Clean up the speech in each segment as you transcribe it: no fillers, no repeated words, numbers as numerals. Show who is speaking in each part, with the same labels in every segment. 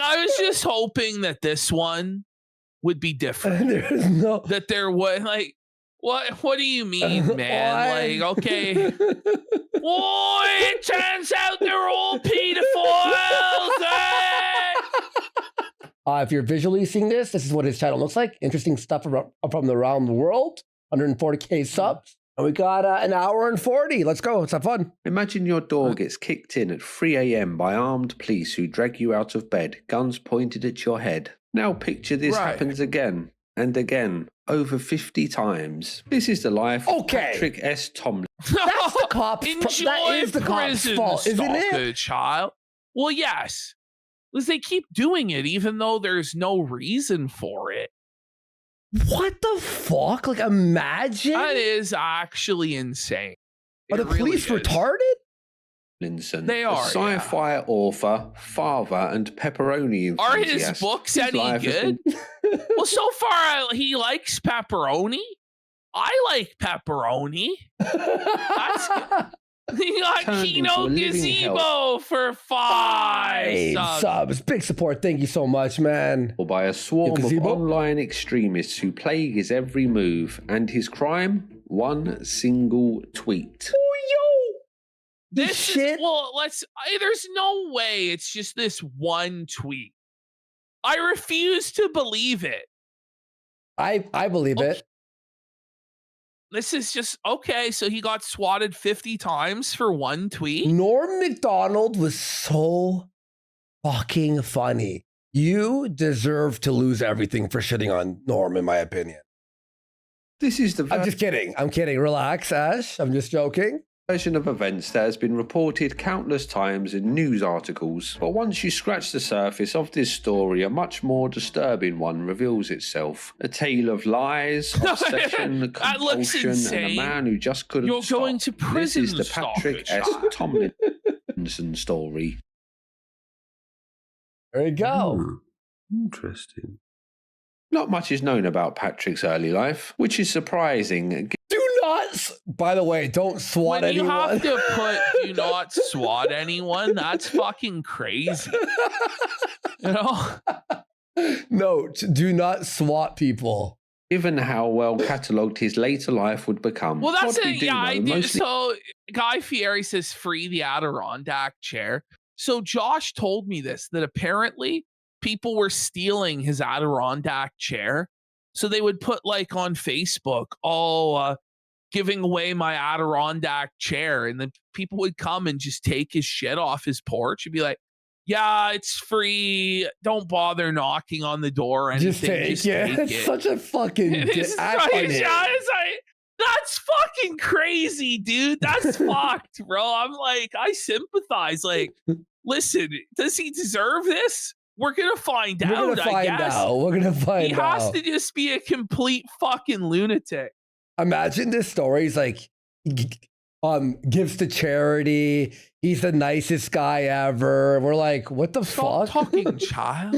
Speaker 1: I was just hoping that this one would be different.
Speaker 2: There's no.
Speaker 1: That there was like, what do you mean, man? Like, okay. Oh, it turns out they're all pedophiles.
Speaker 2: If you're visually seeing this is what his channel looks like. Interesting stuff from around the world. 140K subs. And we got an hour and 40. Let's go. Let's have fun.
Speaker 3: Imagine your door gets kicked in at 3 a.m. by armed police who drag you out of bed, guns pointed at your head. Now picture this happens again and again, over 50 times. This is the life of Patrick S. Tomlinson.
Speaker 2: That's the cop's that is the cop's fault, isn't it?
Speaker 1: Child. Well, yes. Because they keep doing it even though there's no reason for it.
Speaker 2: What the fuck? Like, imagine.
Speaker 1: That is actually insane.
Speaker 2: Are the police retarded?
Speaker 3: They are. A sci-fi author, father, and pepperoni enthusiast.
Speaker 1: Are his books any good? Well, so far he likes pepperoni. I like pepperoni. That's good. He got Kino Gazebo for 5
Speaker 2: subs. Big support. Thank you so much, man.
Speaker 3: Or by a swarm of online extremists who plague his every move. And his crime? One single tweet.
Speaker 1: This shit. There's no way it's just this one tweet. I refuse to believe it.
Speaker 2: I believe it.
Speaker 1: This is just okay. So he got swatted 50 times for one tweet.
Speaker 2: Norm Macdonald was so fucking funny. You deserve to lose everything for shitting on Norm, in my opinion.
Speaker 3: This is the.
Speaker 2: I'm just kidding. I'm kidding. Relax, Ash. I'm just joking.
Speaker 3: Version of events that has been reported countless times in news articles, but once you scratch the surface of this story, a much more disturbing one reveals itself. A tale of lies, obsession, compulsion, and a man who just couldn't stop.
Speaker 1: You're going to prison.
Speaker 3: This is the Patrick S. Tomlinson story.
Speaker 2: There you go.
Speaker 3: Interesting. Not much is known about Patrick's early life, which is surprising.
Speaker 2: By the way, don't swat anyone.
Speaker 1: You have to put do not swat anyone. That's fucking crazy. You know?
Speaker 2: Note, do not swat people.
Speaker 3: Given how well catalogued his later life would become.
Speaker 1: Well, that's it. Yeah, I do. So Guy Fieri says free the Adirondack chair. So Josh told me this, that apparently people were stealing his Adirondack chair. So they would put like on Facebook, giving away my Adirondack chair. And then people would come and just take his shit off his porch and be like, yeah, it's free. Don't bother knocking on the door or anything.
Speaker 2: Just take it. It's such a fucking...
Speaker 1: That's fucking crazy, dude. That's fucked, bro. I'm like, I sympathize. Like, listen, does he deserve this? We're going to find out,
Speaker 2: We're going to find out.
Speaker 1: He has to just be a complete fucking lunatic.
Speaker 2: Imagine this story. He's like, gives to charity. He's the nicest guy ever. We're like, what the fuck?
Speaker 1: Talking child.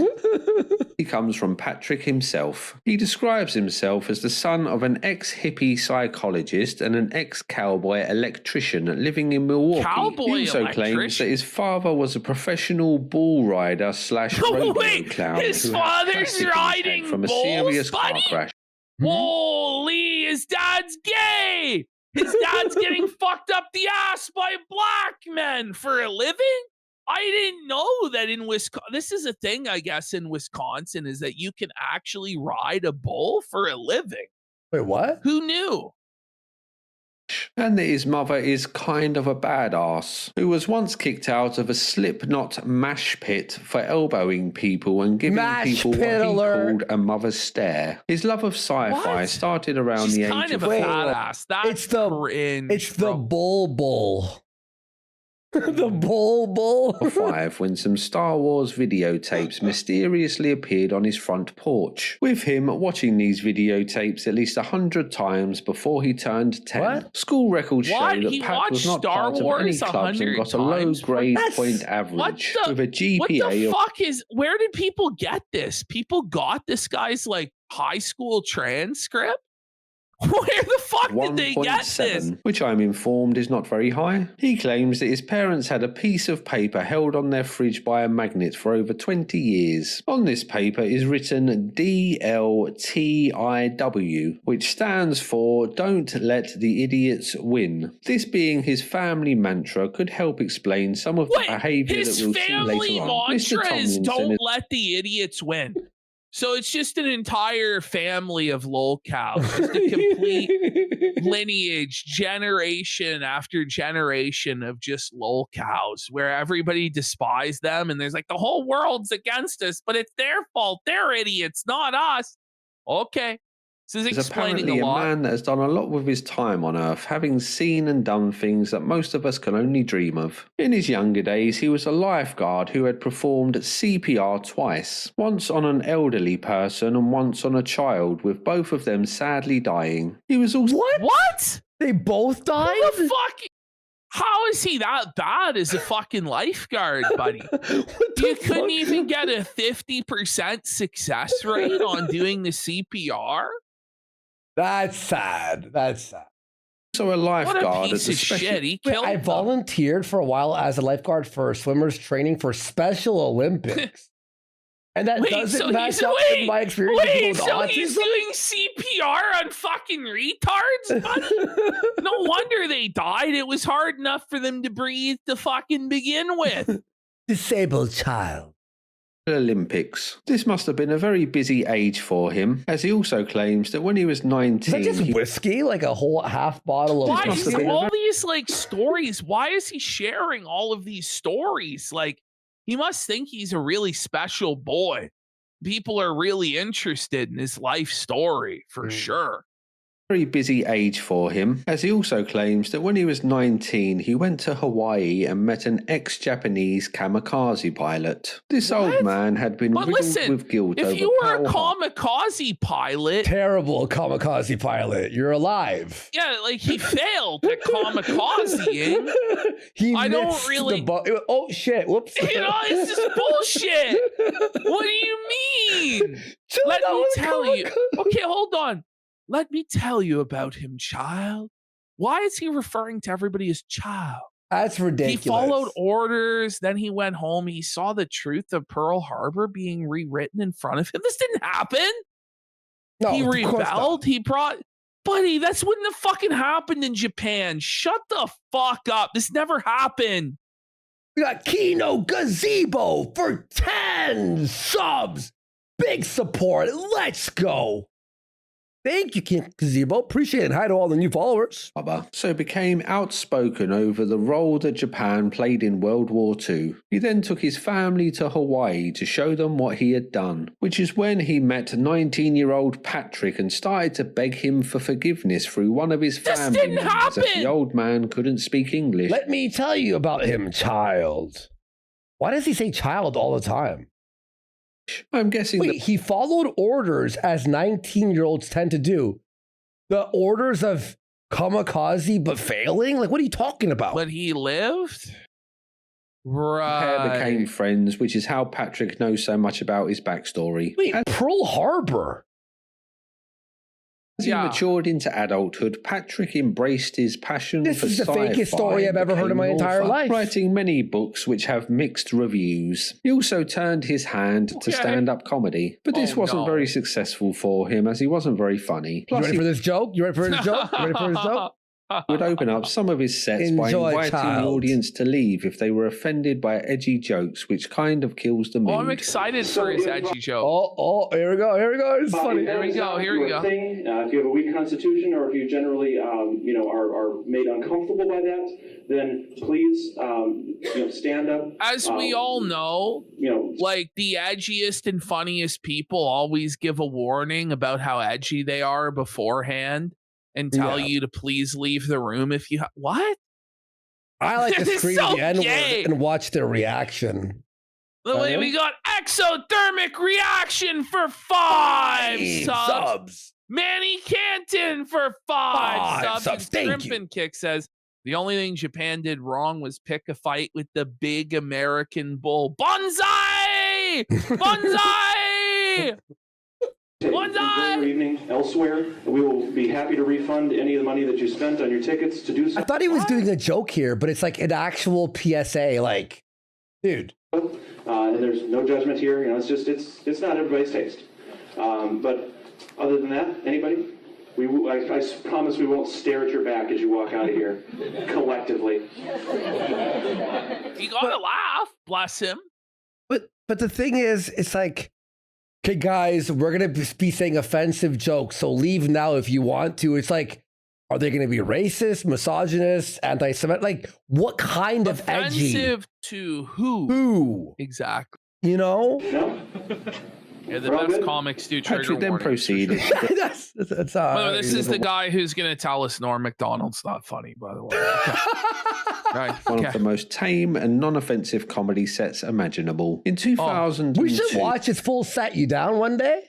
Speaker 3: He comes from Patrick himself. He describes himself as the son of an ex-hippie psychologist and an ex-cowboy electrician living in Milwaukee. He also claims that his father was a professional bull rider / rodeo clown.
Speaker 1: His father's riding
Speaker 3: from a
Speaker 1: bulls,
Speaker 3: serious car crash.
Speaker 1: Holy, his dad's gay. His dad's getting fucked up the ass by black men for a living. I didn't know that in Wisconsin. This is a thing, I guess, in Wisconsin, is that you can actually ride a bull for a living.
Speaker 2: Wait, what?
Speaker 1: Who knew?
Speaker 3: And that his mother is kind of a badass, who was once kicked out of a Slipknot mash pit for elbowing people and giving people what he called a mother's stare. His love of sci-fi started around the age of 4.
Speaker 1: That's
Speaker 2: it's the bull. The bull.
Speaker 3: 5 when some Star Wars videotapes mysteriously appeared on his front porch, with him watching these videotapes at least 100 times before he turned 10.
Speaker 2: What?
Speaker 3: School records show that
Speaker 1: He
Speaker 3: Pat was not
Speaker 1: Star
Speaker 3: part
Speaker 1: Wars
Speaker 3: of any clubs and got a low grade point average with a GPA
Speaker 1: what the fuck is, where did people get this? People got this guy's like high school transcript? Where the fuck did they get this?
Speaker 3: Which I'm informed is not very high. He claims that his parents had a piece of paper held on their fridge by a magnet for over 20 years. On this paper is written DLTIW, which stands for Don't Let the Idiots Win. This being his family mantra could help explain some of the behaviour that we'll see later on.
Speaker 1: His family mantra is Don't Let the Idiots Win. So it's just an entire family of lol cows, just a complete lineage, generation after generation of just lol cows, where everybody despises them, and there's like the whole world's against us, but it's their fault. They're idiots, not us. Okay. This is explaining
Speaker 3: apparently
Speaker 1: a lot.
Speaker 3: A man that has done a lot with his time on Earth, having seen and done things that most of us can only dream of. In his younger days, he was a lifeguard who had performed CPR twice, once on an elderly person and once on a child, with both of them sadly dying. He was also...
Speaker 2: What? They both died?
Speaker 1: What the fuck? How is he that bad as a fucking lifeguard, buddy? You couldn't even get a 50% success rate on doing the CPR?
Speaker 2: That's sad. That's sad.
Speaker 3: So a lifeguard.
Speaker 1: What a piece of shit. He killed
Speaker 2: I volunteered for a while as a lifeguard for swimmers training for Special Olympics. And that doesn't match up with my experience with people with autism?
Speaker 1: He's doing CPR on fucking retards, buddy? No wonder they died. It was hard enough for them to breathe to fucking begin with.
Speaker 2: Disabled child.
Speaker 3: Olympics. This must have been a very busy age for him, as he also claims that when he was 19...
Speaker 2: Is that just whiskey? Like a whole half bottle of
Speaker 1: whiskey?
Speaker 2: Why
Speaker 1: is all these like stories? Why is he sharing all of these stories? Like, he must think he's a really special boy. People are really interested in his life story, for sure.
Speaker 3: Very busy age for him, as he also claims that when he was 19 he went to Hawaii and met an ex-Japanese kamikaze pilot. This old man had been riddled with guilt over
Speaker 1: if you were a kamikaze pilot...
Speaker 2: Terrible kamikaze pilot. You're alive.
Speaker 1: Yeah, like he failed at kamikazeing.
Speaker 2: I don't really... Oh, shit. Whoops.
Speaker 1: You know, this is bullshit. What do you mean? Let me tell you. Okay, hold on. Let me tell you about him, child. Why is he referring to everybody as child?
Speaker 2: That's ridiculous.
Speaker 1: He followed orders, then he went home. He saw the truth of Pearl Harbor being rewritten in front of him. This didn't happen.
Speaker 2: No,
Speaker 1: he rebelled. He brought... Buddy, that's wouldn't have fucking happened in Japan. Shut the fuck up. This never happened.
Speaker 2: We got Kino Gazebo for 10 subs. Big support. Let's go. Thank you, King Gazebo. Appreciate it. Hi to all the new followers.
Speaker 3: So became outspoken over the role that Japan played in World War II. He then took his family to Hawaii to show them what he had done, which is when he met 19-year-old Patrick and started to beg him for forgiveness through one of his family members, as the old man couldn't speak English.
Speaker 2: Let me tell you about him, child. Why does he say child all the time?
Speaker 3: I'm guessing...
Speaker 2: Wait, he followed orders as 19-year-olds tend to do. The orders of kamikaze but failing? Like, what are you talking about?
Speaker 1: But he lived?
Speaker 3: Right. The pair became friends, which is how Patrick knows so much about his backstory.
Speaker 2: Wait, Pearl Harbor?
Speaker 3: As he matured into adulthood, Patrick embraced his passion for sci-fi.
Speaker 2: This is the fakest story I've ever heard in my entire life.
Speaker 3: Writing many books which have mixed reviews. He also turned his hand to stand-up comedy, but this wasn't very successful for him as he wasn't very funny.
Speaker 2: Plus, you ready for this joke? You ready for this joke? You ready for this joke?
Speaker 3: Would open up some of his sets by inviting the audience to leave if they were offended by edgy jokes, which kind of kills the mood.
Speaker 1: Oh, I'm excited for his edgy joke.
Speaker 2: Oh, here we go. It's funny.
Speaker 1: Here we go.
Speaker 4: If you have a weak constitution, or if you generally, are made uncomfortable by that, then please, stand up.
Speaker 1: As we all know, like the edgiest and funniest people always give a warning about how edgy they are beforehand. And tell you to please leave the room if you... What?
Speaker 2: I like to scream the N-word and watch their reaction.
Speaker 1: We got exothermic reaction for 5 subs. Manny Canton for 5 subs. Shrimpin' Kick says, the only thing Japan did wrong was pick a fight with the big American bull. Bonsai! Bonsai!
Speaker 4: Enjoy your evening elsewhere. We will be happy to refund any of the money that you spent on your tickets to do so.
Speaker 2: I thought he was doing a joke here, but it's like an actual PSA. Like, dude.
Speaker 4: And there's no judgment here. You know, it's not everybody's taste. But other than that, anybody? I promise we won't stare at your back as you walk out of here, collectively.
Speaker 1: You gotta laugh, bless him.
Speaker 2: But the thing is, it's like, okay, guys, we're gonna be saying offensive jokes, so leave now if you want to. It's like, are they gonna be racist, misogynist, anti-Semitic? Like, what kind of edgy?
Speaker 1: Offensive to who?
Speaker 2: Who?
Speaker 1: Exactly.
Speaker 2: You know?
Speaker 4: No?
Speaker 1: Yeah, the best comics do trigger
Speaker 3: Patrick, then
Speaker 1: warnings.
Speaker 3: proceed.
Speaker 2: that's
Speaker 1: This is the guy who's going to tell us Norm Macdonald's not funny, by the way. Okay. Right.
Speaker 3: One of the most tame and non-offensive comedy sets imaginable. In 2002,
Speaker 2: we should watch his full set. You down one day?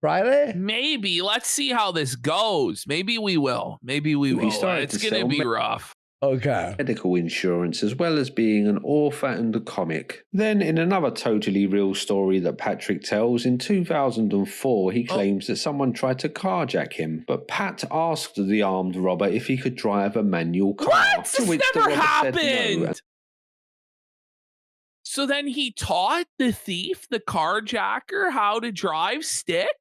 Speaker 2: Friday?
Speaker 1: Maybe. Let's see how this goes. Maybe we will. Maybe we will. It's going to be rough.
Speaker 2: Okay.
Speaker 3: Medical insurance, as well as being an author and a comic. Then, in another totally real story that Patrick tells, in 2004, he claims that someone tried to carjack him, but Pat asked the armed robber if he could drive a manual car.
Speaker 1: What? This never happened! No. So then he taught the thief, the carjacker, how to drive stick?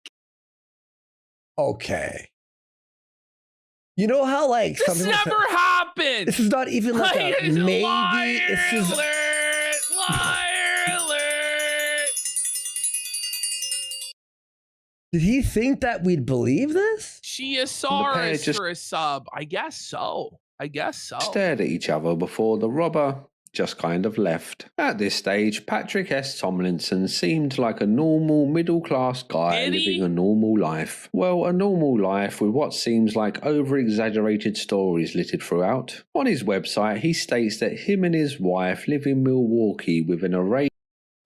Speaker 2: Okay. You know how, like,
Speaker 1: this never happened.
Speaker 2: This is not even like a maybe.
Speaker 1: Liar
Speaker 2: this is
Speaker 1: alert! Liar alert!
Speaker 2: Did he think that we'd believe this?
Speaker 1: She is sorry for a sub. I guess so.
Speaker 3: Stared at each other before the robber just kind of left. At this stage, Patrick S. Tomlinson seemed like a normal middle-class guy living a normal life. Well, a normal life with what seems like over-exaggerated stories littered throughout. On his website, he states that him and his wife live in Milwaukee with an array...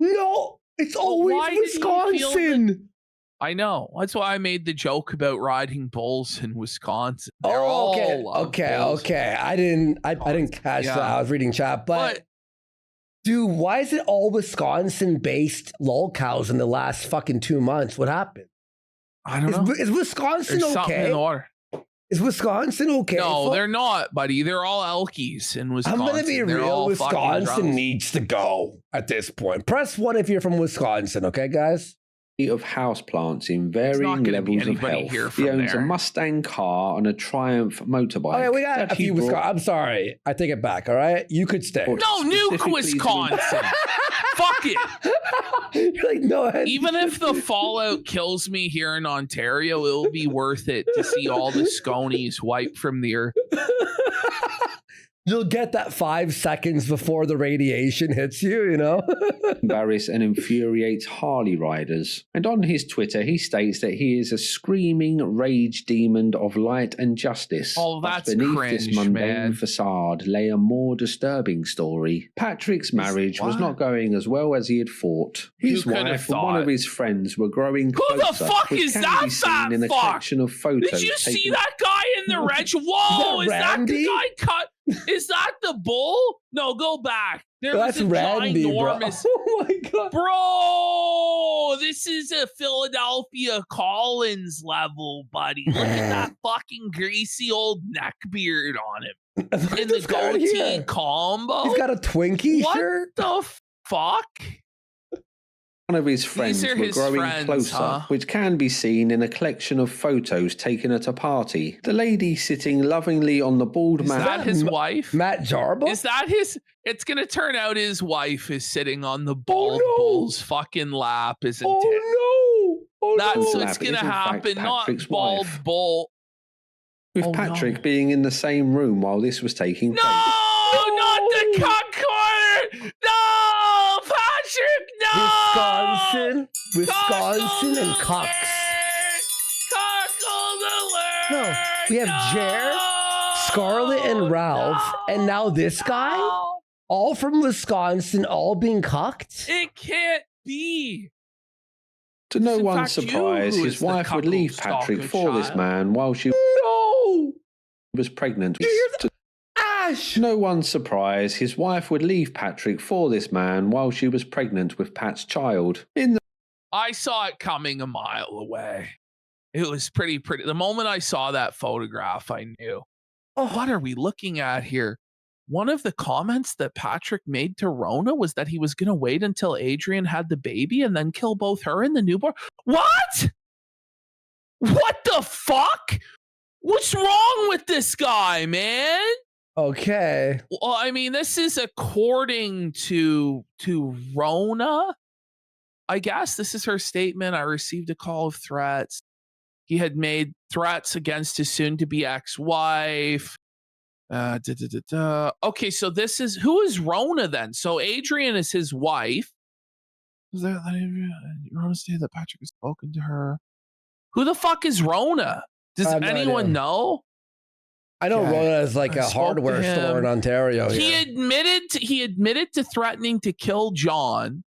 Speaker 2: No! It's always Wisconsin!
Speaker 1: I know. That's why I made the joke about riding bulls in Wisconsin.
Speaker 2: Okay. I didn't catch that. I was reading chat, but dude, why is it all Wisconsin-based lolcows in the last fucking 2 months? What happened?
Speaker 1: I don't know.
Speaker 2: Is Wisconsin
Speaker 1: There's something in the water.
Speaker 2: Is Wisconsin okay?
Speaker 1: No, they're not, buddy. They're all Elkies in Wisconsin.
Speaker 2: I'm gonna be real. Wisconsin needs to go at this point. Press 1 if you're from Wisconsin, okay, guys?
Speaker 3: Of houseplants in varying levels of health. He owns a Mustang car and a Triumph motorbike.
Speaker 2: Okay, we got a few Wisconsin. I'm sorry. I take it back, all right? You could stay.
Speaker 1: No, nuke Wisconsin. Fuck it.
Speaker 2: You're like, no.
Speaker 1: Even if the fallout kills me here in Ontario, it will be worth it to see all the sconies wiped from the earth.
Speaker 2: You'll get that 5 seconds before the radiation hits you, you know?
Speaker 3: Embarrass and infuriates Harley riders. And on his Twitter, he states that he is a screaming rage demon of light and justice.
Speaker 1: Oh, that's
Speaker 3: beneath
Speaker 1: cringe,
Speaker 3: this mundane
Speaker 1: man.
Speaker 3: facade lay a more disturbing story. Patrick's marriage was not going as well as he had thought. His wife and one of his friends were growing closer.
Speaker 1: Who the fuck is that fat
Speaker 3: in a collection of photos.
Speaker 1: Did you see that guy in the red? Whoa, is that the guy cut? Is that the bull? No, go back.
Speaker 2: That's Randy,
Speaker 1: ginormous...
Speaker 2: bro. Oh my God.
Speaker 1: Bro, this is a Philadelphia Collins level, buddy. Look at that fucking greasy old neck beard on him. In the goatee combo.
Speaker 2: He's got a Twinkie shirt.
Speaker 1: What the fuck?
Speaker 3: One of his friends were growing closer, which can be seen in a collection of photos taken at a party. The lady sitting lovingly on the bald man.
Speaker 1: Is that his wife?
Speaker 2: Matt Jarbo?
Speaker 1: Is that his? It's going to turn out his wife is sitting on the bald bull's fucking lap, isn't it?
Speaker 2: Oh, no.
Speaker 1: That's what's going to happen, not bald bull.
Speaker 3: With Patrick being in the same room while this was taking place.
Speaker 1: No, not the cock corner. No, Patrick, no.
Speaker 2: Wisconsin and Cox.
Speaker 1: Cockles alert.
Speaker 2: No, we have Jer, Scarlett, and Ralph, and now this guy, all from Wisconsin, all being cucked.
Speaker 1: It can't be.
Speaker 3: To no one's surprise, his wife would leave Patrick for this man while she was pregnant.
Speaker 2: Ash!
Speaker 3: No one's surprise, his wife would leave Patrick for this man while she was pregnant with Pat's child. In the
Speaker 1: I saw it coming a mile away. It was pretty. The moment I saw that photograph, I knew. Oh, what are we looking at here? One of the comments that Patrick made to Rona was that he was going to wait until Adrian had the baby and then kill both her and the newborn. What? What the fuck? What's wrong with this guy, man?
Speaker 2: Okay.
Speaker 1: Well, I mean, this is according to Rona. I guess this is her statement. I received a call of threats. He had made threats against his soon-to-be ex-wife. Okay, so who is Rona then? So Adrian is his wife. Rona stated that Patrick has spoken to her. Who the fuck is Rona? Does anyone know?
Speaker 2: I know Rona is like a hardware store in Ontario.
Speaker 1: He admitted to threatening to kill John.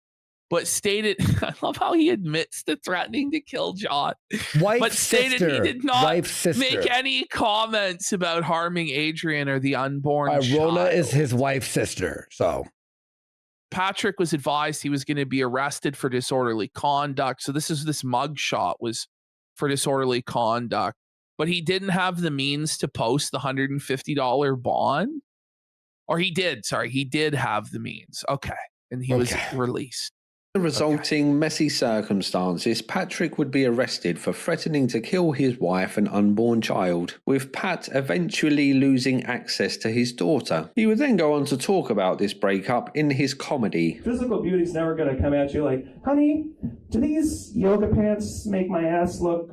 Speaker 1: But stated, I love how he admits to threatening to kill John. Stated he did not make any comments about harming Adrian or the unborn child.
Speaker 2: Rona is his wife's sister. So
Speaker 1: Patrick was advised he was going to be arrested for disorderly conduct. So this mugshot was for disorderly conduct. But he didn't have the means to post the $150 bond. Or he did. Sorry, he did have the means. Okay. And he was released.
Speaker 3: The resulting messy circumstances, Patrick would be arrested for threatening to kill his wife and unborn child, with Pat eventually losing access to his daughter. He would then go on to talk about this breakup in his comedy.
Speaker 4: Physical beauty's never going to come at you like, honey, do these yoga pants make my ass look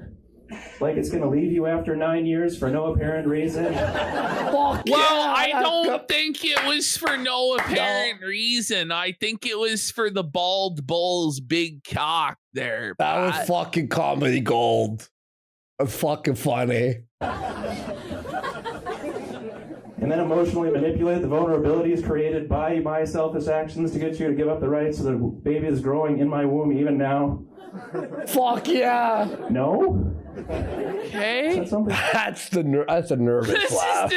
Speaker 4: like it's going to leave you after 9 years for no apparent reason?
Speaker 1: I don't think it was for no apparent reason. I think it was for the bald bull's big cock there.
Speaker 2: That was fucking comedy gold. Fucking funny.
Speaker 4: And then emotionally manipulate the vulnerabilities created by my selfish actions to get you to give up the rights so the baby is growing in my womb even now.
Speaker 2: Fuck yeah.
Speaker 4: No?
Speaker 1: Okay.
Speaker 2: That's a nervous laugh.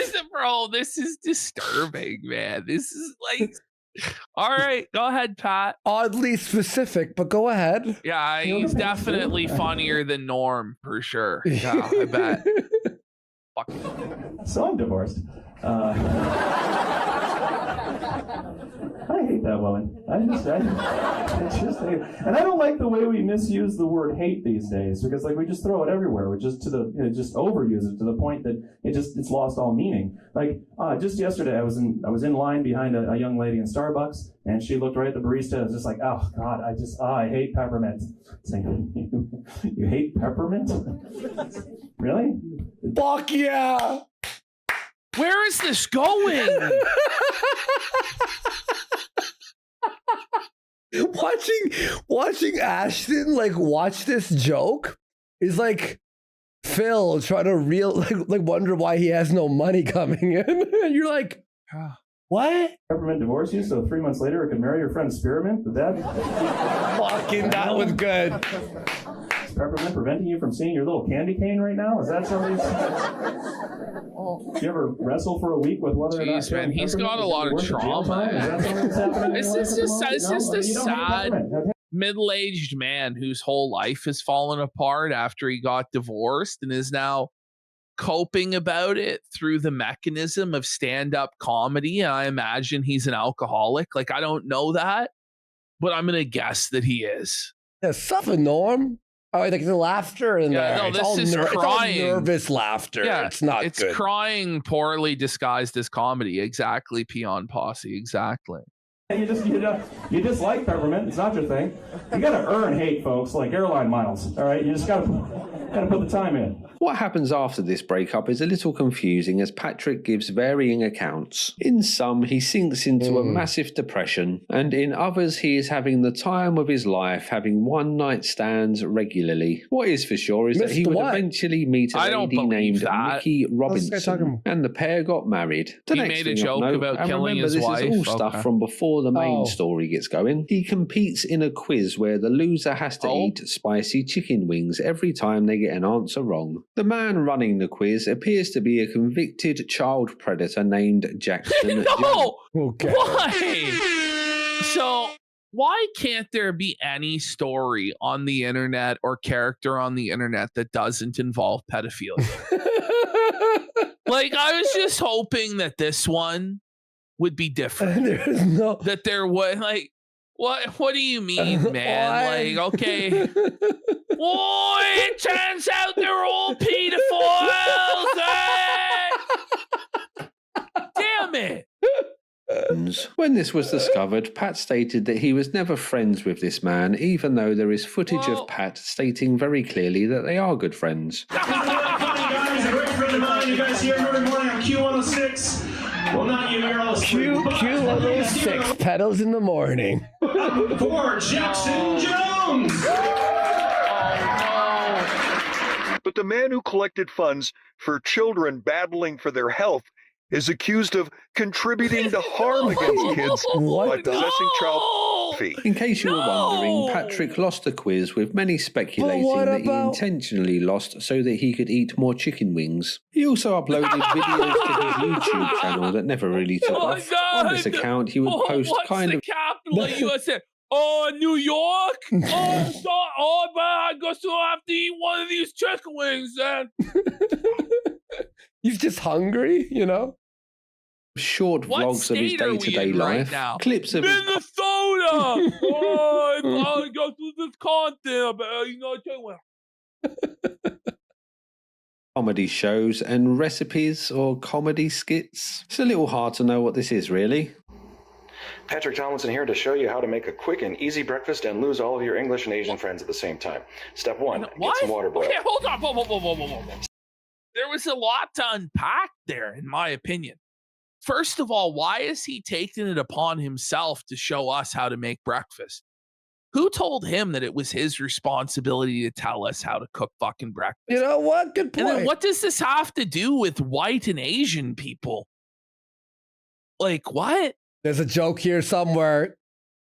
Speaker 1: This is disturbing, man. This is like, all right, go ahead, Pat.
Speaker 2: Oddly specific, but go ahead.
Speaker 1: Yeah, he's definitely funnier than Norm, for sure. Yeah, I bet. Fuck.
Speaker 4: So I'm divorced. I hate that woman. I just hate it. And I don't like the way we misuse the word hate these days, because like we just throw it everywhere. We just just overuse it to the point that it's lost all meaning. Like just yesterday, I was in line behind a young lady in Starbucks, and she looked right at the barista and was just like, oh God, I hate peppermint. Saying, you hate peppermint? Really?
Speaker 2: Fuck yeah!
Speaker 1: Where is this going?
Speaker 2: Watching Ashton watch this joke is like Phil trying to wonder why he has no money coming in. And you're like, what?
Speaker 4: Peppermint divorced you, so 3 months later I could marry your friend Spearmint? Did that?
Speaker 2: Fucking, that was good.
Speaker 4: Is Peppermint preventing you from seeing your little candy cane right now? Is that somebody's... Do you ever wrestle for a week with whether or not...
Speaker 1: Jeez, man, he's got a lot of trauma. This is just a sad middle-aged man whose whole life has fallen apart after he got divorced and is now coping about it through the mechanism of stand-up comedy. And I imagine he's an alcoholic. Like, I don't know that, but I'm going to guess that he is.
Speaker 2: Yeah, suffer, Norm. Oh, like the laughter and
Speaker 1: this is crying.
Speaker 2: It's all nervous laughter. Yeah, it's not good.
Speaker 1: It's crying poorly disguised as comedy. Exactly, Peon Posse. Exactly.
Speaker 4: You just like peppermint. It's not your thing. You got to earn hate, folks, like airline miles. All right, you just got to put the time in.
Speaker 3: What happens after this breakup is a little confusing as Patrick gives varying accounts. In some, he sinks into a massive depression, and in others, he is having the time of his life, having one-night stands regularly. What is for sure is that he would eventually meet a lady named Mickey Robinson, and the pair got married.
Speaker 1: He made a joke about killing his wife.
Speaker 3: This is all stuff from before the main story gets going. He competes in a quiz where the loser has to eat spicy chicken wings every time they get an answer wrong. The man running the quiz appears to be a convicted child predator named Jackson.
Speaker 1: No! Okay. Why? So, why can't there be any story on the internet or character on the internet that doesn't involve pedophilia? Like, I was just hoping that this one would be different.
Speaker 2: There's no
Speaker 1: that there would, like, what do you mean, man? Like, okay. Oh, it turns out they're all pedophiles. Damn it.
Speaker 3: When this was discovered, Pat stated that he was never friends with this man, even though there is footage of Pat stating very clearly that they are good friends.
Speaker 5: He's a great friend of mine. You guys hear him every morning on Q106. Well, not you, you're all asleep.
Speaker 2: Q106, pedos in the morning.
Speaker 5: For Jackson Jones!
Speaker 6: But the man who collected funds for children battling for their health is accused of contributing to harm against kids by possessing child pornography.
Speaker 3: In case you were wondering, Patrick lost the quiz, with many speculating that he intentionally lost so that he could eat more chicken wings. He also uploaded videos to his YouTube channel that never really took off. On this account, he would post kind of...
Speaker 1: capital of USA? Oh, New York? Oh, but I guess I'll have to eat one of these chicken wings then.
Speaker 2: He's just hungry, you know?
Speaker 3: Short vlogs of his day-to-day life.
Speaker 1: Now?
Speaker 3: Clips of...
Speaker 1: Minnesota! Oh, I go through this content, but you know,
Speaker 3: comedy shows and recipes or comedy skits. It's a little hard to know what this is, really.
Speaker 7: Patrick Tomlinson here to show you how to make a quick and easy breakfast and lose all of your English and Asian friends at the same time. Step 1, get some water boiled.
Speaker 1: Okay, hold on. Whoa. There was a lot to unpack there, in my opinion. First of all, why is he taking it upon himself to show us how to make breakfast? Who told him that it was his responsibility to tell us how to cook fucking breakfast?
Speaker 2: You know what? Good point.
Speaker 1: And then what does this have to do with white and Asian people? Like, what?
Speaker 2: There's a joke here somewhere.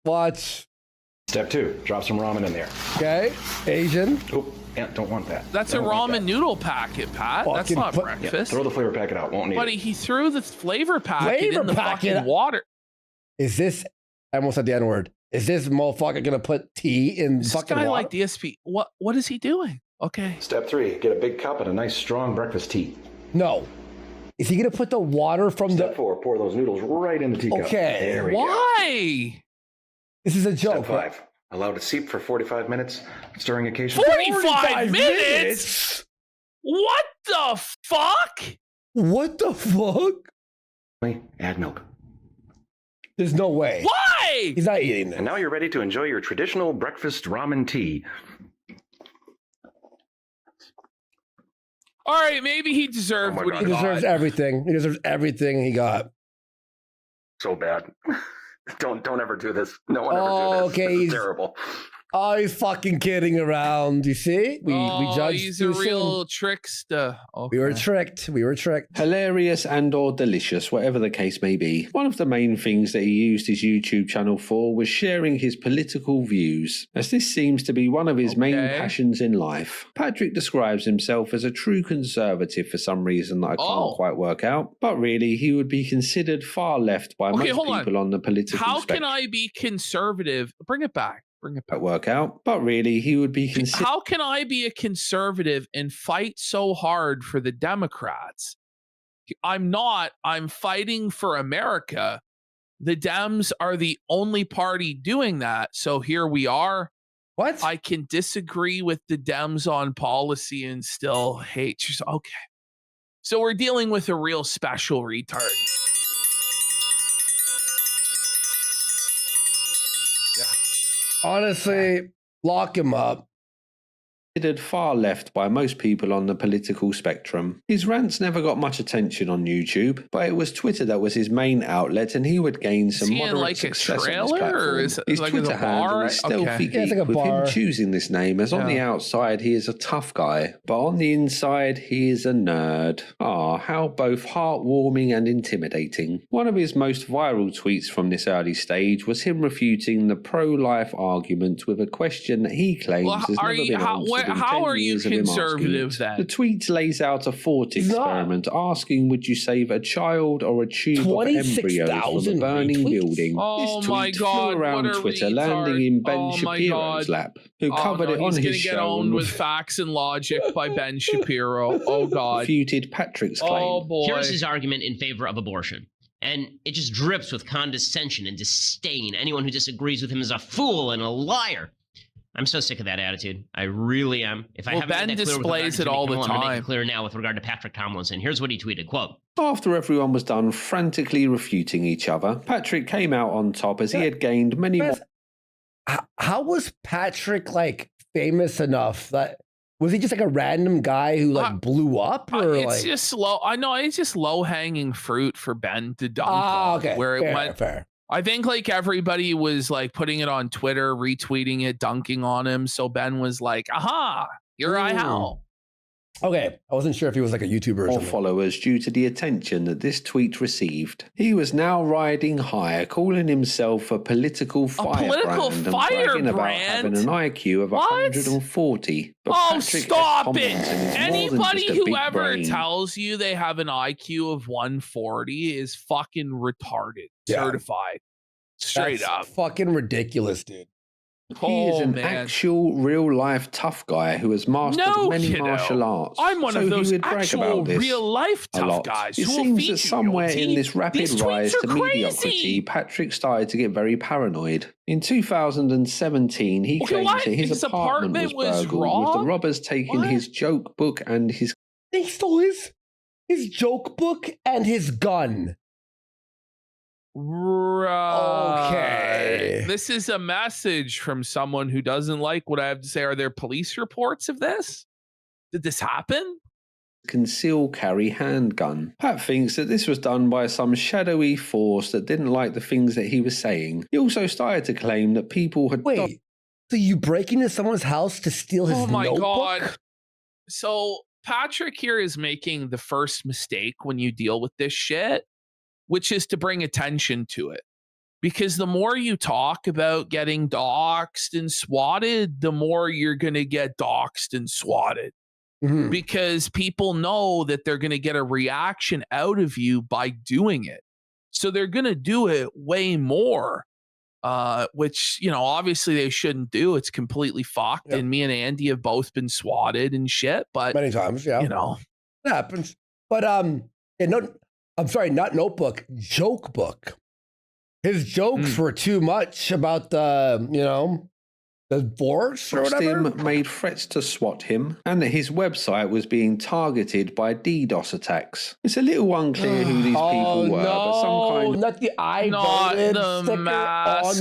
Speaker 2: Watch.
Speaker 7: Step 2, drop some ramen in there.
Speaker 2: Okay, Asian.
Speaker 7: Oh, yeah, don't want that.
Speaker 1: That's a ramen noodle packet, Pat. That's not breakfast.
Speaker 7: Yeah, throw the flavor packet out. Won't need
Speaker 1: Buddy,
Speaker 7: it.
Speaker 1: he threw the flavor packet in the fucking water.
Speaker 2: Is this, I almost said the N-word. Is this motherfucker gonna put tea in fucking water?
Speaker 1: Like DSP. What is he doing? Okay.
Speaker 7: Step 3, get a big cup and a nice strong breakfast tea.
Speaker 2: No. Is he gonna put the water from
Speaker 7: Step 4, pour those noodles right in the teacup.
Speaker 2: Okay.
Speaker 7: There we go.
Speaker 1: Why?
Speaker 2: This is a joke.
Speaker 7: Step 5, allow it to seep for 45 minutes, stirring occasionally.
Speaker 1: 45 minutes? What the fuck?
Speaker 2: What the fuck?
Speaker 7: Add milk.
Speaker 2: There's no way.
Speaker 1: Why?
Speaker 2: He's not eating this.
Speaker 7: And now you're ready to enjoy your traditional breakfast ramen tea.
Speaker 1: All right, maybe he deserved what he got.
Speaker 2: He deserves everything. He deserves everything he got.
Speaker 7: So bad. Don't ever do this. No one ever do this.
Speaker 2: Okay,
Speaker 7: this is terrible.
Speaker 2: Oh, he's fucking kidding around. You see? We judged
Speaker 1: he's a real trickster. Okay.
Speaker 2: We were tricked.
Speaker 3: Hilarious and or delicious, whatever the case may be. One of the main things that he used his YouTube channel for was sharing his political views, as this seems to be one of his main passions in life. Patrick describes himself as a true conservative for some reason that I can't quite work out, but really he would be considered far left by most people on the political spectrum.
Speaker 1: How can I be conservative? Bring it back.
Speaker 3: Work out, but really he would be considered.
Speaker 1: How can I be a conservative and fight so hard for the Democrats? I'm not. I'm fighting for America. The Dems are the only party doing that. So here we are.
Speaker 2: What?
Speaker 1: I can disagree with the Dems on policy and still hate. Okay. So we're dealing with a real special retard.
Speaker 2: Honestly, lock him up.
Speaker 3: Considered far left by most people on the political spectrum. His rants never got much attention on YouTube, but it was Twitter that was his main outlet, and he would gain some moderate success on this platform.
Speaker 1: Or is it
Speaker 3: his
Speaker 1: like
Speaker 3: Twitter handle is Stealthy Geek, with him choosing this name, as on the outside he is a tough guy, but on the inside he is a nerd. How both heartwarming and intimidating. One of his most viral tweets from this early stage was him refuting the pro-life argument with a question that he claims has never been answered.
Speaker 1: how are you conservative then?
Speaker 3: The tweet lays out a thought experiment asking, would you save a child or a tube of embryos from a burning building?
Speaker 1: Oh
Speaker 3: this
Speaker 1: my
Speaker 3: tweet
Speaker 1: God,
Speaker 3: flew around Twitter, landing in Ben Shapiro's lap, who covered it on his show.
Speaker 1: He's going to get owned with facts and logic by Ben Shapiro. Oh God.
Speaker 3: Refuted Patrick's claim.
Speaker 1: Oh boy.
Speaker 8: Here's his argument in favor of abortion. And it just drips with condescension and disdain. Anyone who disagrees with him is a fool and a liar. I'm so sick of that attitude. I really am. If I haven't
Speaker 1: Ben
Speaker 8: made that clear
Speaker 1: displays it all the time.
Speaker 8: I'm going to make it clear now with regard to Patrick Tomlinson. Here's what he tweeted, quote,
Speaker 3: after everyone was done frantically refuting each other, Patrick came out on top as he had gained many more...
Speaker 2: How was Patrick, like, famous enough that... Was he just like a random guy who like blew up, or
Speaker 1: it's
Speaker 2: like
Speaker 1: just slow? I know it's just low hanging fruit for Ben to dunk on.
Speaker 2: Okay,
Speaker 1: where
Speaker 2: fair,
Speaker 1: it went.
Speaker 2: Fair.
Speaker 1: I think like everybody was like putting it on Twitter, retweeting it, dunking on him. So Ben was like, "Aha, here I am."
Speaker 2: Okay, I wasn't sure if he was like a YouTuber or something.
Speaker 3: Followers due to the attention that this tweet received. He was now riding high, calling himself a political firebrand and bragging about having an IQ of 140. But Patrick
Speaker 1: stop it! Anybody who ever tells you they have an IQ of 140 is fucking retarded. Certified. Straight up.
Speaker 2: Fucking ridiculous, dude.
Speaker 3: He is an actual real-life tough guy who has mastered many martial arts.
Speaker 1: I'm one of those actual real-life tough guys.
Speaker 3: It seems that somewhere in this rapid rise to mediocrity, Patrick started to get very paranoid. In 2017, he claimed that his apartment was burgled, with the robbers taking his joke book and his...
Speaker 2: They stole his joke book and his gun.
Speaker 1: Right.
Speaker 2: Okay.
Speaker 1: This is a message from someone who doesn't like what I have to say. Are there police reports of this? Did this happen?
Speaker 3: Conceal carry handgun. Pat thinks that this was done by some shadowy force that didn't like the things that he was saying. He also started to claim that people had...
Speaker 2: Wait, so you break into someone's house to steal his notebook? Oh my God.
Speaker 1: So Patrick here is making the first mistake when you deal with this shit, which is to bring attention to it. Because the more you talk about getting doxxed and swatted, the more you're going to get doxxed and swatted. Mm-hmm. Because people know that they're going to get a reaction out of you by doing it. So they're going to do it way more, which, you know, obviously they shouldn't do. It's completely fucked. Yep. And me and Andy have both been swatted and shit. But
Speaker 2: many times, yeah.
Speaker 1: You know.
Speaker 2: It happens. But, I'm sorry, not notebook, joke book. His jokes were too much about the, the divorce or whatever.
Speaker 3: Made threats to swat him, and that his website was being targeted by DDoS attacks. It's a little unclear who these people were, but some kind of...
Speaker 2: Not the I voted sticker on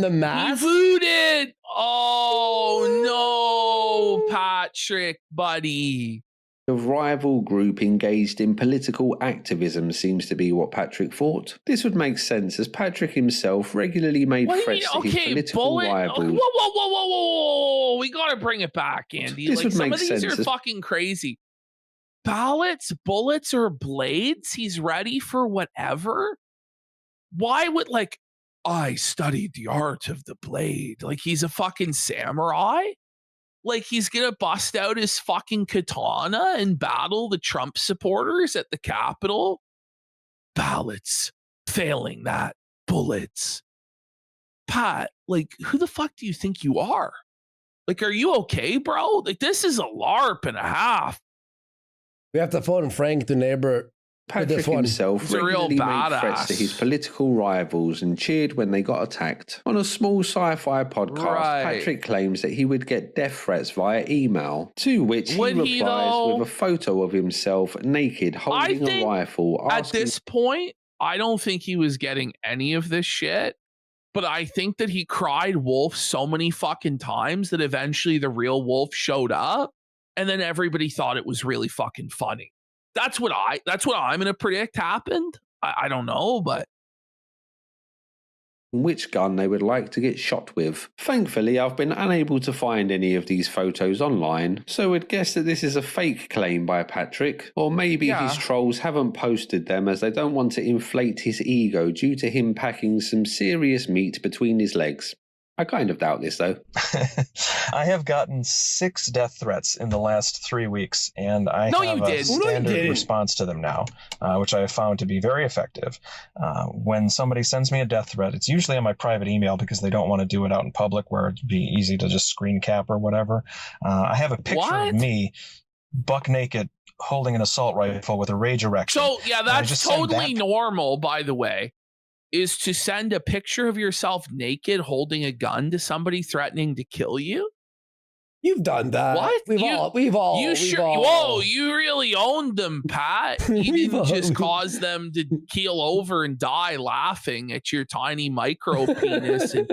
Speaker 2: the mask.
Speaker 1: He voted! Oh, no, Patrick, buddy.
Speaker 3: of rival group engaged in political activism seems to be what Patrick thought. This would make sense, as Patrick himself regularly made threats to his political rivals.
Speaker 1: Whoa. We gotta bring it back, Andy.
Speaker 3: This would
Speaker 1: some
Speaker 3: make
Speaker 1: of these
Speaker 3: sense
Speaker 1: are fucking crazy. Ballots, bullets, or blades? He's ready for whatever? Why would, I studied the art of the blade. Like, he's a fucking samurai? Like, he's gonna bust out his fucking katana and battle the Trump supporters at the Capitol? Ballots. Failing that. Bullets. Pat, who the fuck do you think you are? Are you okay, bro? This is a LARP and a half.
Speaker 2: We have to phone Frank, the neighbor.
Speaker 3: Patrick himself regularly made threats to his political rivals and cheered when they got attacked. On a small sci-fi podcast, Patrick claims that he would get death threats via email, to which he replies with a photo of himself naked holding a rifle.
Speaker 1: At this point, I don't think he was getting any of this shit, but I think that he cried wolf so many fucking times that eventually the real wolf showed up, and then everybody thought it was really fucking funny. That's what I'm going to predict happened. I don't know, but...
Speaker 3: Which gun they would like to get shot with. Thankfully, I've been unable to find any of these photos online, so would guess that this is a fake claim by Patrick, or maybe his trolls haven't posted them as they don't want to inflate his ego due to him packing some serious meat between his legs. I kind of doubt this, though.
Speaker 9: I have gotten 6 death threats in the last 3 weeks, and I have a standard response to them now, which I have found to be very effective. When somebody sends me a death threat, it's usually on my private email because they don't want to do it out in public where it'd be easy to just screen cap or whatever. I have a picture of me buck naked holding an assault rifle with a rage erection.
Speaker 1: So, yeah, that's totally normal, by the way. Is to send a picture of yourself naked holding a gun to somebody threatening to kill you?
Speaker 2: You've done that.
Speaker 1: What?
Speaker 2: We've all.
Speaker 1: Whoa, you really owned them, Pat. You didn't just cause them to keel over and die laughing at your tiny micro penis and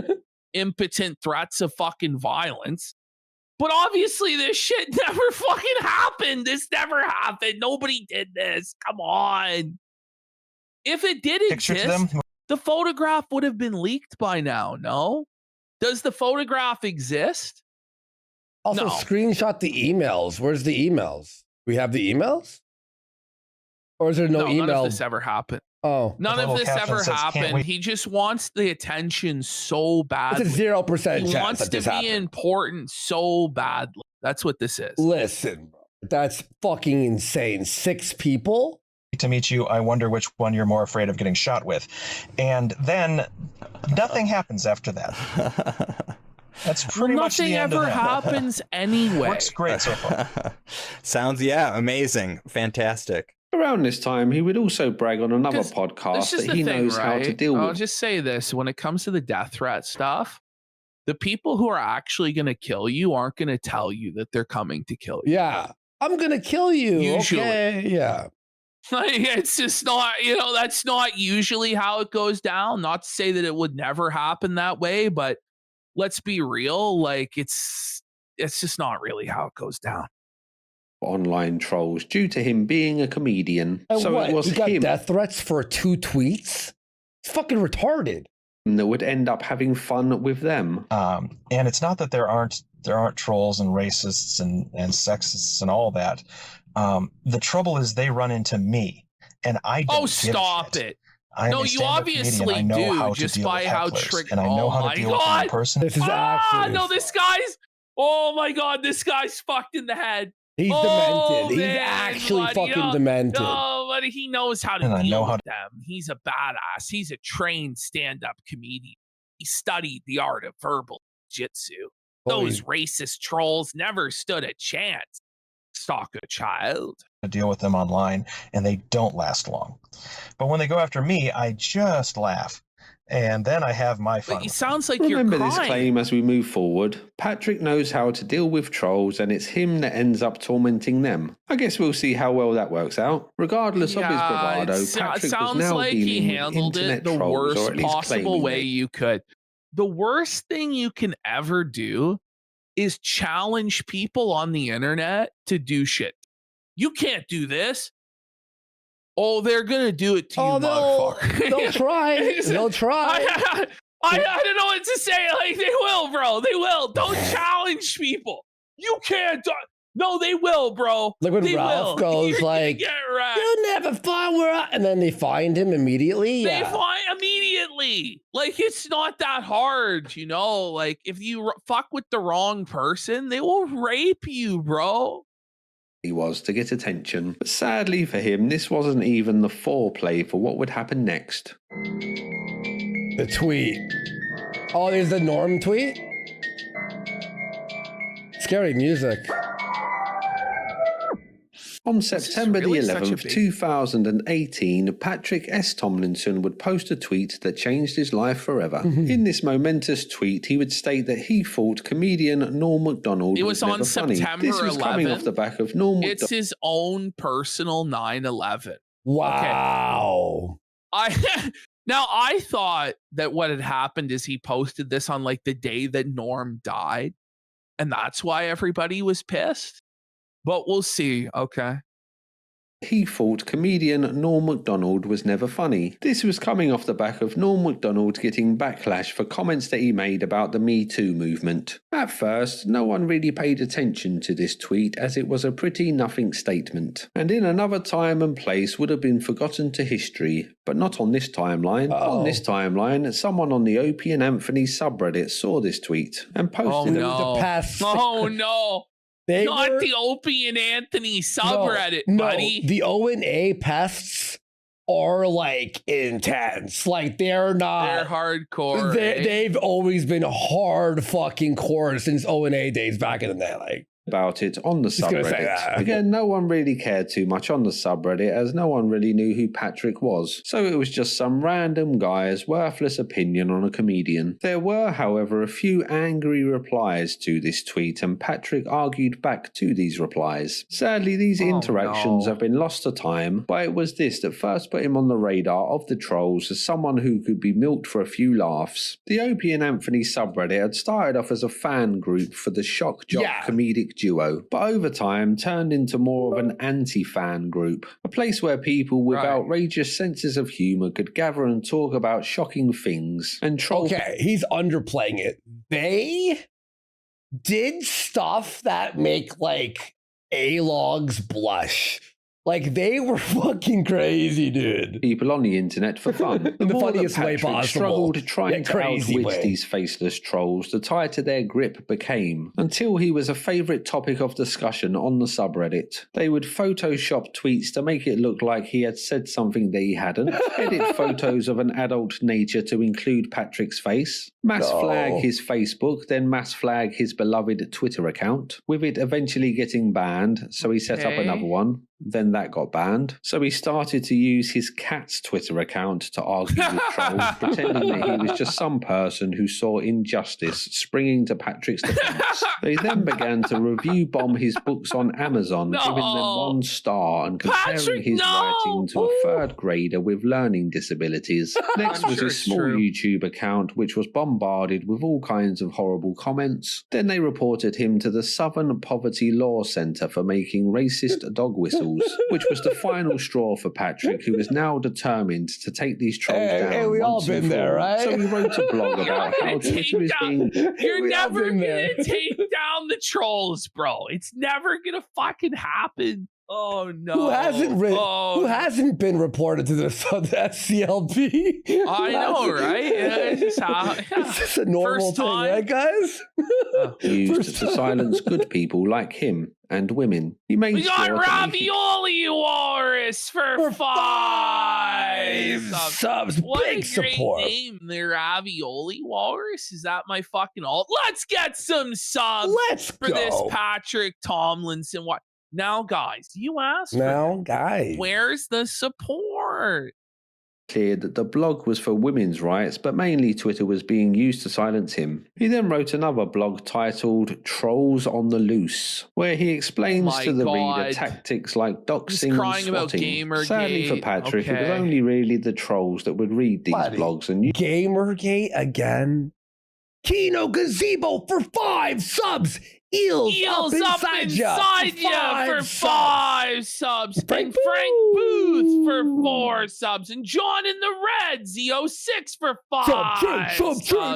Speaker 1: impotent threats of fucking violence. But obviously this shit never fucking happened. This never happened. Nobody did this. Come on. If it did exist, the photograph would have been leaked by now, no? Does the photograph exist?
Speaker 2: Also, screenshot the emails. Where's the emails? We have the emails? Or is there no email?
Speaker 1: None of this ever happened.
Speaker 2: Oh.
Speaker 1: None of this ever happened. He just wants the attention so badly.
Speaker 2: It's a 0% chance that this
Speaker 1: He wants to be important so badly. That's what this is.
Speaker 2: Listen, that's fucking insane. 6 people?
Speaker 9: To meet you, I wonder which one you're more afraid of getting shot with. And then nothing happens after that. That's pretty much the end of that.
Speaker 1: Nothing ever happens anyway.
Speaker 9: Works great so far.
Speaker 10: Sounds, amazing. Fantastic.
Speaker 3: Around this time, he would also brag on another podcast that he knows how to deal with.
Speaker 1: I'll just say this. When it comes to the death threat stuff, the people who are actually going to kill you aren't going to tell you that they're coming to kill you.
Speaker 2: Yeah. I'm going to kill you.
Speaker 1: Usually.
Speaker 2: Okay. Yeah.
Speaker 1: Like, it's just not, that's not usually how it goes down. Not to say that it would never happen that way, but let's be real. Like, it's just not really how it goes down.
Speaker 3: Online trolls due to him being a comedian.
Speaker 2: And
Speaker 3: so it was
Speaker 2: he got
Speaker 3: him
Speaker 2: death threats for 2 tweets? It's fucking retarded.
Speaker 3: That would end up having fun with them.
Speaker 9: And it's not that there aren't trolls and racists and sexists and all that. The trouble is they run into me, and I don't
Speaker 1: stop it. No, you obviously do, just by how trick.
Speaker 9: And I know how to deal with one person.
Speaker 2: This is actually.
Speaker 1: No, this guy's. Oh my God, this guy's fucked in the head.
Speaker 2: He's demented. He's actually fucking demented.
Speaker 1: No, but he knows how to deal with them. He's a badass. He's a trained stand-up comedian. He studied the art of verbal jiu-jitsu. Those racist trolls never stood a chance. Stalk a child.
Speaker 9: To deal with them online, and they don't last long. But when they go after me, I just laugh. And then I have my fun.
Speaker 1: But it sounds like
Speaker 3: Remember
Speaker 1: you're crying.
Speaker 3: this claim as we move forward. Patrick knows how to deal with trolls, and it's him that ends up tormenting them. I guess we'll see how well that works out. Regardless of his bravado, Patrick was now
Speaker 1: like he handled it the worst possible way you could. The worst thing you can ever do is challenge people on the internet to do shit. You can't do this. Oh, they're gonna do it to you, motherfucker.
Speaker 2: They'll try. They'll try.
Speaker 1: I don't know what to say. Like, they will, bro. They will. Don't challenge people. You can't. No, they will, bro.
Speaker 2: Like when Ralph goes like,
Speaker 1: right.
Speaker 2: "You never find where," and then they find him immediately.
Speaker 1: They find immediately. Like, it's not that hard, Like, if you fuck with the wrong person, they will rape you, bro.
Speaker 3: He was to get attention, but sadly for him, this wasn't even the foreplay for what would happen next.
Speaker 2: The tweet. Oh, there's the Norm tweet. Scary music.
Speaker 3: On September the 11th, 2018, Patrick S. Tomlinson would post a tweet that changed his life forever. In this momentous tweet, he would state that he thought comedian Norm Macdonald was never funny. This was coming off the back of Norm Macdonald.
Speaker 1: It's his own personal 9/11.
Speaker 2: Wow.
Speaker 1: Okay. Now, I thought that what had happened is he posted this on like the day that Norm died, and that's why everybody was pissed. But we'll see. Okay.
Speaker 3: He thought comedian Norm Macdonald was never funny. This was coming off the back of Norm Macdonald getting backlash for comments that he made about the Me Too movement. At first, no one really paid attention to this tweet as it was a pretty nothing statement, and in another time and place would have been forgotten to history, but not on this timeline. On this timeline, someone on the Opie and Anthony subreddit saw this tweet and posted
Speaker 1: Not the Opie and Anthony subreddit, buddy.
Speaker 2: The O&A pests are like intense. Like they're
Speaker 1: hardcore.
Speaker 2: They've always been hard fucking core since O&A days back in the day. Like
Speaker 3: about it on the subreddit. Again, no one really cared too much on the subreddit as no one really knew who Patrick was, so it was just some random guy's worthless opinion on a comedian. There were, however, a few angry replies to this tweet, and Patrick argued back to these replies. Sadly, these interactions have been lost to time, but it was this that first put him on the radar of the trolls as someone who could be milked for a few laughs. The Opie and Anthony subreddit had started off as a fan group for the shock jock comedic duo, but over time turned into more of an anti-fan group, a place where people with outrageous senses of humour could gather and talk about shocking things and troll.
Speaker 2: Okay, he's underplaying it. They did stuff that make like A-logs blush. Like, they were fucking crazy, dude.
Speaker 3: People on the internet for fun.
Speaker 2: In the funniest way possible.
Speaker 3: Struggled trying to outwit these faceless trolls, the tighter their grip became, until he was a favourite topic of discussion on the subreddit. They would Photoshop tweets to make it look like he had said something that he hadn't, edit photos of an adult nature to include Patrick's face, mass flag his Facebook, then mass flag his beloved Twitter account, with it eventually getting banned, so he set up another one. Then that got banned. So he started to use his cat's Twitter account to argue with trolls, pretending that he was just some person who saw injustice springing to Patrick's defense. They then began to review bomb his books on Amazon, giving them 1 star and comparing his writing to a 3rd grader with learning disabilities. Next was his small YouTube account, which was bombarded with all kinds of horrible comments. Then they reported him to the Southern Poverty Law Centre for making racist dog whistles, which was the final straw for Patrick, who is now determined to take these trolls down.
Speaker 2: Hey, we all been there, right?
Speaker 3: So he wrote a blog about how Twitter is being...
Speaker 1: You're never going to take down the trolls, bro. It's never going to fucking happen. Oh no!
Speaker 2: Who hasn't been reported to the SCLP?
Speaker 1: I know, right?
Speaker 2: It's just a normal thing, right, guys?
Speaker 3: Used to silence good people like him and women. He made
Speaker 1: we got Ravioli Walrus for 5
Speaker 2: subs.
Speaker 1: What
Speaker 2: big
Speaker 1: a great
Speaker 2: support.
Speaker 1: name, the Ravioli Walrus. Is that my fucking alt? Let's get some subs for this Patrick Tomlinson. What? Now, guys, you asked. Where's the support?
Speaker 3: Clear that the blog was for women's rights, but mainly Twitter was being used to silence him. He then wrote another blog titled Trolls on the Loose, where he explains to the reader tactics like doxing and swatting. Sadly for Patrick, it was only really the trolls that would read these blogs. And
Speaker 2: Gamergate again? Kino Gazebo for 5 subs! Eels up inside ya
Speaker 1: for 5 subs. And Frank Booth for 4 subs. And John in the Red, Z06 for 5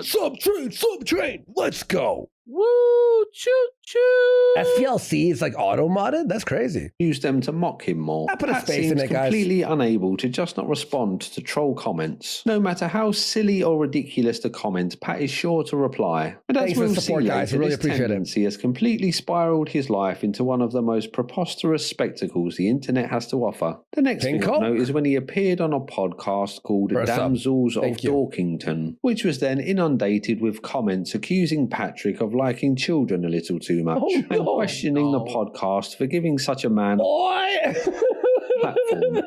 Speaker 2: Subtrain. Let's go.
Speaker 1: Woo, choo choo.
Speaker 2: SPLC is like auto modded? That's crazy.
Speaker 3: Used them to mock him more.
Speaker 2: I put a space in it, guys.
Speaker 3: Completely unable to just not respond to troll comments. No matter how silly or ridiculous the comment, Pat is sure to reply. And as we'll see later, this tendency has completely spiraled his life into one of the most preposterous spectacles the internet has to offer. The next thing to note is when he appeared on a podcast called Damsels of Dorkington, which was then inundated with comments accusing Patrick of liking children a little too much and questioning the podcast for giving such a man platform.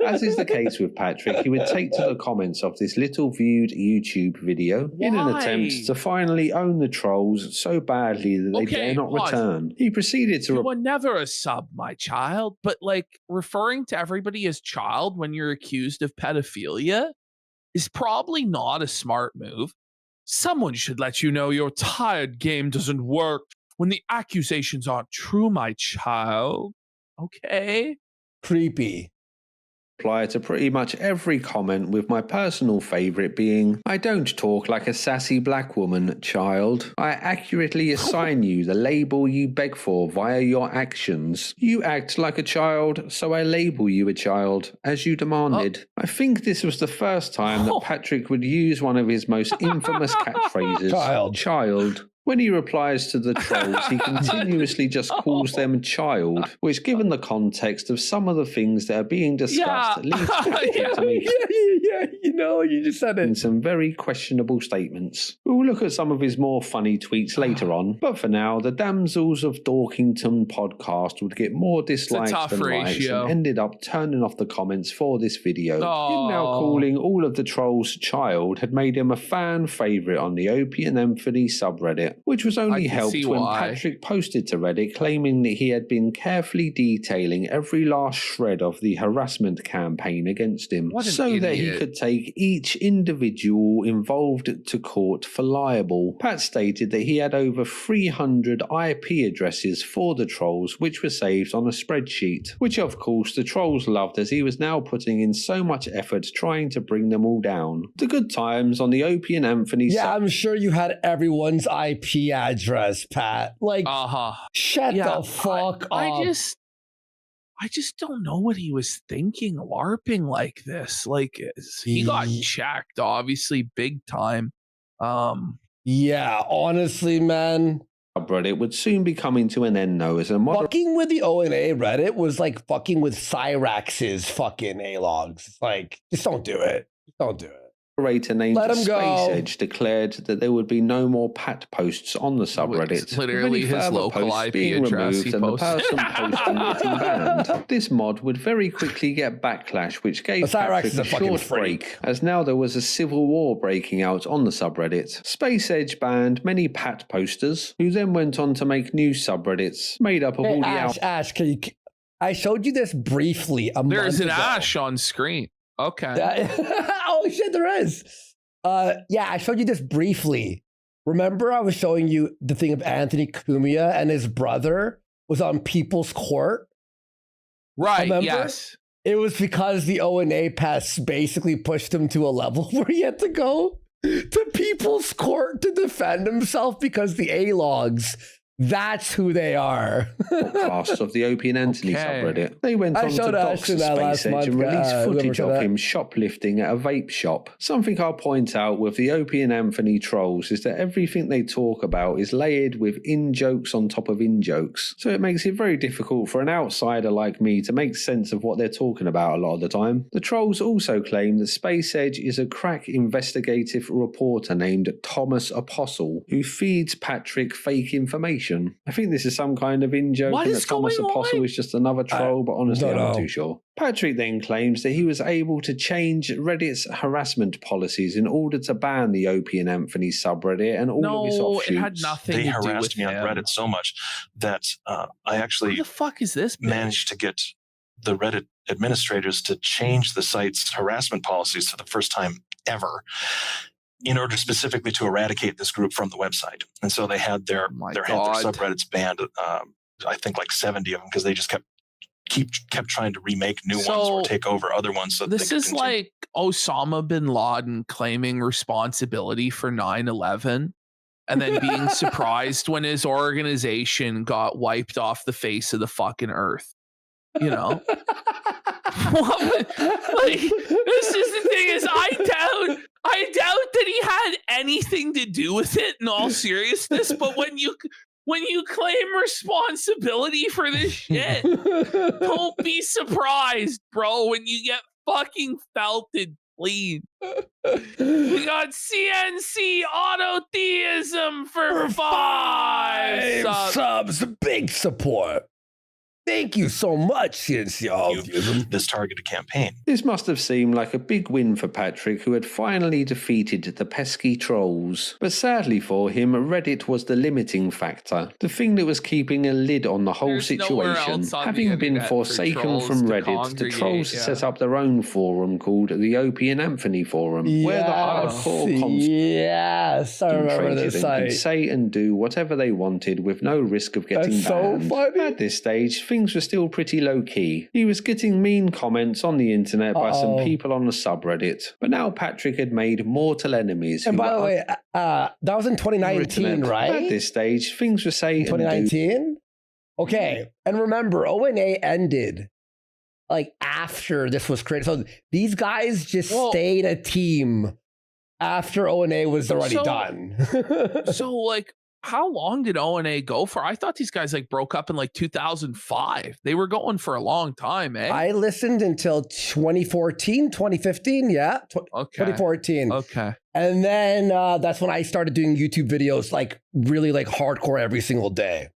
Speaker 3: As is the case with Patrick, he would take to the comments of this little viewed YouTube video in an attempt to finally own the trolls so badly that they dare not return. He proceeded to...
Speaker 1: You were never a sub, my child, but like referring to everybody as child when you're accused of pedophilia is probably not a smart move. Someone should let you know your tired game doesn't work when the accusations aren't true, my child. Okay?
Speaker 2: Creepy.
Speaker 3: reply to pretty much every comment, with my personal favourite being, I don't talk like a sassy black woman, child. I accurately assign you the label you beg for via your actions. You act like a child, so I label you a child, as you demanded. I think this was the first time that Patrick would use one of his most infamous catchphrases, child. When he replies to the trolls, he continuously just calls them child, which, given the context of some of the things that are being discussed, leads Patrick to make
Speaker 2: you just said it.
Speaker 3: Some very questionable statements. We'll look at some of his more funny tweets later on, but for now, the Damsels of Dorkington podcast would get more dislikes than likes and ended up turning off the comments for this video. Him now calling all of the trolls child had made him a fan favourite on the Opie and Anthony subreddit, which was only helped when Patrick posted to Reddit claiming that he had been carefully detailing every last shred of the harassment campaign against him so that he could take each individual involved to court for liable. Pat stated that he had over 300 IP addresses for the trolls, which were saved on a spreadsheet, which of course the trolls loved, as he was now putting in so much effort trying to bring them all down. The good times on the Opie and Anthony
Speaker 2: I'm sure you had everyone's IP address, Pat. Like, shut the fuck up.
Speaker 1: I just don't know what he was thinking, LARPing like this. Like, he got checked, obviously, big time.
Speaker 2: Yeah, honestly, man.
Speaker 3: Reddit would soon be coming to an end, though, as a
Speaker 2: fucking with the O&A Reddit was like fucking with Cyrax's fucking A-logs. Like, just don't do it. Just don't do it.
Speaker 3: Moderator named Space Edge declared that there would be no more Pat posts on the subreddit.
Speaker 1: It's literally his local IP address he posted.
Speaker 3: The person posting getting banned. This mod would very quickly get backlash, which gave Patrick a short break, as now there was a civil war breaking out on the subreddit. Space Edge banned many Pat posters, who then went on to make new subreddits made up of all the
Speaker 2: Ash, I showed you this briefly a month ago.
Speaker 1: There's an Ash on screen. Okay.
Speaker 2: Oh shit, there is. Yeah, I showed you this briefly. Remember, I was showing you the thing of Anthony Cumia and his brother was on People's Court.
Speaker 1: Right.
Speaker 2: Remember?
Speaker 1: Yes.
Speaker 2: It was because the O&A pass basically pushed him to a level where he had to go to People's Court to defend himself because the A-logs. That's who they are.
Speaker 3: Podcast of the Opie and Anthony subreddit. They went on to dox Space Edge and release footage of him shoplifting at a vape shop. Something I'll point out with the Opie and Anthony trolls is that everything they talk about is layered with in-jokes on top of in-jokes. So it makes it very difficult for an outsider like me to make sense of what they're talking about a lot of the time. The trolls also claim that Space Edge is a crack investigative reporter named Thomas Apostle, who feeds Patrick fake information. I think this is some kind of in-joke and that Thomas Apostle is just another troll, but honestly I'm not too sure. Patrick then claims that he was able to change Reddit's harassment policies in order to ban the Opie and Anthony subreddit and all of his offshoots.
Speaker 1: It had nothing to do with
Speaker 11: They harassed me on Reddit so much that I actually
Speaker 1: the fuck is this
Speaker 11: managed to get the Reddit administrators to change the site's harassment policies for the first time ever, in order specifically to eradicate this group from the website. And so they had their subreddits banned, I think like 70 of them, because they just kept trying to remake new ones or take over other ones. So
Speaker 1: this is like Osama bin Laden claiming responsibility for 9/11 and then being surprised when his organization got wiped off the face of the fucking earth. You know? Like, this is the thing is I doubt that he had anything to do with it in all seriousness, but when you claim responsibility for this shit, don't be surprised, bro, when you get fucking felted clean. We got CNC Auto Theism for 5
Speaker 2: subs. Big support. Thank you so much,
Speaker 11: this targeted campaign.
Speaker 3: This must have seemed like a big win for Patrick, who had finally defeated the pesky trolls. But sadly for him, Reddit was the limiting factor, the thing that was keeping a lid on the whole situation. Having been forsaken from Reddit, the trolls set up their own forum called the Opie and Anthony Forum, where the hardcore concentrated and could say and do whatever they wanted with no risk of getting banned.
Speaker 2: So funny.
Speaker 3: At this stage, things were still pretty low-key. He was getting mean comments on the internet by some people on the subreddit, but now Patrick had made mortal enemies.
Speaker 2: And by the way, that was in 2019, right?
Speaker 3: At this stage, things were say
Speaker 2: 2019? Okay, and remember, ONA ended like after this was created. So these guys just stayed a team after ONA was already done.
Speaker 1: So like, how long did ONA go for? I thought these guys like broke up in like 2005. They were going for a long time, eh?
Speaker 2: I listened until 2014, 2015. Yeah. 2014.
Speaker 1: Okay.
Speaker 2: And then that's when I started doing YouTube videos, like really like hardcore every single day.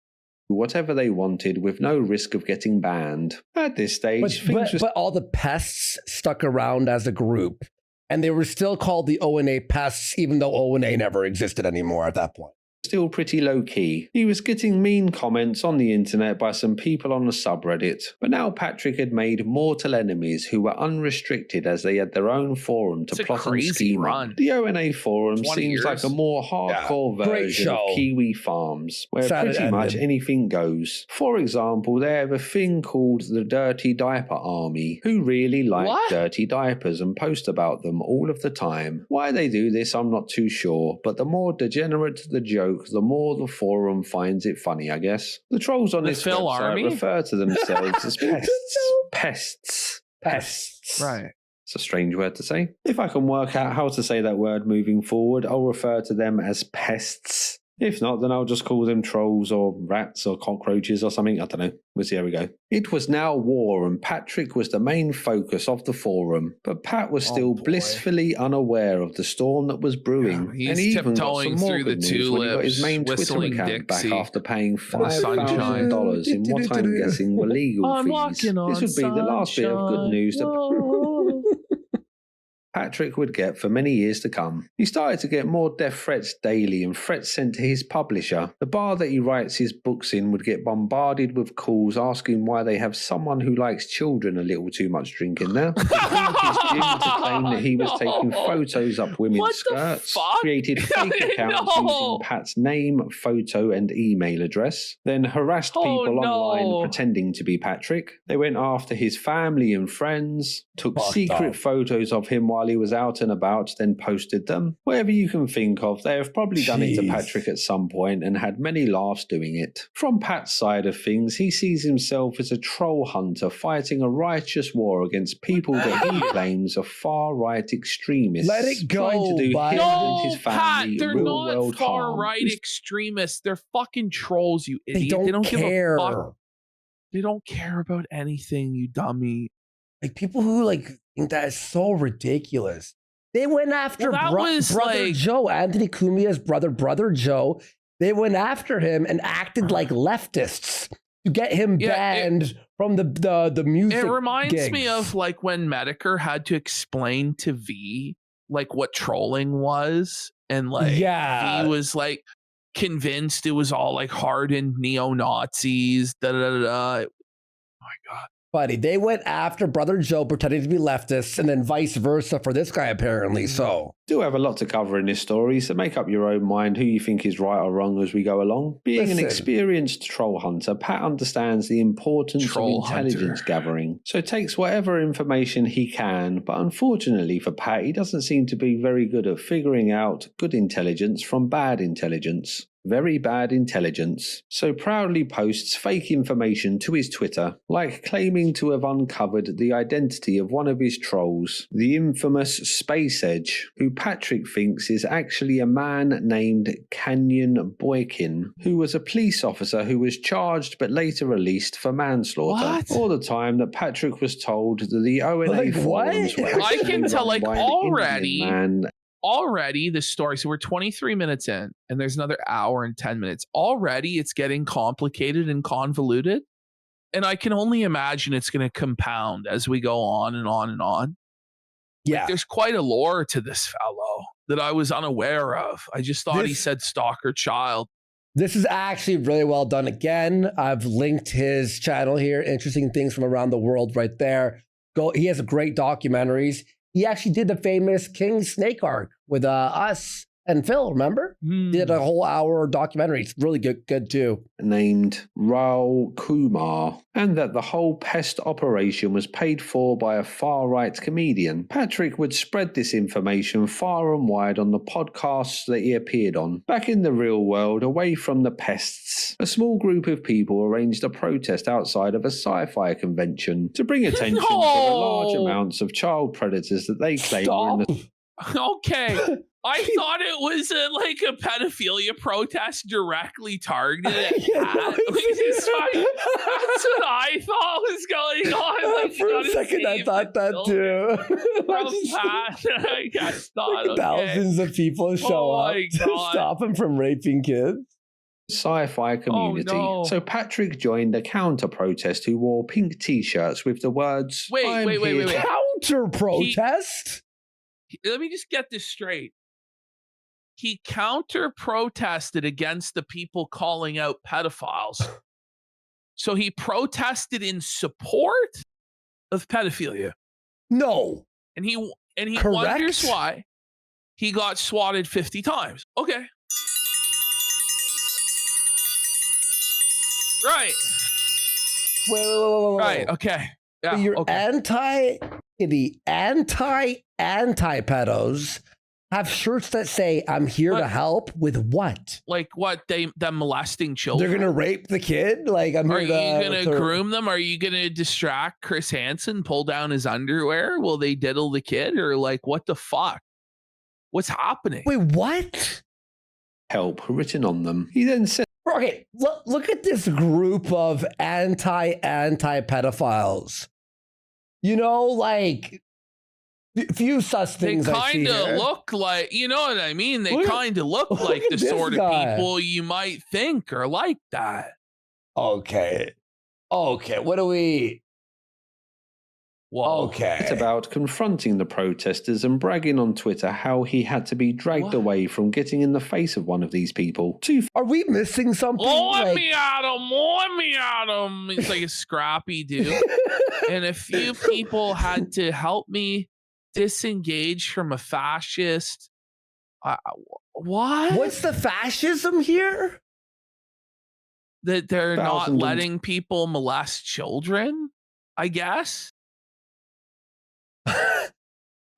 Speaker 3: Whatever they wanted with no risk of getting banned. At this stage,
Speaker 2: but all the pests stuck around as a group, and they were still called the ONA pests, even though ONA never existed anymore at that point.
Speaker 3: Still pretty low-key. He was getting mean comments on the internet by some people on the subreddit, but now Patrick had made mortal enemies who were unrestricted as they had their own forum to plot and scheme on. The ONA forum seems like a more hardcore version of Kiwi Farms, where pretty much anything goes. For example, they have a thing called the Dirty Diaper Army, who really like dirty diapers and post about them all of the time. Why they do this, I'm not too sure, but the more degenerate the joke, the more the forum finds it funny, I guess. The trolls on this website refer to themselves as pests. Pests.
Speaker 1: Right.
Speaker 3: It's a strange word to say. If I can work out how to say that word moving forward, I'll refer to them as pests. If not, then I'll just call them trolls or rats or cockroaches or something. I don't know. We'll see how we go. It was now war, and Patrick was the main focus of the forum. But Pat was still blissfully unaware of the storm that was brewing.
Speaker 1: He's
Speaker 3: and he even got some more
Speaker 1: through
Speaker 3: good
Speaker 1: the
Speaker 3: news when he got his main Twitter
Speaker 1: whistling
Speaker 3: account back
Speaker 1: Dixie
Speaker 3: after paying $5,000 in what I'm guessing were legal fees. This would be the last bit of good news that Patrick would get for many years to come. He started to get more death threats daily and threats sent to his publisher. The bar that he writes his books in would get bombarded with calls asking why they have someone who likes children a little too much drink in there. His gym to claim that he was taking photos up women's skirts, created fake accounts using Pat's name, photo and email address, then harassed people online pretending to be Patrick. They went after his family and friends, took secret photos of him while he was out and about, then posted them. Whatever you can think of, they have probably done it to Patrick at some point and had many laughs doing it. From Pat's side of things, he sees himself as a troll hunter fighting a righteous war against people that he claims are far-right extremists.
Speaker 2: Let it go,
Speaker 3: trying to do him and his family
Speaker 1: Pat, they're
Speaker 3: real-world
Speaker 1: not far-right extremists. They're fucking trolls, you idiot. They don't
Speaker 2: care.
Speaker 1: Give a fuck. They don't care about anything, you dummy.
Speaker 2: Like people who like think that is so ridiculous. They went after brother Joe, Anthony Cumia's brother Joe. They went after him and acted like leftists to get him banned from the music.
Speaker 1: It reminds
Speaker 2: gigs.
Speaker 1: me of like when Medicare had to explain to V like what trolling was, and like V was like convinced it was all like hardened neo-Nazis. Oh my god.
Speaker 2: Buddy, they went after Brother Joe pretending to be leftists and then vice versa for this guy, apparently. So,
Speaker 3: do have a lot to cover in this story, so make up your own mind who you think is right or wrong as we go along. Being an experienced troll hunter, Pat understands the importance of intelligence gathering, so takes whatever information he can, but unfortunately for Pat, he doesn't seem to be very good at figuring out good intelligence from bad intelligence. Very bad intelligence, so proudly posts fake information to his Twitter, like claiming to have uncovered the identity of one of his trolls, the infamous Space Edge, who Patrick thinks is actually a man named Canyon Boykin, who was a police officer who was charged but later released for manslaughter.
Speaker 1: What?
Speaker 3: All the time that Patrick was told that the ONA forums were
Speaker 1: I can tell like
Speaker 3: already
Speaker 1: the story, so we're 23 minutes in and there's another hour and 10 minutes already. It's getting complicated and convoluted, and I can only imagine it's going to compound as we go on and on and on. Like, there's quite a lore to this fellow that I was unaware of. I just thought he said stalker child.
Speaker 2: This is actually really well done. Again, I've linked his channel here. Interesting things from around the world right there. He has great documentaries. He actually did the famous King Snake arc with us and Phil, remember? Did a whole hour documentary. It's really good too.
Speaker 3: Named Raul Kumar, and that the whole pest operation was paid for by a far-right comedian. Patrick would spread this information far and wide on the podcasts that he appeared on. Back in the real world, away from the pests, a small group of people arranged a protest outside of a sci-fi convention to bring attention to the large amounts of child predators that they claim were in the...
Speaker 1: Okay. I thought it was like a pedophilia protest directly targeted at cats. That's what I thought was going on. Like,
Speaker 2: for a second, I thought that too.
Speaker 1: I guess not. Okay.
Speaker 2: Thousands of people show up to stop him from raping kids.
Speaker 3: Sci-fi community.
Speaker 1: Oh, no.
Speaker 3: So Patrick joined a counter-protest who wore pink t-shirts with the words,
Speaker 1: wait.
Speaker 2: Counter-protest?
Speaker 1: Let me just get this straight. He counter-protested against the people calling out pedophiles. So he protested in support of pedophilia.
Speaker 2: No.
Speaker 1: And he wonders why he got swatted 50 times. Okay. Right.
Speaker 2: Wait.
Speaker 1: Right, okay. Yeah,
Speaker 2: so you're anti-pedos have shirts that say, I'm here to help with what?
Speaker 1: Like what? Them molesting children?
Speaker 2: They're going to rape the kid? Like,
Speaker 1: Are you going to groom them? Are you going to distract Chris Hansen, pull down his underwear? Will they diddle the kid? Or like, what the fuck? What's happening?
Speaker 2: Wait, what?
Speaker 3: Help written on them. He then said,
Speaker 2: okay, look at this group of anti-pedophiles. You know, like, few sus things
Speaker 1: they kind of look like, you know what I mean? They kind of look like the sort of people you might think are like that.
Speaker 2: Okay, what do we...
Speaker 3: Whoa. Okay. It's about confronting the protesters and bragging on Twitter how he had to be dragged away from getting in the face of one of these people.
Speaker 2: Are we missing something?
Speaker 1: Let me at him. He's like a scrappy dude. And a few people had to help me disengage from a fascist. What?
Speaker 2: What's the fascism here?
Speaker 1: That they're not letting people molest children, I guess.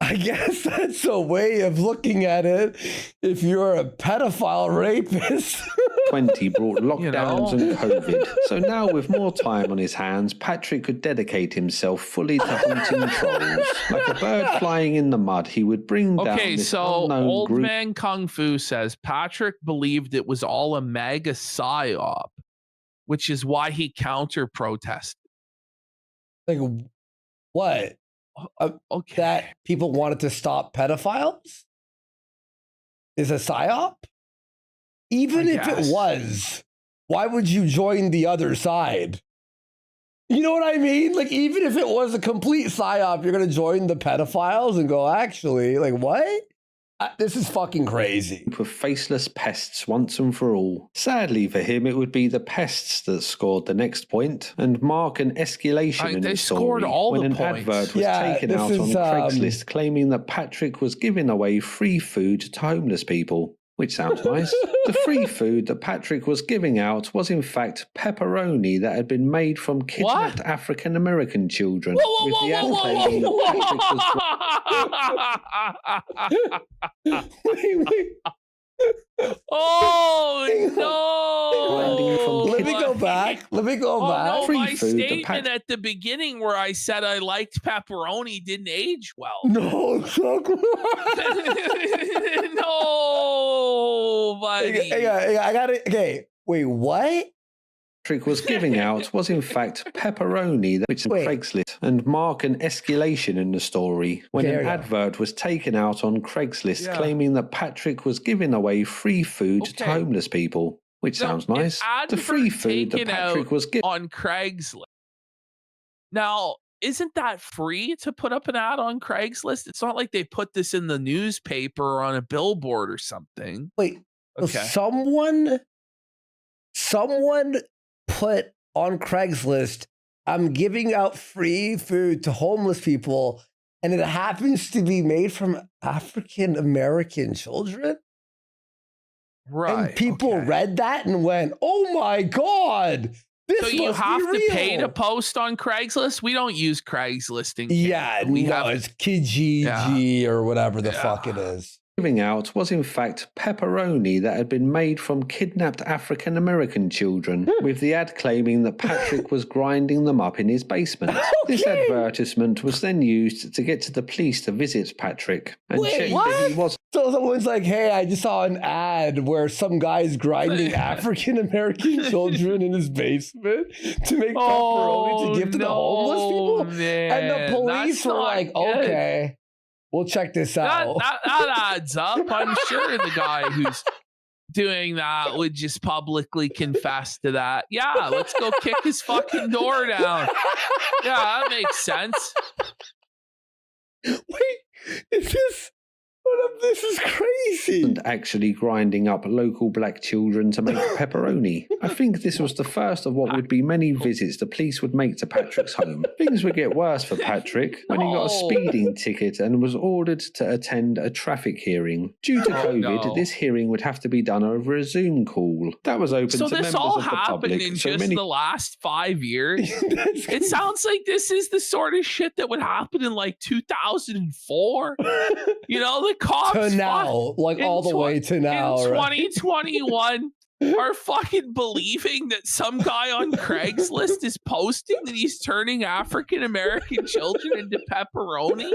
Speaker 2: I guess that's a way of looking at it if you're a pedophile rapist.
Speaker 3: 20 brought lockdowns and COVID. So now with more time on his hands, Patrick could dedicate himself fully to hunting trolls. Like a bird flying in the mud, he would bring down this unknown
Speaker 1: Old
Speaker 3: group.
Speaker 1: Man Kung Fu says Patrick believed it was all a mega psyop, which is why he counter-protested.
Speaker 2: Like, what?
Speaker 1: Okay.
Speaker 2: That people wanted to stop pedophiles is a psyop? Even if it was, why would you join the other side? You know what I mean? Like, even if it was a complete psyop, you're going to join the pedophiles and go, actually, like, what? This is fucking crazy.
Speaker 3: With faceless pests once and for all. Sadly for him, it would be the pests that scored the next point and mark an escalation in the story when an advert was taken out on Craigslist claiming that Patrick was giving away free food to homeless people. Which sounds nice. The free food that Patrick was giving out was in fact pepperoni that had been made from kidnapped African American children. With the ad claiming that
Speaker 2: Wait.
Speaker 1: Oh, no.
Speaker 2: Let me go back.
Speaker 1: No, my statement at the beginning where I said I liked pepperoni didn't age well.
Speaker 2: No,
Speaker 1: no, buddy.
Speaker 2: I got it. Okay, wait, what?
Speaker 3: Patrick was giving out was in fact pepperoni, which is Craigslist, and mark an escalation in the story when an advert was taken out on Craigslist claiming that Patrick was giving away free food to homeless people, which sounds nice. The free food that Patrick was giving
Speaker 1: on Craigslist. Now, isn't that free to put up an ad on Craigslist? It's not like they put this in the newspaper or on a billboard or something.
Speaker 2: Wait, someone put on Craigslist, I'm giving out free food to homeless people, and it happens to be made from African American children?
Speaker 1: Right.
Speaker 2: And people read that and went, "Oh my god, this
Speaker 1: so you
Speaker 2: must
Speaker 1: have
Speaker 2: be
Speaker 1: to pay
Speaker 2: real."
Speaker 1: to post on Craigslist. We don't use Craigslist in Canada.
Speaker 2: Yeah,
Speaker 1: we have
Speaker 2: it's Kijiji or whatever the fuck it is.
Speaker 3: Giving out was in fact pepperoni that had been made from kidnapped African American children, with the ad claiming that Patrick was grinding them up in his basement. This advertisement was then used to get to the police to visit Patrick and check that he was.
Speaker 2: So someone's like, "Hey, I just saw an ad where some guy's grinding African American children in his basement to make pepperoni to give to the homeless people," and the police were like, "Okay. We'll check this out."
Speaker 1: That adds up. I'm sure the guy who's doing that would just publicly confess to that. Yeah, let's go kick his fucking door down. Yeah, that makes sense.
Speaker 2: Wait, this is crazy.
Speaker 3: And actually grinding up local black children to make pepperoni. I think this was the first of what would be many visits the police would make to Patrick's home. Things would get worse for Patrick when he got a speeding ticket and was ordered to attend a traffic hearing. Due to COVID, this hearing would have to be done over a Zoom call. That was open to members
Speaker 1: all
Speaker 3: of the
Speaker 1: happened
Speaker 3: public.
Speaker 1: in just the last 5 years. It sounds like this is the sort of shit that would happen in like 2004. You know, the cops
Speaker 2: to now, like all the way to now.
Speaker 1: In 2021, are fucking believing that some guy on Craigslist is posting that he's turning African American children into pepperoni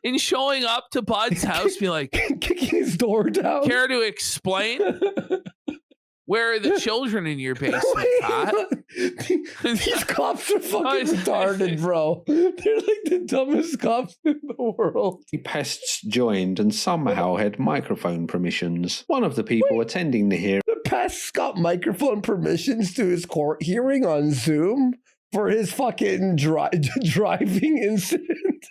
Speaker 1: and showing up to Bud's house, be like,
Speaker 2: kicking his door down.
Speaker 1: Care to explain? Where are the children in your basement, Pat?
Speaker 2: These cops are fucking retarded, bro. They're like the dumbest cops in the world.
Speaker 3: The pests joined and somehow had microphone permissions. One of the people attending the hearing.
Speaker 2: The pests got microphone permissions to his court hearing on Zoom for his fucking driving incident.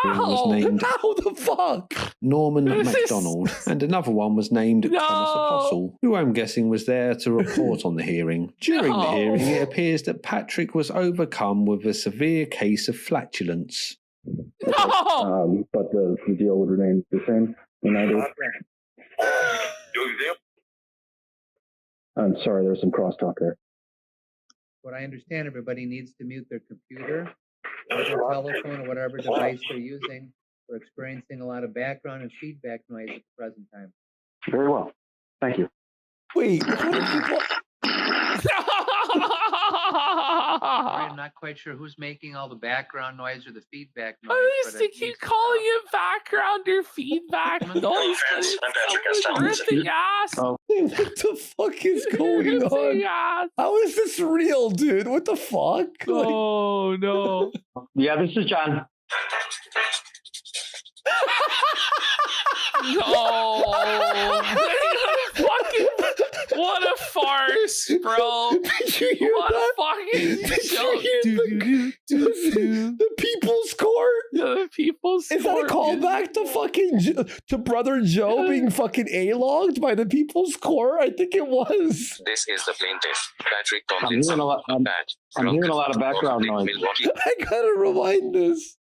Speaker 3: Was named
Speaker 2: How the fuck?
Speaker 3: Norman MacDonald, and another one was named Thomas Apostle, who I'm guessing was there to report on the hearing. During the hearing, it appears that Patrick was overcome with a severe case of flatulence.
Speaker 12: But the deal would remain the same. I'm sorry, there's some crosstalk there.
Speaker 13: What I understand, everybody needs to mute their computer or their telephone or whatever device they're using. We're experiencing a lot of background and feedback noise at the present time.
Speaker 12: Very well. Thank you.
Speaker 2: Wait, how do people...
Speaker 13: I'm not quite sure who's making all the background noise or the feedback noise.
Speaker 1: I used to keep calling it background or feedback noise.
Speaker 11: I'm Patrick Tomlinson.
Speaker 2: What the fuck is going on? How is this real, dude? What the fuck?
Speaker 1: Oh, no.
Speaker 12: Yeah, this is John.
Speaker 1: No. What a farce, bro.
Speaker 2: Did you hear
Speaker 1: what
Speaker 2: that?
Speaker 1: a fucking joke.
Speaker 2: The People's Court?
Speaker 1: Yeah, the People's
Speaker 2: Is
Speaker 1: Court.
Speaker 2: that a callback to fucking to Brother Joe being fucking A-logged by the People's Court? I think it was.
Speaker 14: This is the plaintiff, Patrick Tomlinson.
Speaker 12: I'm hearing a lot of background noise.
Speaker 2: I gotta rewind this.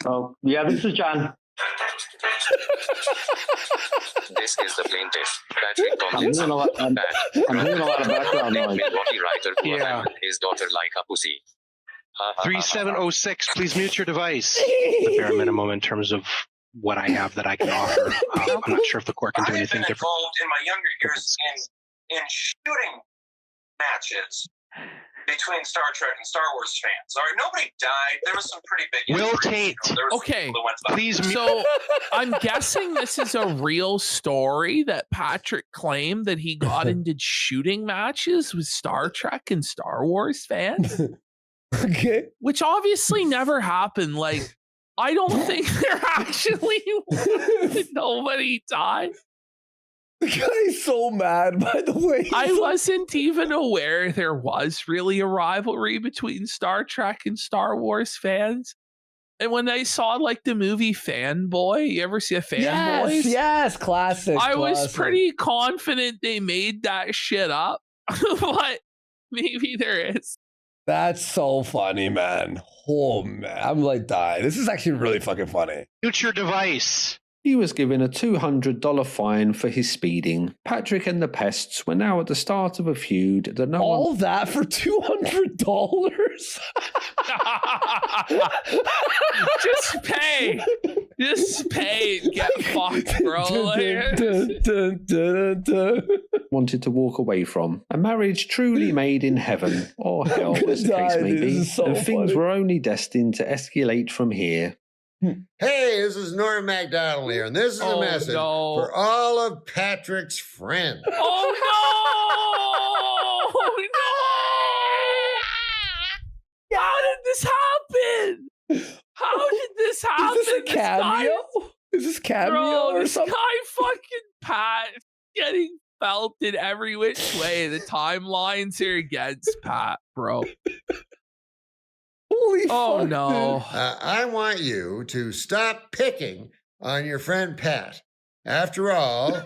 Speaker 12: Oh, yeah, this is John.
Speaker 14: This is the plaintiff, Patrick Tomlinson.
Speaker 12: I'm hearing a lot of background noise.
Speaker 14: Milwaukee writer who abandoned his daughter like a pussy.
Speaker 15: 3706, please mute your device. The bare minimum in terms of what I have that I can offer. I'm not sure if the court can do anything different.
Speaker 16: Involved in my younger years in shooting matches between Star Trek and Star Wars fans. All right, nobody died. There was some pretty big
Speaker 15: Will
Speaker 16: injuries.
Speaker 15: Tate.
Speaker 1: Okay,
Speaker 15: please.
Speaker 1: So I'm guessing this is a real story that Patrick claimed that he got into shooting matches with Star Trek and Star Wars fans.
Speaker 2: Okay,
Speaker 1: which obviously never happened. Like, I don't think there actually was. Nobody died.
Speaker 2: The guy's so mad, by the way.
Speaker 1: I wasn't even aware there was really a rivalry between Star Trek and Star Wars fans. And when I saw like the movie Fanboy, you ever see a Fanboy?
Speaker 2: Yes, classic.
Speaker 1: I was pretty confident they made that shit up, but maybe there is.
Speaker 2: That's so funny, man. Oh man, I'm like dying. This is actually really fucking funny.
Speaker 15: Mute your device.
Speaker 3: He was given a $200 fine for his speeding. Patrick and the Pests were now at the start of a feud that no one...
Speaker 2: All that for $200?
Speaker 1: Just pay. Just pay and get fucked, bro.
Speaker 3: wanted to walk away from. A marriage truly made in heaven, or hell, as the case may be. And things were only destined to escalate from here.
Speaker 17: Hey, this is Norm MacDonald here, and this is a message for all of Patrick's friends.
Speaker 1: Oh, no! No! How did this happen? How did this happen?
Speaker 2: Is this a cameo? Is this cameo or
Speaker 1: this
Speaker 2: something?
Speaker 1: guy fucking Pat getting felted every which way. The timelines are against Pat, bro.
Speaker 2: Holy
Speaker 1: fuck,
Speaker 2: no.
Speaker 17: I want you to stop picking on your friend Pat. After all,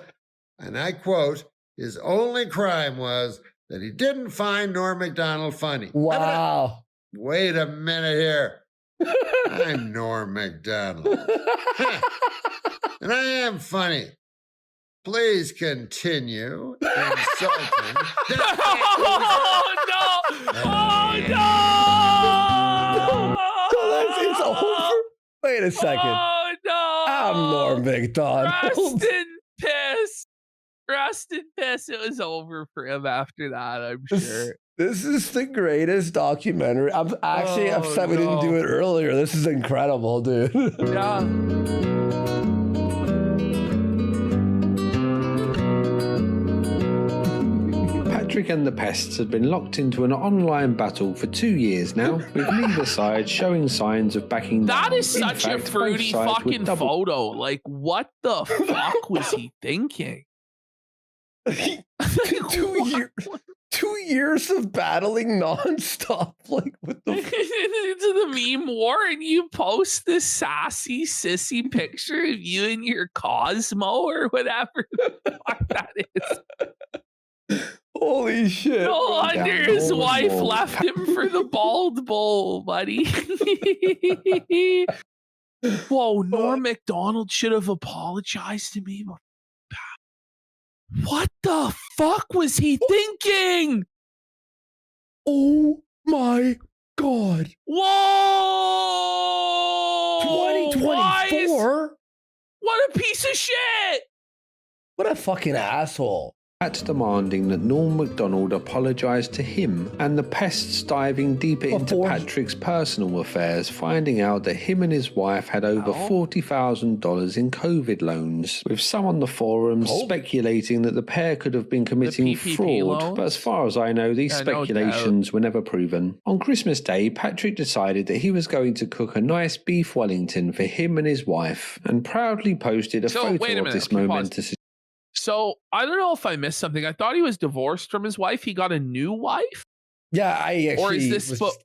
Speaker 17: and I quote, his only crime was that he didn't find Norm MacDonald funny.
Speaker 2: Wow.
Speaker 17: Wait a minute here. I'm Norm MacDonald. And I am funny. Please continue insulting.
Speaker 1: Oh, no! Oh, no!
Speaker 2: It's over. Wait a second.
Speaker 1: Oh, no!
Speaker 2: I'm Norm MacDonald.
Speaker 1: Rest in piss. It was over for him after that, I'm sure.
Speaker 2: This is the greatest documentary. I'm actually upset we didn't do it earlier. This is incredible, dude.
Speaker 1: Yeah.
Speaker 3: Patrick and the Pests had been locked into an online battle for 2 years now, with neither side showing signs of backing down.
Speaker 1: That is such a fruity fucking photo. Like, what the fuck was he thinking?
Speaker 2: 2 years of battling nonstop, like with the
Speaker 1: into the meme war, and you post this sassy sissy picture of you and your Cosmo or whatever the fuck that is.
Speaker 2: Holy shit!
Speaker 1: No wonder his wife left him for the bald bull, buddy. Whoa, Norm MacDonald should have apologized to me. What the fuck was he thinking?
Speaker 2: Oh my god.
Speaker 1: Whoa!
Speaker 2: 2024?
Speaker 1: What a piece of shit!
Speaker 2: What a fucking asshole.
Speaker 3: Pat demanding that Norm MacDonald apologise to him, and the Pests diving deeper into Patrick's personal affairs, finding out that him and his wife had over $40,000 in COVID loans, with some on the forums speculating that the pair could have been committing fraud,
Speaker 1: loans?
Speaker 3: but as far as I know, these speculations were never proven. On Christmas Day, Patrick decided that he was going to cook a nice beef Wellington for him and his wife, and proudly posted a photo of this momentous.
Speaker 1: So, I don't know if I missed something. I thought he was divorced from his wife. He got a new wife?
Speaker 2: Yeah, I actually
Speaker 1: or is this
Speaker 2: was just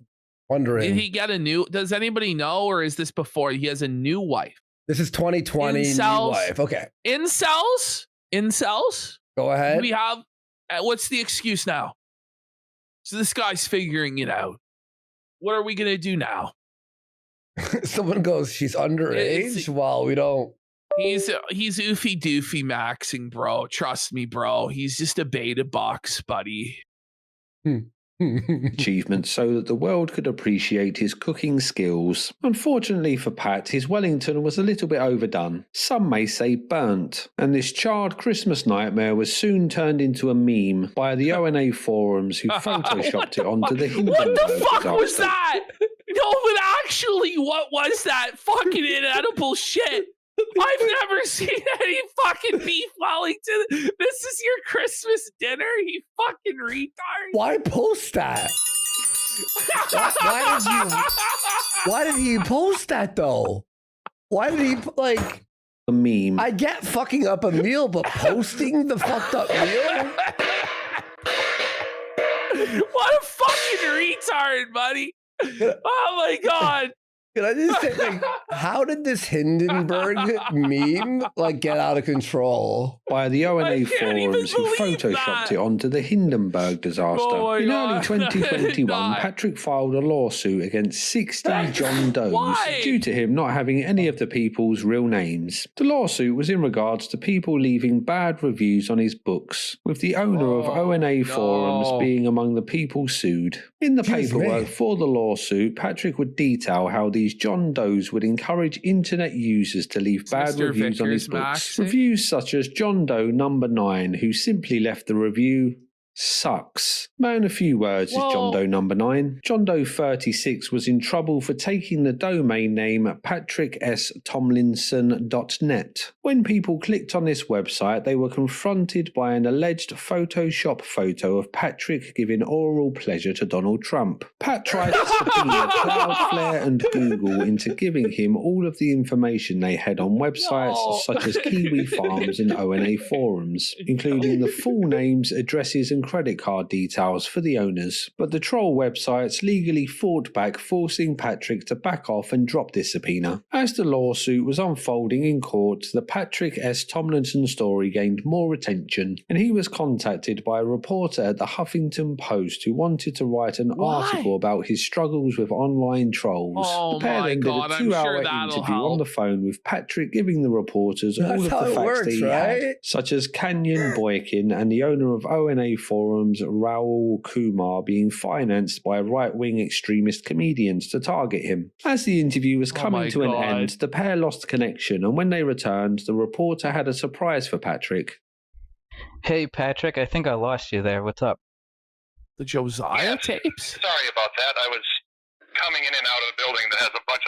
Speaker 2: wondering.
Speaker 1: Did he get a new... Does anybody know, or is this before he has a new wife?
Speaker 2: This is 2020, new wife. Okay.
Speaker 1: Incels?
Speaker 2: Go ahead.
Speaker 1: We have... what's the excuse now? So this guy's figuring it out. What are we going to do now?
Speaker 2: Someone goes, she's underage? Well, we don't...
Speaker 1: He's oofy doofy maxing, bro. Trust me, bro. He's just a beta box, buddy.
Speaker 3: Achievement so that the world could appreciate his cooking skills. Unfortunately for Pat, his Wellington was a little bit overdone. Some may say burnt. And this charred Christmas nightmare was soon turned into a meme by the ONA forums who photoshopped it onto the Hindenburg
Speaker 1: What the fuck
Speaker 3: disaster.
Speaker 1: was that? No, but actually, what was that fucking inedible shit? I've never seen any fucking beef Wellington. This is your Christmas dinner, you fucking retard.
Speaker 2: Why post that? Why did he post that though? Why did he like
Speaker 3: a meme?
Speaker 2: I get fucking up a meal, but posting the fucked up meal?
Speaker 1: What a fucking retard, buddy. Oh my god.
Speaker 2: Can I just say, like, how did this Hindenburg meme like get out of control?
Speaker 3: By the ONA forums who photoshopped it onto the Hindenburg disaster. In early 2021, Patrick filed a lawsuit against 60 John Does due to him not having any of the people's real names. The lawsuit was in regards to people leaving bad reviews on his books, with the owner of ONA forums being among the people sued. In the paperwork for the lawsuit, Patrick would detail how these John Does would encourage internet users to leave bad reviews on his books. Reviews such as John Doe number 9, who simply left the review, "Sucks." Man, a few words is John Doe number 9. John Doe 36 was in trouble for taking the domain name patrickstomlinson.net. When people clicked on this website, they were confronted by an alleged Photoshop photo of Patrick giving oral pleasure to Donald Trump. Pat tried to subpoena Cloudflare and Google into giving him all of the information they had on websites such as Kiwi Farms and ONA forums, including the full names, addresses and credit card details for the owners, but the troll websites legally fought back, forcing Patrick to back off and drop this subpoena. As the lawsuit was unfolding in court, the Patrick S. Tomlinson story gained more attention, and he was contacted by a reporter at the Huffington Post who wanted to write an article about his struggles with online trolls. The pair then did a 2-hour interview on the phone with Patrick, giving the reporters all of the facts that he had, such as Kanyan Boykin and the owner of ONA forums Raul Kumar being financed by right-wing extremist comedians to target him. As the interview was coming to an end, the pair lost connection, and when they returned, the reporter had a surprise for Patrick.
Speaker 18: Hey Patrick, I think I lost you there. What's up?
Speaker 1: The Josiah tapes?
Speaker 16: Sorry about that. I was coming in and out of the building that has a bunch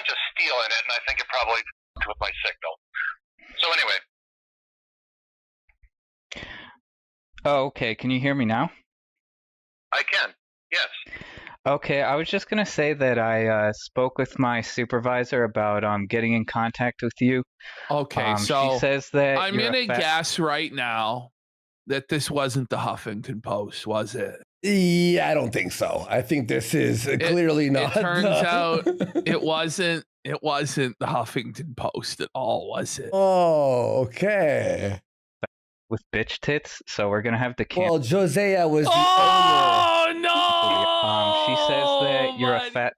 Speaker 16: of steel in it, and I think it probably fucked with my signal. So anyway.
Speaker 18: Oh, okay. Can you hear me now?
Speaker 16: I can, yes.
Speaker 18: Okay, I was just gonna say that I spoke with my supervisor about getting in contact with you.
Speaker 1: Okay, so
Speaker 18: she says that
Speaker 1: I'm gonna guess right now that this wasn't the Huffington Post, was it?
Speaker 2: Yeah, I don't think so. I think this is clearly not.
Speaker 1: It turns out it wasn't. It wasn't the Huffington Post at all, was it?
Speaker 2: Oh, okay.
Speaker 18: With bitch tits, so we're gonna have to cancel.
Speaker 2: Well, Josiah was the
Speaker 1: owner.
Speaker 18: No! She says that you're a fat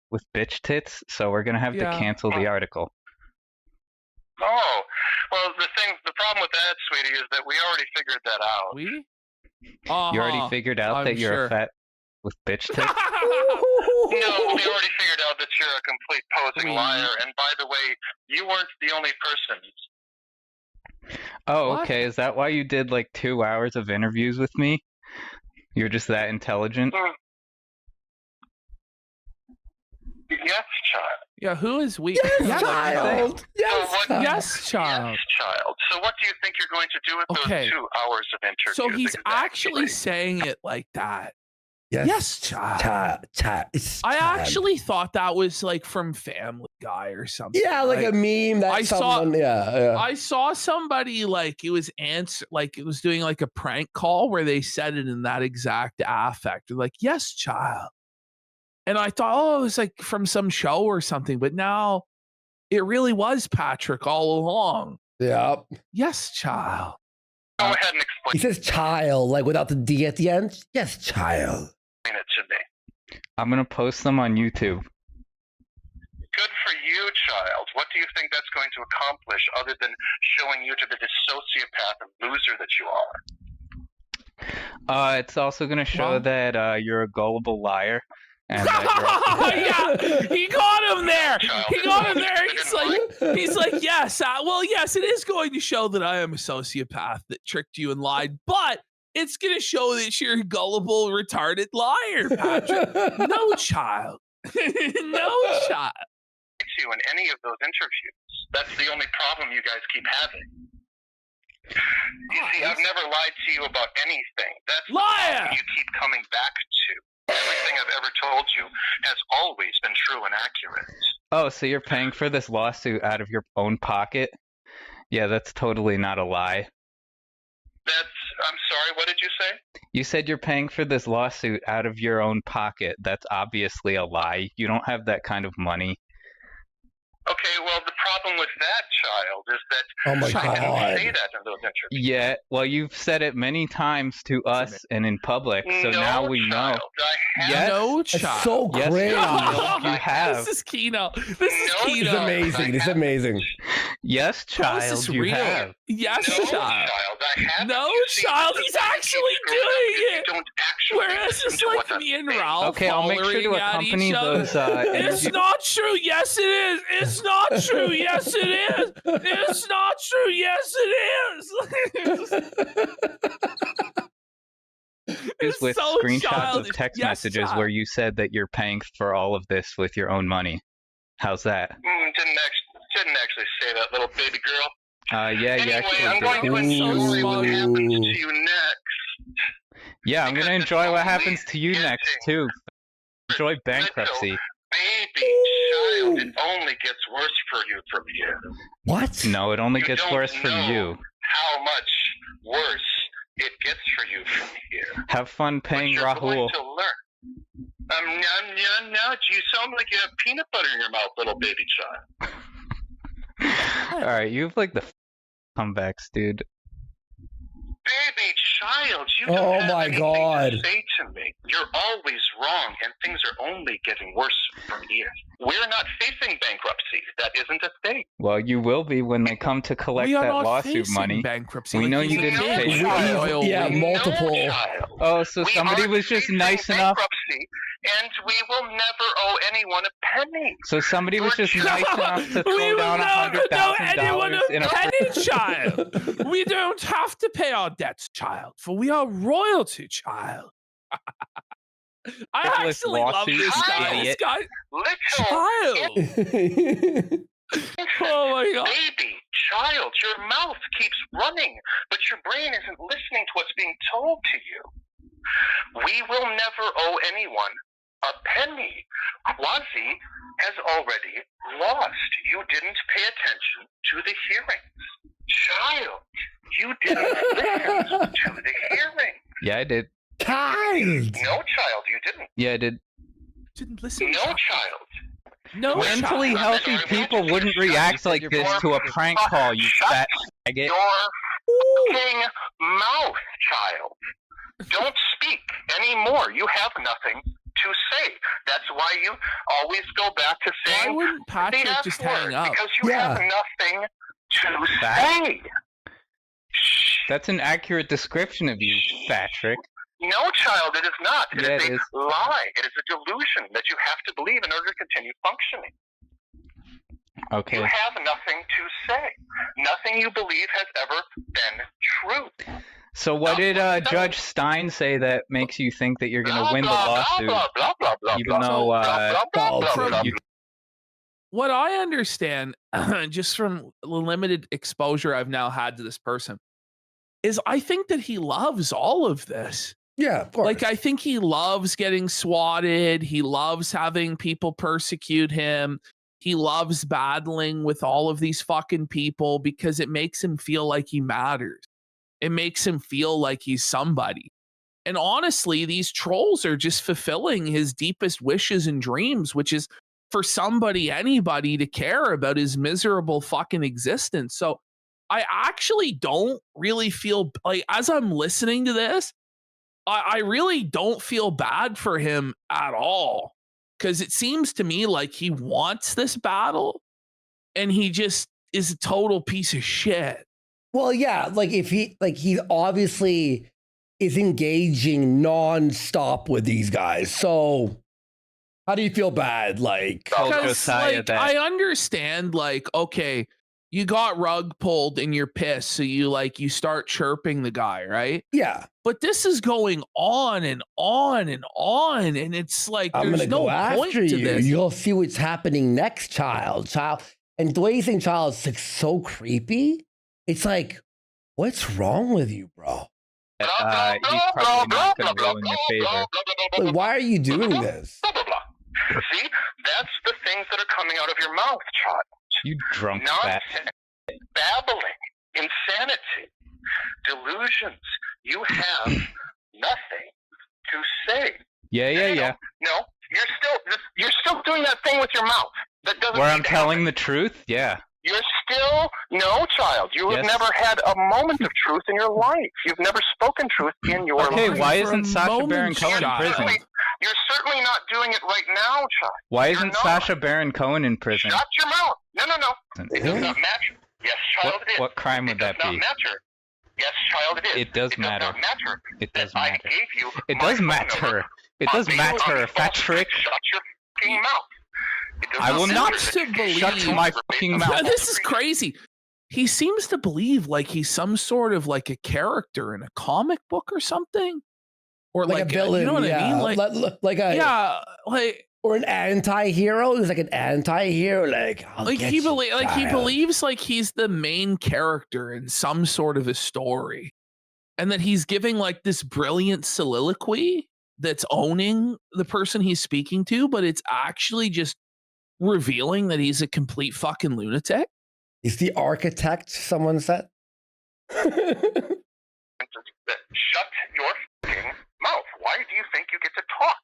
Speaker 18: with bitch tits, so we're gonna have to cancel the article.
Speaker 16: Oh, well, the problem with that, sweetie, is that we already figured that out.
Speaker 1: We?
Speaker 18: You already figured out that you're a fat with bitch tits?
Speaker 16: No, we already figured out that you're a complete posing liar, and by the way, you weren't the only person.
Speaker 18: Oh, okay. Is that why you did like 2 hours of interviews with me? You're just that intelligent?
Speaker 16: Yes, child.
Speaker 1: Yeah, who is we?
Speaker 2: Yes, child. Yes,
Speaker 1: child. Yes, child.
Speaker 16: Yes, child. So what do you think you're going to do with those 2 hours of interviews?
Speaker 1: So he's actually saying it like that. Yes, child. I actually thought that was like from Family Guy or something.
Speaker 2: Yeah, like a meme that I saw.
Speaker 1: I saw somebody like it was doing like a prank call where they said it in that exact affect. Like, yes, child. And I thought, oh, it was like from some show or something. But now it really was Patrick all along.
Speaker 2: Yep.
Speaker 1: Yes, child.
Speaker 16: Go ahead and explain.
Speaker 2: He says child, like without the D at the end. Yes, child.
Speaker 16: It to me.
Speaker 18: I'm gonna post them on YouTube.
Speaker 16: Good for you, child. What do you think that's going to accomplish other than showing you to the sociopath and loser that you are?
Speaker 18: It's also gonna show that you're a gullible liar. And
Speaker 1: yeah, he got him there. He got him there. He's like, yes. Well, yes, it is going to show that I am a sociopath that tricked you and lied, but it's going to show that you're a gullible, retarded liar, Patrick. No, child. No, child.
Speaker 16: You in any of those interviews. That's the only problem you guys keep having. You see, I've never lied to you about anything. That's the problem you keep coming back to. Everything I've ever told you has always been true and accurate.
Speaker 18: Oh, so you're paying for this lawsuit out of your own pocket? Yeah, that's totally not a lie.
Speaker 16: I'm sorry, what did you say?
Speaker 18: You said you're paying for this lawsuit out of your own pocket. That's obviously a lie. You don't have that kind of money.
Speaker 16: Okay, well, the problem with that child is that
Speaker 2: Oh my
Speaker 16: I
Speaker 2: God.
Speaker 16: didn't say that in those interviews.
Speaker 18: Yeah, well, you've said it many times to us and in public, so
Speaker 16: No,
Speaker 18: now we know.
Speaker 16: child, I have
Speaker 18: Yes,
Speaker 1: No
Speaker 2: It's
Speaker 1: child.
Speaker 2: so
Speaker 18: yes,
Speaker 2: cringe.
Speaker 18: you have.
Speaker 1: This is Kino. This is
Speaker 16: No,
Speaker 1: Kino.
Speaker 2: It's amazing. It's amazing.
Speaker 18: Yes,
Speaker 1: How is
Speaker 18: child,
Speaker 1: this
Speaker 18: you
Speaker 1: real?
Speaker 18: have.
Speaker 1: Yes,
Speaker 16: No,
Speaker 1: child.
Speaker 16: I haven't.
Speaker 1: No,
Speaker 16: You see,
Speaker 1: child.
Speaker 16: the
Speaker 1: He's
Speaker 16: thing
Speaker 1: actually
Speaker 16: keeps growing up
Speaker 1: doing
Speaker 16: is
Speaker 1: it.
Speaker 16: You don't actually
Speaker 1: Whereas
Speaker 16: listen
Speaker 1: it's
Speaker 16: to
Speaker 1: like
Speaker 16: what I'm
Speaker 1: me and
Speaker 16: saying.
Speaker 1: Ralph
Speaker 18: Okay, I'll make sure to
Speaker 1: hollering at
Speaker 18: accompany
Speaker 1: each other.
Speaker 18: those
Speaker 1: It's not true. Yes, it is. It's not true. Yes, it is. It's not true. Yes, it is. It's
Speaker 18: with
Speaker 1: so
Speaker 18: screenshots
Speaker 1: childish.
Speaker 18: of text
Speaker 1: Yes,
Speaker 18: messages
Speaker 1: child.
Speaker 18: where you said that you're paying for all of this with your own money. How's that?
Speaker 16: Didn't actually say that, little baby girl.
Speaker 18: Yeah, you
Speaker 16: Anyway,
Speaker 18: actually
Speaker 16: I'm going
Speaker 18: did.
Speaker 16: to enjoy what happens to you next.
Speaker 18: Yeah, I'm gonna enjoy what happens to you next too. Enjoy bankruptcy.
Speaker 16: Baby child, it only gets worse for you from here.
Speaker 2: What?
Speaker 18: No, it only
Speaker 16: You
Speaker 18: gets
Speaker 16: don't
Speaker 18: worse from
Speaker 16: know
Speaker 18: you.
Speaker 16: How much worse it gets for you from here.
Speaker 18: Have fun paying
Speaker 16: You're
Speaker 18: Rahul.
Speaker 16: going to learn. No, you sound like you have peanut butter in your mouth, little baby child.
Speaker 18: Alright, you have like the comebacks, dude.
Speaker 16: Baby child, you
Speaker 2: Oh
Speaker 16: don't have
Speaker 2: my
Speaker 16: anything
Speaker 2: God.
Speaker 16: to say to me. You're always wrong, and things are only getting worse from here. We're not facing bankruptcy. That isn't a thing.
Speaker 18: Well, you will be when they come to collect
Speaker 1: We are
Speaker 18: that
Speaker 1: not
Speaker 18: lawsuit
Speaker 1: facing
Speaker 18: money.
Speaker 1: bankruptcy.
Speaker 18: We
Speaker 1: Like,
Speaker 18: know
Speaker 1: he's
Speaker 18: you
Speaker 1: a
Speaker 18: didn't
Speaker 1: big
Speaker 18: pay.
Speaker 1: child.
Speaker 2: Yeah, multiple.
Speaker 16: No, child.
Speaker 18: Oh, so
Speaker 16: We
Speaker 18: somebody
Speaker 16: aren't
Speaker 18: was just
Speaker 16: facing
Speaker 18: nice enough.
Speaker 16: bankruptcy, and we will never owe anyone a penny.
Speaker 18: So somebody was just nice enough to
Speaker 1: We
Speaker 18: throw
Speaker 1: will
Speaker 18: down
Speaker 1: never know anyone
Speaker 18: $100,000 in
Speaker 1: a
Speaker 18: a
Speaker 1: penny, child. We don't have to pay our debts, child, for we are royalty, child. I
Speaker 18: Frivolous
Speaker 1: actually love
Speaker 18: lawsuit,
Speaker 1: this guy. This
Speaker 18: idiot.
Speaker 1: guy,
Speaker 16: Little
Speaker 1: child. Oh my God.
Speaker 16: baby child, your mouth keeps running, but your brain isn't listening to what's being told to you. We will never owe anyone a penny. Quasi has already lost. You didn't pay attention to the hearings. Child, you didn't listen to the hearing.
Speaker 18: Yeah, I did.
Speaker 2: Child.
Speaker 16: No, child, you didn't.
Speaker 18: Yeah, I did.
Speaker 1: Didn't listen.
Speaker 16: No, child.
Speaker 1: No,
Speaker 18: Mentally
Speaker 1: child.
Speaker 18: healthy people wouldn't react like this to a prank call, you fat faggot.
Speaker 16: Your fucking mouth, child. Don't speak anymore. You have nothing to say. That's why you always go back to saying
Speaker 1: Why wouldn't Patrick
Speaker 16: the F
Speaker 1: just
Speaker 16: word,
Speaker 1: hang up?
Speaker 16: because you have nothing to say.
Speaker 18: That's an accurate description of you, Patrick.
Speaker 16: No, child, it is not. It
Speaker 18: Yeah,
Speaker 16: is
Speaker 18: it
Speaker 16: a
Speaker 18: is.
Speaker 16: lie. It is a delusion that you have to believe in order to continue functioning.
Speaker 18: Okay.
Speaker 16: You have nothing to say. Nothing you believe has ever been true.
Speaker 18: So what did Judge Stein say that makes you think that you're going to win the lawsuit? Even though
Speaker 1: What I understand, just from the limited exposure I've now had to this person, is I think that he loves all of this.
Speaker 2: Yeah, of course.
Speaker 1: Like, I think he loves getting swatted. He loves having people persecute him. He loves battling with all of these fucking people because it makes him feel like he matters. It makes him feel like he's somebody. And honestly, these trolls are just fulfilling his deepest wishes and dreams, which is for anybody to care about his miserable fucking existence. So I actually don't really feel like, as I'm listening to this, I really don't feel bad for him at all. Because it seems to me like he wants this battle and he just is a total piece of shit.
Speaker 2: Well, yeah, like if he obviously is engaging nonstop with these guys. So how do you feel bad? Like,
Speaker 1: I understand, like, okay, you got rug pulled and you're pissed, so you start chirping the guy, right?
Speaker 2: Yeah.
Speaker 1: But this is going on and on and on, and it's like
Speaker 2: I'm
Speaker 1: there's
Speaker 2: gonna
Speaker 1: no
Speaker 2: go
Speaker 1: point
Speaker 2: after
Speaker 1: to
Speaker 2: you.
Speaker 1: this.
Speaker 2: You'll see what's happening next, child. And the way you think child is like so creepy. It's like, what's wrong with you, bro?
Speaker 18: He's probably not going to go in your favor.
Speaker 2: Like, why are you doing this?
Speaker 16: See, that's the things that are coming out of your mouth, child.
Speaker 18: You drunk fat.
Speaker 16: Nonsense, babbling, insanity. Delusions. You have nothing to say.
Speaker 18: Yeah.
Speaker 16: No, you're still doing that thing with your mouth. That doesn't.
Speaker 18: Where I'm telling the truth? Yeah.
Speaker 16: You're still no child. You have never had a moment of truth in your life. You've never spoken truth in your life.
Speaker 18: Okay, why isn't Sacha Baron Cohen in prison?
Speaker 16: You're certainly not doing it right now, child.
Speaker 18: Why isn't Sacha Baron Cohen in prison?
Speaker 16: Shut your mouth. No. It does not matter. Yes, child, it is.
Speaker 18: What crime would that be?
Speaker 16: It does not matter. Yes, child, it is.
Speaker 18: It does matter.
Speaker 16: Does not matter.
Speaker 18: It does matter.
Speaker 16: I gave you
Speaker 18: it does matter. It does matter, Patrick.
Speaker 16: Shut your fucking mouth.
Speaker 18: I will not shut my fucking mouth.
Speaker 1: This is crazy. He seems to believe like he's some sort of like a character in a comic book or something, or like a villain. You know what I mean? Like
Speaker 2: or an anti-hero. He's like an anti-hero.
Speaker 1: He believes like he's the main character in some sort of a story, and that he's giving like this brilliant soliloquy that's owning the person he's speaking to, but it's actually just revealing that he's a complete fucking lunatic.
Speaker 2: He's the architect, someone said.
Speaker 16: Shut your fucking mouth. Why do you think you get to talk?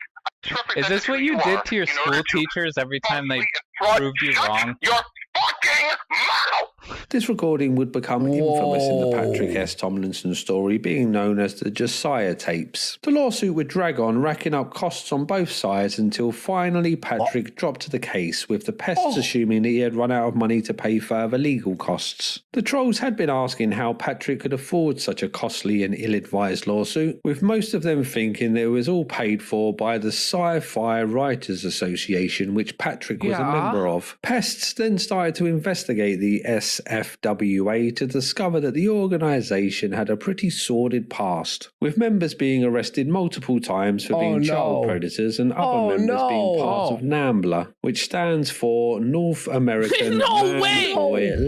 Speaker 18: Is this what you did to your school teachers every time they proved you wrong?
Speaker 16: Your fucking mouth!
Speaker 3: This recording would become infamous in the Patrick S. Tomlinson story, being known as the Josiah tapes. The lawsuit would drag on, racking up costs on both sides until finally Patrick dropped the case, with the pests assuming that he had run out of money to pay further legal costs. The trolls had been asking how Patrick could afford such a costly and ill-advised lawsuit, with most of them thinking that it was all paid for by the Sci-Fi Writers Association, which Patrick was a member of. Pests then started to investigate the SFWA to discover that the organisation had a pretty sordid past, with members being arrested multiple times for being child predators and other members being part of NAMBLA, which stands for North American
Speaker 1: No way!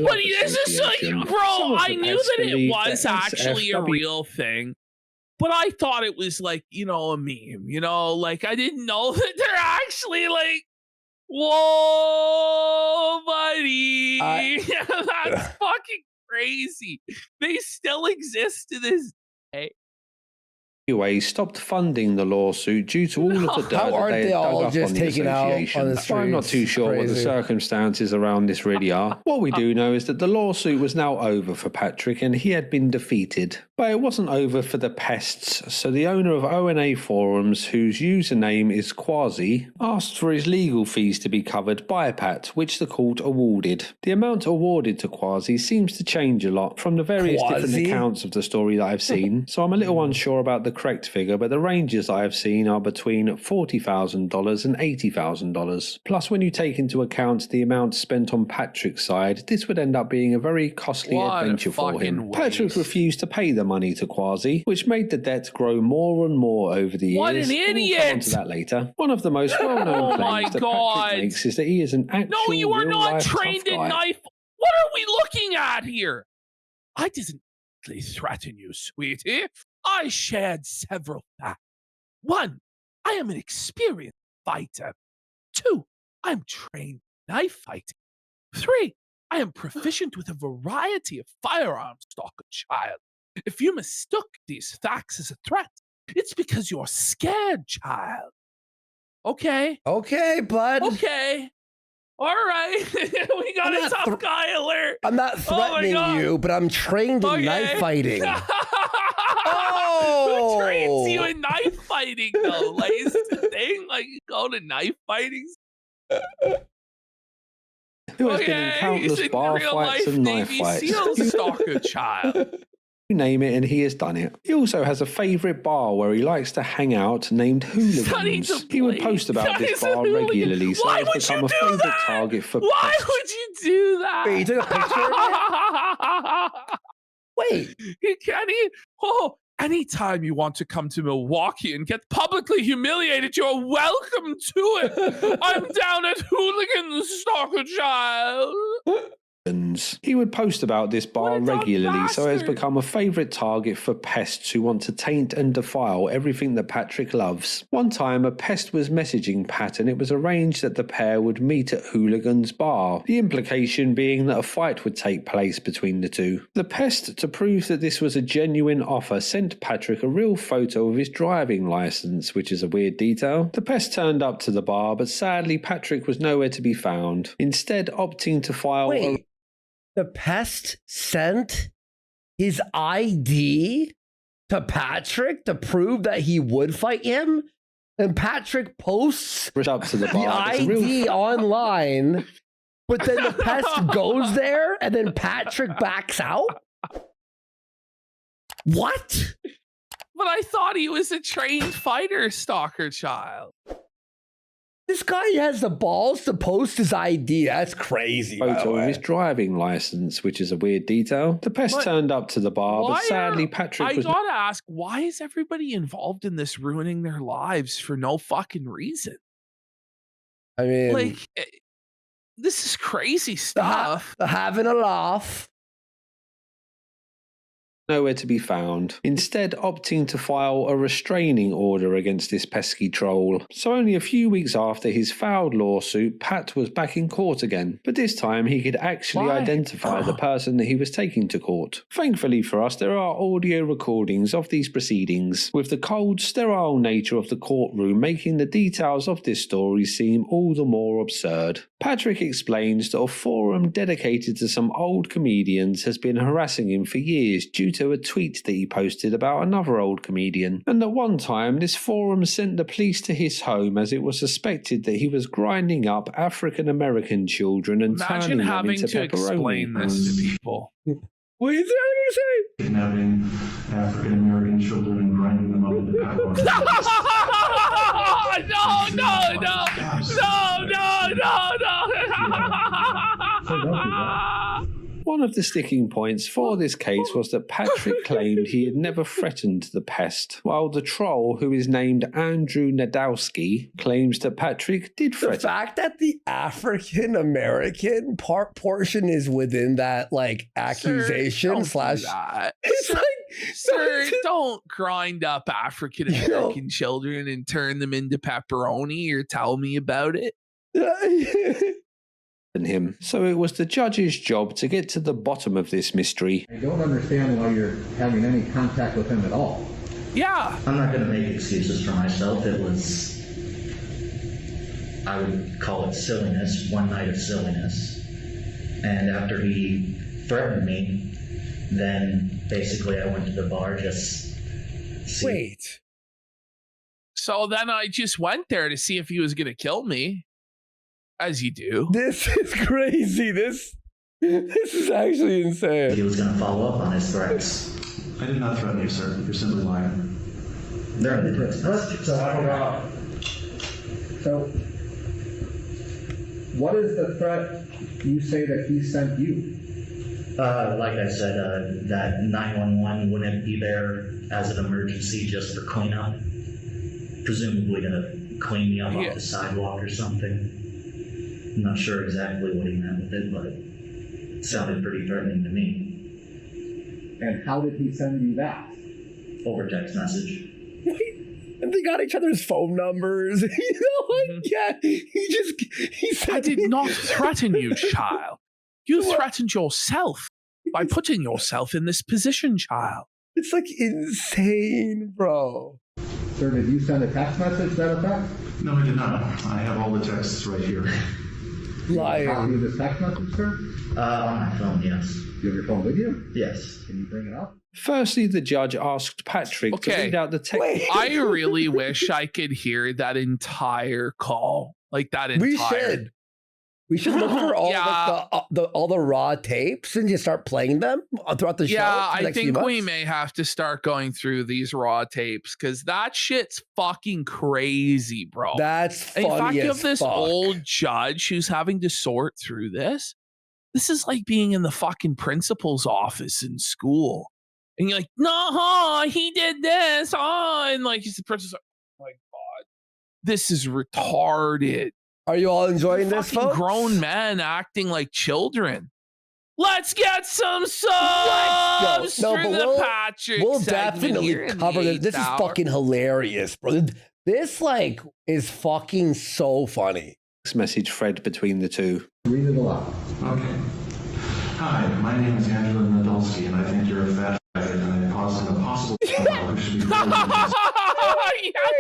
Speaker 1: But this is bro, I knew that it was actually a real thing. But I thought it was like, a meme, like I didn't know that they're actually like, whoa, buddy. That's fucking crazy. They still exist to this day.
Speaker 3: Stopped funding the lawsuit due to all of the dirt that they had dug up on the association. I'm not too sure what the circumstances around this really are. What we do know is that the lawsuit was now over for Patrick and he had been defeated. But it wasn't over for the pests, so the owner of ONA Forums, whose username is Quasi, asked for his legal fees to be covered by Pat, which the court awarded. The amount awarded to Quasi seems to change a lot from the various different accounts of the story that I've seen, so I'm a little unsure about the correct figure, but the ranges I have seen are between $40,000 and $80,000. Plus, when you take into account the amount spent on Patrick's side, this would end up being a very costly adventure for him. Patrick refused to pay the money to Quasi, which made the debt grow more and more over the years.
Speaker 1: What an idiot!
Speaker 3: We'll come on to that later. One of the most well-known claims that Patrick makes is that he is an actual
Speaker 1: No, you are not trained in
Speaker 3: guy.
Speaker 1: knife. What are we looking at here? I didn't threaten you, sweetie. I shared several facts. 1, I am an experienced fighter. 2, I am trained in knife fighting. 3, I am proficient with a variety of firearms, stalker child. If you mistook these facts as a threat, it's because you're scared, child. Okay.
Speaker 2: Okay, bud.
Speaker 1: Okay. All right. We got a tough guy alert.
Speaker 2: I'm not threatening you, but I'm trained in knife fighting.
Speaker 1: Who trains you in knife fighting, though? Like, is the thing like you go to knife fighting?
Speaker 3: Who has been in countless bar fights and knife fights.
Speaker 1: Stalker child.
Speaker 3: You name it and he has done it. He also has a favourite bar where he likes to hang out named Hooligans. He would post about this bar regularly, so it's become a favourite target for
Speaker 1: Why would you do that?
Speaker 2: Wait, you took a picture of it? Wait.
Speaker 1: Kenny, anytime you want to come to Milwaukee and get publicly humiliated, you're welcome to it. I'm down at Hooligans, stalker child.
Speaker 3: He would post about this bar regularly, so it has become a favourite target for pests who want to taint and defile everything that Patrick loves. One time, a pest was messaging Pat and it was arranged that the pair would meet at Hooligan's bar, the implication being that a fight would take place between the two. The pest, to prove that this was a genuine offer, sent Patrick a real photo of his driving licence, which is a weird detail. The pest turned up to the bar, but sadly Patrick was nowhere to be found, instead opting to file
Speaker 2: The pest sent his ID to Patrick to prove that he would fight him? And Patrick posts
Speaker 3: up to the
Speaker 2: ID online, but then the pest goes there and then Patrick backs out? What?
Speaker 1: But I thought he was a trained fighter stalker child.
Speaker 2: This guy has the balls to post his ID. That's crazy.
Speaker 3: Photo of his driving license, which is a weird detail. The pest turned up to the bar, but sadly Patrick was...
Speaker 1: I gotta ask, why is everybody involved in this ruining their lives for no fucking reason?
Speaker 2: I mean...
Speaker 1: Like, this is crazy stuff.
Speaker 2: Having a laugh.
Speaker 3: Nowhere to be found, instead opting to file a restraining order against this pesky troll. So only a few weeks after his failed lawsuit, Pat was back in court again, but this time he could actually identify the person that he was taking to court. Thankfully for us, there are audio recordings of these proceedings, with the cold, sterile nature of the courtroom making the details of this story seem all the more absurd. Patrick explains that a forum dedicated to some old comedians has been harassing him for years due to a tweet that he posted about another old comedian, and at one time this forum sent the police to his home as it was suspected that he was grinding up African American children and turning them into pepperoni.
Speaker 1: Explain this to people.
Speaker 2: What is that going to say?
Speaker 5: Kidnapping African American children and grinding them up into pepperoni.
Speaker 1: No.
Speaker 3: One of the sticking points for this case was that Patrick claimed he had never threatened the pest, while the troll, who is named Andrew Nadowski, claims that Patrick did threaten.
Speaker 2: The fact that the African American portion is within that accusation
Speaker 1: Sir, don't grind up African American children and turn them into pepperoni or tell me about it.
Speaker 3: Him. So it was the judge's job to get to the bottom of this mystery.
Speaker 19: I don't understand why you're having any contact with him at all.
Speaker 1: Yeah.
Speaker 20: I'm not going to make excuses for myself. It was, I would call it silliness, one night of silliness. And after he threatened me, then basically I went to the bar
Speaker 2: Wait.
Speaker 1: So then I just went there to see if he was going to kill me. As you do.
Speaker 2: This is crazy. This is actually insane.
Speaker 20: He was going to follow up on his threats.
Speaker 5: I did not threaten you, sir. You're simply lying.
Speaker 20: They're in the text message.
Speaker 19: So, what is the threat you say that he sent you?
Speaker 20: Like I said, that 911 wouldn't be there as an emergency just for cleanup. Presumably to clean me up off the sidewalk or something. I'm not sure exactly what he meant with it, but it sounded pretty threatening to me.
Speaker 19: And how did he send you that?
Speaker 20: Over text message.
Speaker 2: And they got each other's phone numbers. He said,
Speaker 1: I did not threaten you, child. You threatened yourself by putting yourself in this position, child.
Speaker 2: It's insane, bro.
Speaker 19: Sir, did you send a text message to that effect?
Speaker 5: No, I did not. I have all the texts right here.
Speaker 2: Liar.
Speaker 19: Copy of this text message, sir?
Speaker 20: On my phone, yes.
Speaker 19: You have your phone with you?
Speaker 20: Yes.
Speaker 19: Can you bring it up?
Speaker 3: Firstly, the judge asked Patrick to read out the text.
Speaker 1: I really wish I could hear that entire call.
Speaker 2: We should look for all the raw tapes and just start playing them throughout the show.
Speaker 1: Yeah, I think we may have to start going through these raw tapes because that shit's fucking crazy, bro.
Speaker 2: That's funny.
Speaker 1: In fact, you have
Speaker 2: as
Speaker 1: this
Speaker 2: fuck.
Speaker 1: old judge who's having to sort through this. This is like being in the fucking principal's office in school. And you're like, no, he did this. And he's the principal. Oh my God. This is retarded.
Speaker 2: Are you all enjoying this, folks?
Speaker 1: Grown men acting like children. Let's get some subs.
Speaker 2: Let's go. No, but
Speaker 1: Patrick
Speaker 2: we'll definitely cover this. This is fucking hilarious, bro. This like is fucking so funny.
Speaker 3: This message thread between the two.
Speaker 19: Read it aloud.
Speaker 21: Okay. Hi, my name is Angela Nadolski, and I think you're a fat faggot, and I pause an impossible who should be
Speaker 1: You have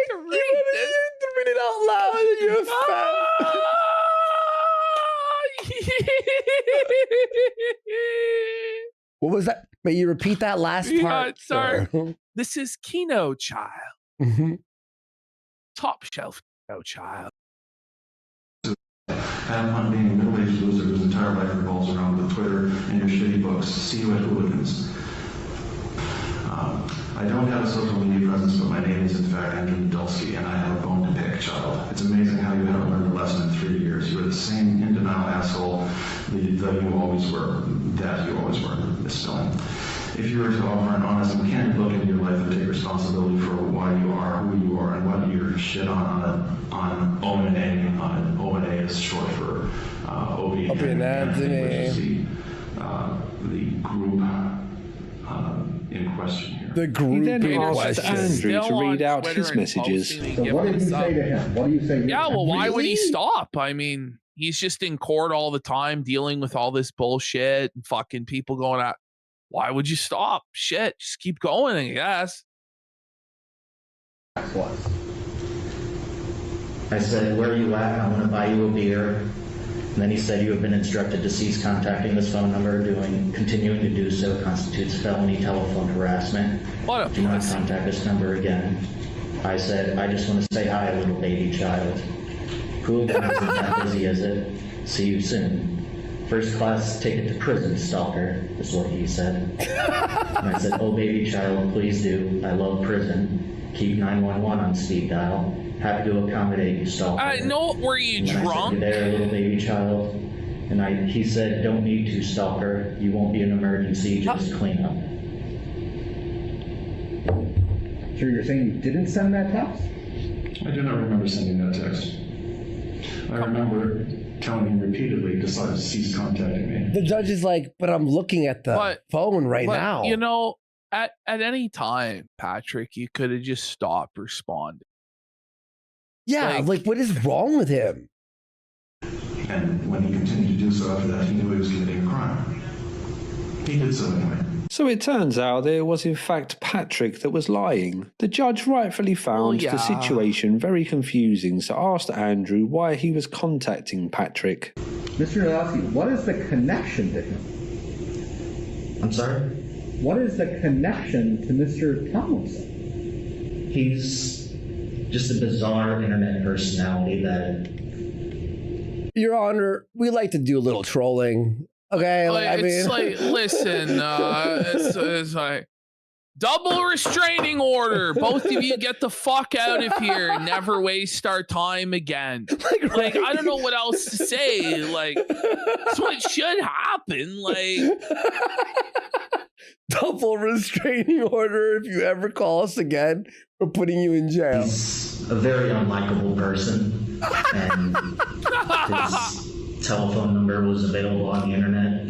Speaker 1: to read this.
Speaker 2: To read it out loud. You're a fat. What was that? May you repeat that last part?
Speaker 1: Sorry. This is Kino Child.
Speaker 2: Mm-hmm.
Speaker 1: Top shelf Kino Child.
Speaker 21: Adam Hunt being a middle-aged loser whose entire life revolves around the Twitter and your shitty books. See you at Hooligans. I don't have a social media presence, but my name is in fact Andrew Nadolski, and I have a bone to pick, child. It's amazing how you haven't learned a lesson in 3 years. You're the same in-denial asshole that you always were, misspelling. If you were to offer an honest and candid look into your life and take responsibility for why you are who you are and what you're shit on O&A, O&A is short for Opie and Anthony, the group in question here.
Speaker 2: The group
Speaker 3: in question. Andrew to read out his messages.
Speaker 19: So what did you say to him? What do you say?
Speaker 1: Yeah, well, why would he stop? I mean, he's just in court all the time dealing with all this bullshit and fucking people going out. Why would you stop? Shit, just keep going, I guess.
Speaker 20: What? I said, where are you at? I want to buy you a beer. And then he said, you have been instructed to cease contacting this phone number. Continuing to do so constitutes felony telephone harassment. Do not contact this number again. I said, I just want to say hi, little baby child. Cool, guys, isn't that busy, is it? See you soon. First class ticket to prison, stalker, is what he said. And I said, oh, baby child, please do. I love prison. Keep 911 on speed dial. Happy to accommodate you, stalker.
Speaker 1: No, were you drunk?
Speaker 20: I said, there, little baby child. And he said, don't need to, stalker. You won't be an emergency, just clean up.
Speaker 19: So you're saying you didn't send that text?
Speaker 21: I do not remember sending that text. I remember telling him repeatedly to cease contacting me.
Speaker 2: The judge is like, but I'm looking at the phone right now.
Speaker 1: You know, at any time, Patrick, you could have just stopped responding.
Speaker 2: Yeah, like what is wrong with him?
Speaker 21: And when he continued to do so after that, he knew he was committing a crime. He did so anyway.
Speaker 3: So it turns out that it was in fact Patrick that was lying. The judge rightfully found the situation very confusing, so asked Andrew why he was contacting Patrick.
Speaker 19: Mr. Nadolski, what is the connection to him?
Speaker 20: I'm sorry?
Speaker 19: What is the connection to Mr. Tomlinson?
Speaker 20: He's just a bizarre internet personality that...
Speaker 2: Your Honor, we like to do a little trolling. Okay,
Speaker 1: listen, it's like double restraining order. Both of you get the fuck out of here and never waste our time again. Like I don't know what else to say. Like that's what should happen. Like
Speaker 2: double restraining order if you ever call us again. We're putting you in jail.
Speaker 20: He's a very unlikable person, and his telephone number was available on the internet,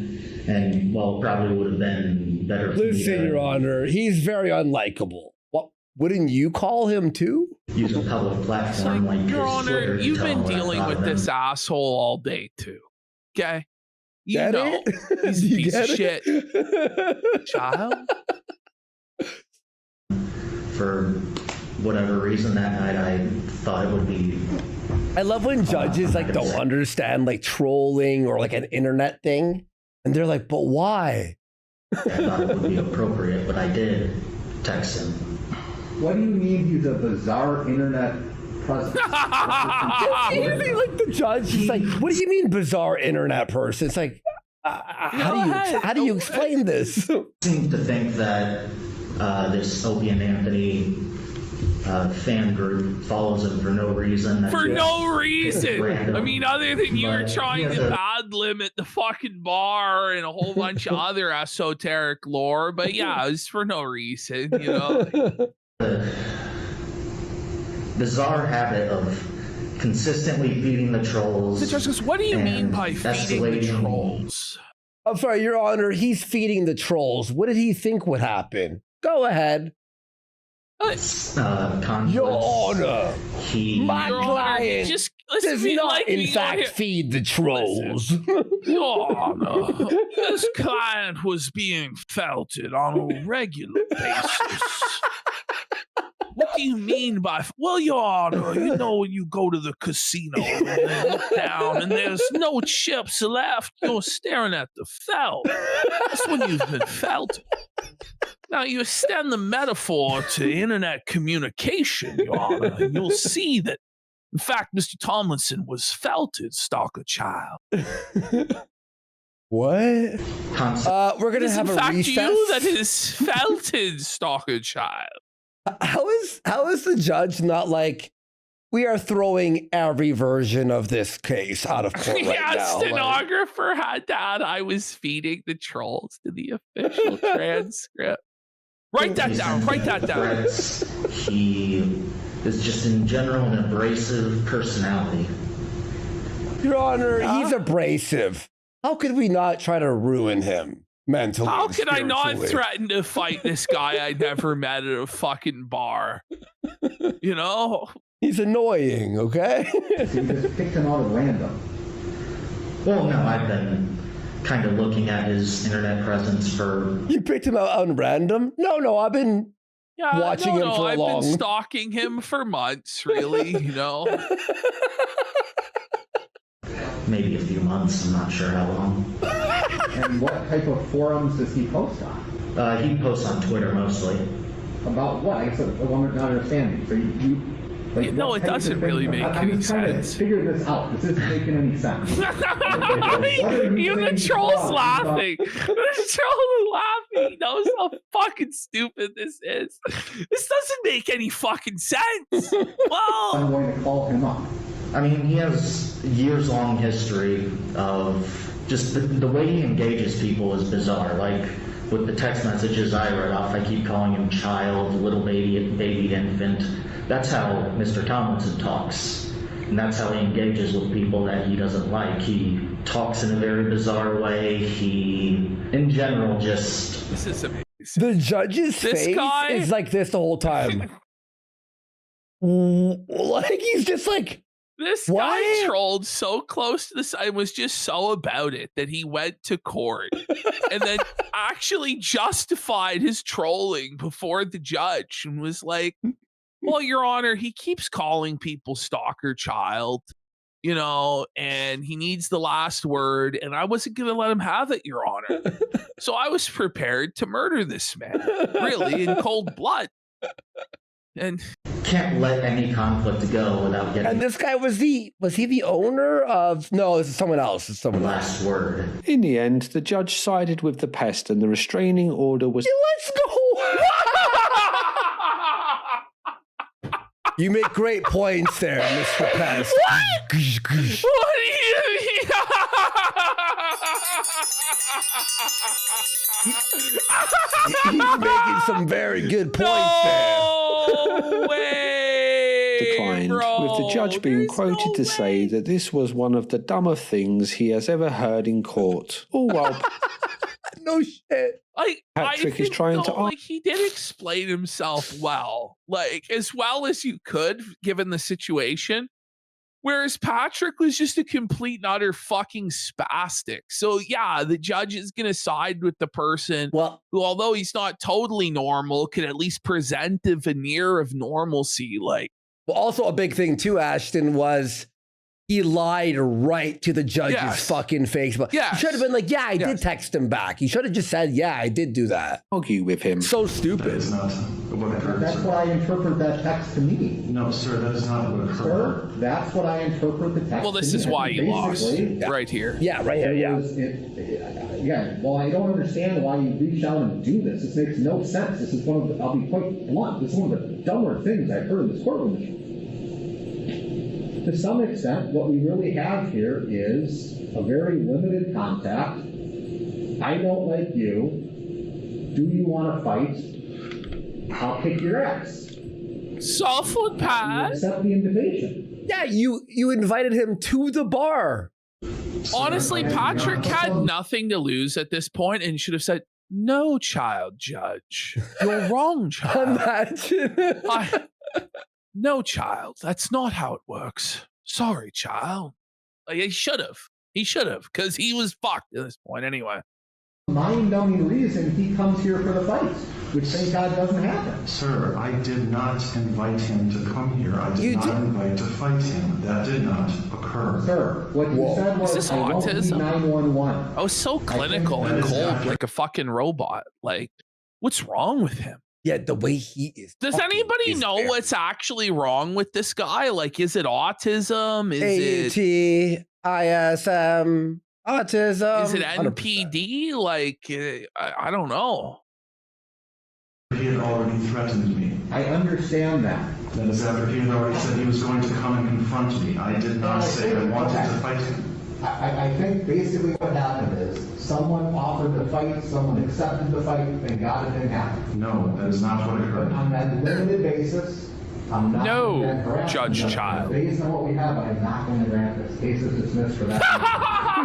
Speaker 20: and well, probably would have been better.
Speaker 2: Listen, Your Honor, he's very unlikable. What? Wouldn't you call him too?
Speaker 20: Use a public platform like
Speaker 1: Your Honor,
Speaker 20: Twitter.
Speaker 1: You've been dealing with this asshole all day too. Okay, you know he's a piece of shit. Child.
Speaker 20: For whatever reason that night, I thought it would be.
Speaker 2: I love when judges like don't understand like trolling or like an internet thing, and they're like, "But why?"
Speaker 20: I thought it would be appropriate, but I did text him.
Speaker 19: What do you mean he's a bizarre internet presence?
Speaker 2: Like the judge is like, "What do you mean bizarre internet person?" It's like, how do you explain this?
Speaker 20: I seem to think that this Opie and Anthony fan group follows him for no reason.
Speaker 1: For no reason. I mean, other than you were trying to bad limit the fucking bar and a whole bunch of other esoteric lore. But yeah, it was for no reason, you know.
Speaker 20: The bizarre habit of consistently feeding the trolls.
Speaker 1: The judge goes, what do you mean by feeding the trolls?
Speaker 2: I'm sorry, Your Honor, he's feeding the trolls. What did he think would happen? Go ahead. Your Honor, my client does not, in fact, feed the trolls.
Speaker 1: Your Honor, this client was being felted on a regular basis. What do you mean by... Well, Your Honor, you know when you go to the casino and you look down and there's no chips left, you're staring at the felt. That's when you've been felted. Now, you extend the metaphor to internet communication, Your Honor, and you'll see that, in fact, Mr. Tomlinson was felted, stalker child.
Speaker 2: What? We're going to have a recess.
Speaker 1: In fact, you that is felted, stalker child.
Speaker 2: How is the judge not like, we are throwing every version of this case out of court right now?
Speaker 1: Stenographer had that. I was feeding the trolls to the official transcript. Write that down. Write that down.
Speaker 20: He is just in general an abrasive personality.
Speaker 2: Your Honor, he's abrasive. How could we not try to ruin him mentally?
Speaker 1: How could I not threaten to fight this guy I never met at a fucking bar? You know?
Speaker 2: He's annoying, okay?
Speaker 19: So you just picked him out at random.
Speaker 20: Well, no, I've been kind of looking at his internet presence for...
Speaker 2: You picked him out on random? No, I've been watching him for
Speaker 1: I've
Speaker 2: long.
Speaker 1: been stalking him for months, really, you know?
Speaker 20: Maybe a few months, I'm not sure how long.
Speaker 19: And what type of forums does he post on?
Speaker 20: He posts on Twitter mostly.
Speaker 19: About what? I guess I'm not understanding. So you like,
Speaker 1: no, it doesn't really make any sense.
Speaker 19: I'm trying to figure this out. This isn't making any sense.
Speaker 1: Even the troll's laughing. The troll is laughing. He knows how fucking stupid this is. This doesn't make any fucking sense. Well,
Speaker 19: I'm going to call him up.
Speaker 20: I mean, he has years-long history of just the way he engages people is bizarre. Like with the text messages I read off, I keep calling him child, little baby infant. That's how Mr. Tomlinson talks. And that's how he engages with people that he doesn't like. He talks in a very bizarre way. He, in general, just...
Speaker 1: This is amazing.
Speaker 2: The judge's face is like this the whole time. Like, he's just like...
Speaker 1: This guy trolled so close to the side, was just so about it that he went to court and then actually justified his trolling before the judge and was like, well, Your Honor, he keeps calling people stalker child, you know, and he needs the last word, and I wasn't going to let him have it, Your Honor. So I was prepared to murder this man, really, in cold blood. And
Speaker 20: can't let any conflict go without getting...
Speaker 2: And this guy was he the owner of... No, it's someone else. It's someone
Speaker 20: last word.
Speaker 3: In the end, the judge sided with the pest and the restraining order was...
Speaker 2: Let's go! You make great points there, Mr. Pest.
Speaker 1: What? What do you mean?
Speaker 2: He's making some very good points there.
Speaker 1: No way!
Speaker 3: Declined, with the judge being quoted to say that this was one of the dumber things he has ever heard in court. All while
Speaker 2: no shit.
Speaker 3: Patrick is trying to...
Speaker 1: Like, he did explain himself well. Like, as well as you could, given the situation. Whereas Patrick was just a complete and utter fucking spastic. So, yeah, the judge is going to side with the person who, although he's not totally normal, can at least present a veneer of normalcy. Like,
Speaker 2: well, also a big thing, too, Ashton, was he lied right to the judge's fucking face. But he should have been like, yeah, I did text him back. He should have just said, yeah, I did do that.
Speaker 3: Argue with him.
Speaker 2: So stupid.
Speaker 11: That is not what occurred.
Speaker 19: That's what I interpret that text to mean.
Speaker 11: No, sir, that is not what occurred.
Speaker 19: Sir, that's what I interpret the text
Speaker 1: well, this
Speaker 19: to
Speaker 1: is
Speaker 19: mean.
Speaker 1: why you lost. Right here.
Speaker 2: Yeah, right here,
Speaker 19: yeah. Well, I don't understand why you reach out and do this. This makes no sense. This is one of the, I'll be quite blunt, this is one of the dumber things I've heard in this courtroom. To some extent, what we really have here is a very limited contact. I don't like you. Do you want to fight? I'll kick your ass.
Speaker 1: Softwood pass.
Speaker 19: Accept the invitation.
Speaker 2: Yeah, you invited him to the bar.
Speaker 1: Honestly, Patrick had nothing to lose at this point and should have said, "No, child judge. You're wrong, child."
Speaker 2: Imagine.
Speaker 1: No, child. That's not how it works. Sorry, child. Like, he should have. He should have, because he was fucked at this point anyway.
Speaker 19: Mind-numbing reason he comes here for the fights, which thank God doesn't happen.
Speaker 21: Sir, I did not invite him to come here. I did not invite to fight him. That did not occur.
Speaker 19: Sir, what you said was,
Speaker 1: Is this
Speaker 19: I won't be
Speaker 1: autism?
Speaker 19: 911.
Speaker 1: I was so clinical and cold, like a fucking robot. Like, what's wrong with him?
Speaker 2: Yeah, the way he is.
Speaker 1: Does anybody know what's actually wrong with this guy? Like, is it autism? Is it
Speaker 2: AUT, ISM, autism?
Speaker 1: Is it NPD? 100%. Like, I don't know.
Speaker 21: He had already threatened me.
Speaker 19: I understand that.
Speaker 21: That is after he had already said he was going to come and confront me. I did not say I wanted to fight him.
Speaker 19: I think basically what happened is someone offered to fight, someone accepted the fight, and God, it didn't happen.
Speaker 21: No, that is not what occurred.
Speaker 19: On that limited basis, I'm not
Speaker 1: No,
Speaker 19: going to grant
Speaker 1: Judge
Speaker 19: this.
Speaker 1: Child.
Speaker 19: Based on what we have, I'm not going to grant this. Case is dismissed for that.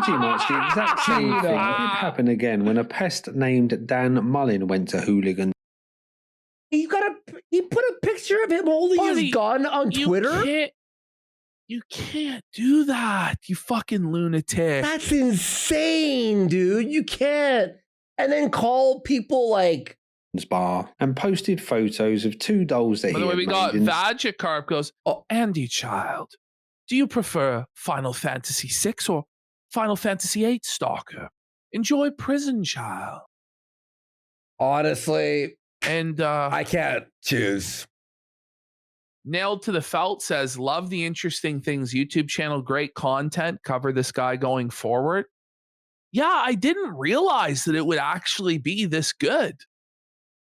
Speaker 3: Pretty much the exact same thing did happen again when a pest named Dan Mullin went to Hooligan.
Speaker 2: He put a picture of him holding his gun on Twitter.
Speaker 1: You can't do that, you fucking lunatic.
Speaker 2: That's insane, dude. You can't. And then call people like
Speaker 3: bar and posted photos of two dolls that
Speaker 1: By the way, we got Vagicarp goes, "Oh, Andy Child, do you prefer Final Fantasy VI or Final Fantasy VIII Stalker? Enjoy Prison Child."
Speaker 2: Honestly,
Speaker 1: and
Speaker 2: I can't choose.
Speaker 1: Nailed to the Felt says, "Love the interesting things YouTube channel, great content, cover this guy going forward." Yeah, I didn't realize that it would actually be this good.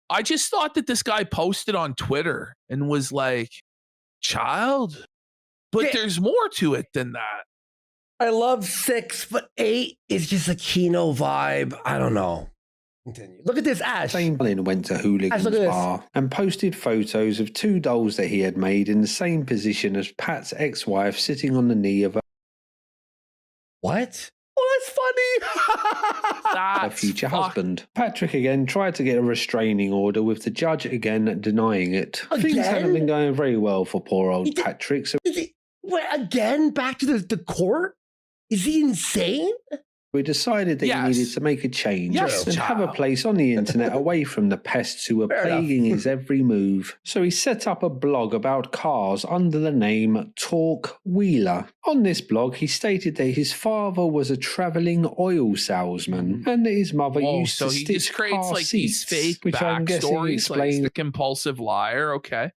Speaker 1: I just thought that this guy posted on Twitter and was like, "Child," but there's more to it than that.
Speaker 2: I love 6, but 8 is just a Kino vibe. I don't know. Continue. Look at this, Ash.
Speaker 3: Mullin went to Hooligan's bar and posted photos of two dolls that he had made in the same position as Pat's ex-wife sitting on the knee of
Speaker 2: What? Oh, that's funny.
Speaker 3: her future husband. Patrick again tried to get a restraining order, with the judge again denying it. Things hadn't been going very well for poor old Patrick. So
Speaker 2: wait, again, back to the court? Is he insane?
Speaker 3: we decided that he needed to make a change and have a place on the internet away from the pests who were plaguing his every move. So he set up a blog about cars under the name Talk Wheeler. On this blog, he stated that his father was a travelling oil salesman and that his mother used to stitch
Speaker 1: he just creates
Speaker 3: car
Speaker 1: like
Speaker 3: seats,
Speaker 1: these fake
Speaker 3: which I'm guessing
Speaker 1: backstories,
Speaker 3: explains
Speaker 1: like the compulsive liar. Okay.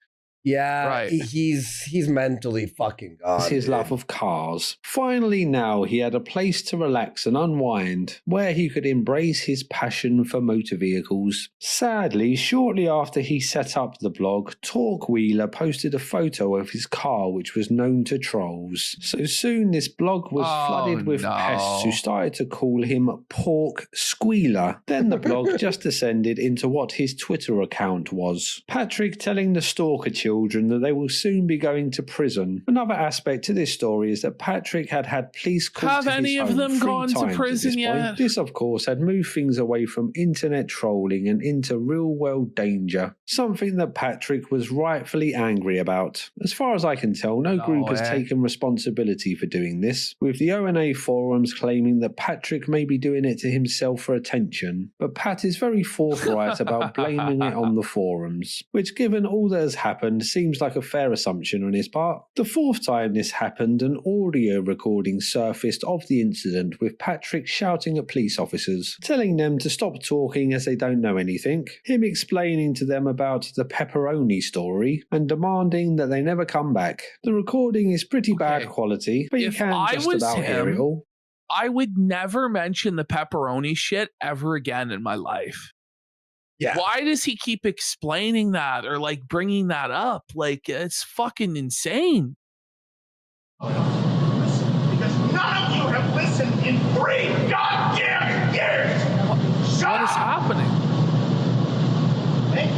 Speaker 2: Yeah,
Speaker 1: right.
Speaker 2: He's mentally fucking gone.
Speaker 3: His love of cars. Finally, now he had a place to relax and unwind, where he could embrace his passion for motor vehicles. Sadly, shortly after he set up the blog, Talk Wheeler posted a photo of his car, which was known to trolls. So soon, this blog was flooded with pests who started to call him Pork Squealer. Then the blog just descended into what his Twitter account was. Patrick telling the stalker children that they will soon be going to prison. Another aspect to this story is that Patrick had police called
Speaker 1: Have
Speaker 3: to
Speaker 1: any
Speaker 3: his
Speaker 1: of
Speaker 3: home
Speaker 1: them
Speaker 3: 3
Speaker 1: gone to
Speaker 3: times at
Speaker 1: prison
Speaker 3: this
Speaker 1: yet?
Speaker 3: point. This, of course, had moved things away from internet trolling and into real-world danger, something that Patrick was rightfully angry about. As far as I can tell, no group has taken responsibility for doing this, with the ONA forums claiming that Patrick may be doing it to himself for attention, but Pat is very forthright about blaming it on the forums, which, given all that has happened, seems like a fair assumption on his part. The 4th time this happened, an audio recording surfaced of the incident with Patrick shouting at police officers, telling them to stop talking as they don't know anything, him explaining to them about the pepperoni story, and demanding that they never come back. The recording is pretty bad quality, but you can just about hear it all.
Speaker 1: I would never mention the pepperoni shit ever again in my life.
Speaker 2: Yeah.
Speaker 1: Why does he keep explaining that or like bringing that up? Like, it's fucking insane.
Speaker 5: Because none of you have listened in 3 goddamn years!
Speaker 1: What is happening?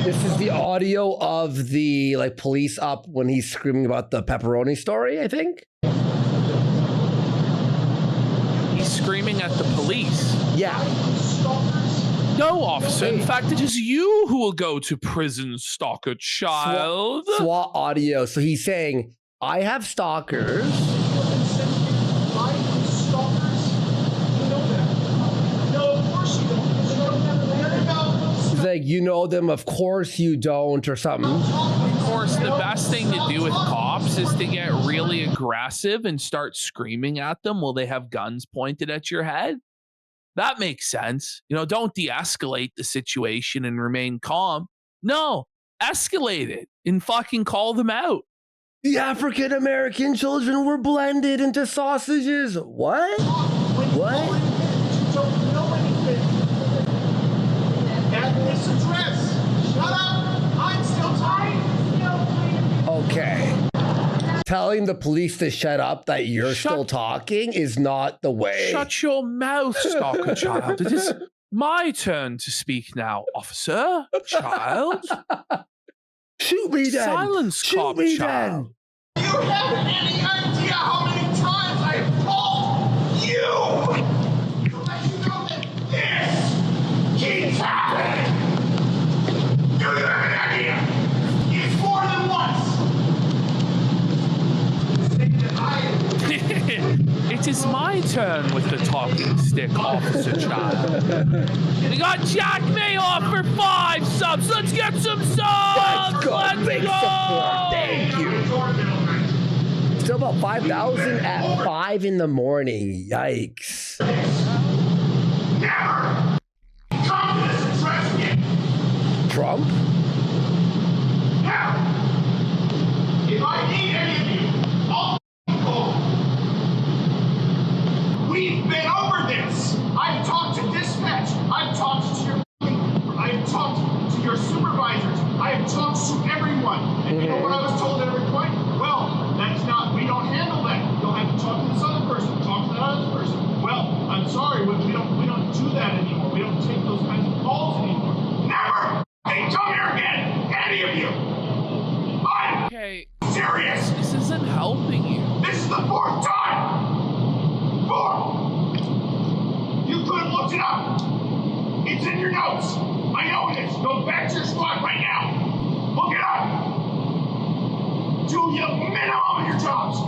Speaker 2: This is the audio of the police up when he's screaming about the pepperoni story, I think.
Speaker 1: He's screaming at the police.
Speaker 2: Yeah.
Speaker 1: No, officer. In fact, it is you who will go to prison, stalker child.
Speaker 2: SWAT audio. So he's saying, I have stalkers. He's like, you know them, of course you don't, or something.
Speaker 1: Of course, the best thing to do with cops is to get really aggressive and start screaming at them while they have guns pointed at your head. That makes sense. You know, don't de-escalate the situation and remain calm. No, escalate it and fucking call them out.
Speaker 2: The African-American children were blended into sausages. What? What?
Speaker 5: Don't know anything. At this address. Shut up. I'm still talking.
Speaker 2: Okay. Telling the police to shut up that you're still talking is not the way.
Speaker 1: Shut your mouth, stalker child. It is my turn to speak now, officer, child.
Speaker 2: Shoot me then.
Speaker 1: Silence, cop child.
Speaker 5: You have any idea how many times I have called you to let you know that this keeps happening? Do you have an idea? It's more than once.
Speaker 1: It is my turn with the talking stick, officer child. We got Jack Mayoff for 5 subs. Let's get some subs.
Speaker 2: Let's go. Big support. Thank you. Still about 5,000 at 5 in the morning. Yikes.
Speaker 5: Never come to this address again.
Speaker 2: Trump?
Speaker 5: Now, if I need any of you, I'll call. We've been over this. I've talked to dispatch. I've talked to your supervisors. I've talked to everyone. And you know what I was told at every point? Well, that's not, we don't handle that. You'll have to talk to this other person, talk to that other person. Well, I'm sorry, we don't do that anymore. We don't take those kinds of calls anymore. Never! Hey, come here again, any of you. I'm serious.
Speaker 1: This isn't helping you.
Speaker 5: This is the 4th time. 4. You could have looked it up. It's in your notes. I know it is. Go back to your squad right now. Look it up. Do your minimum of your jobs.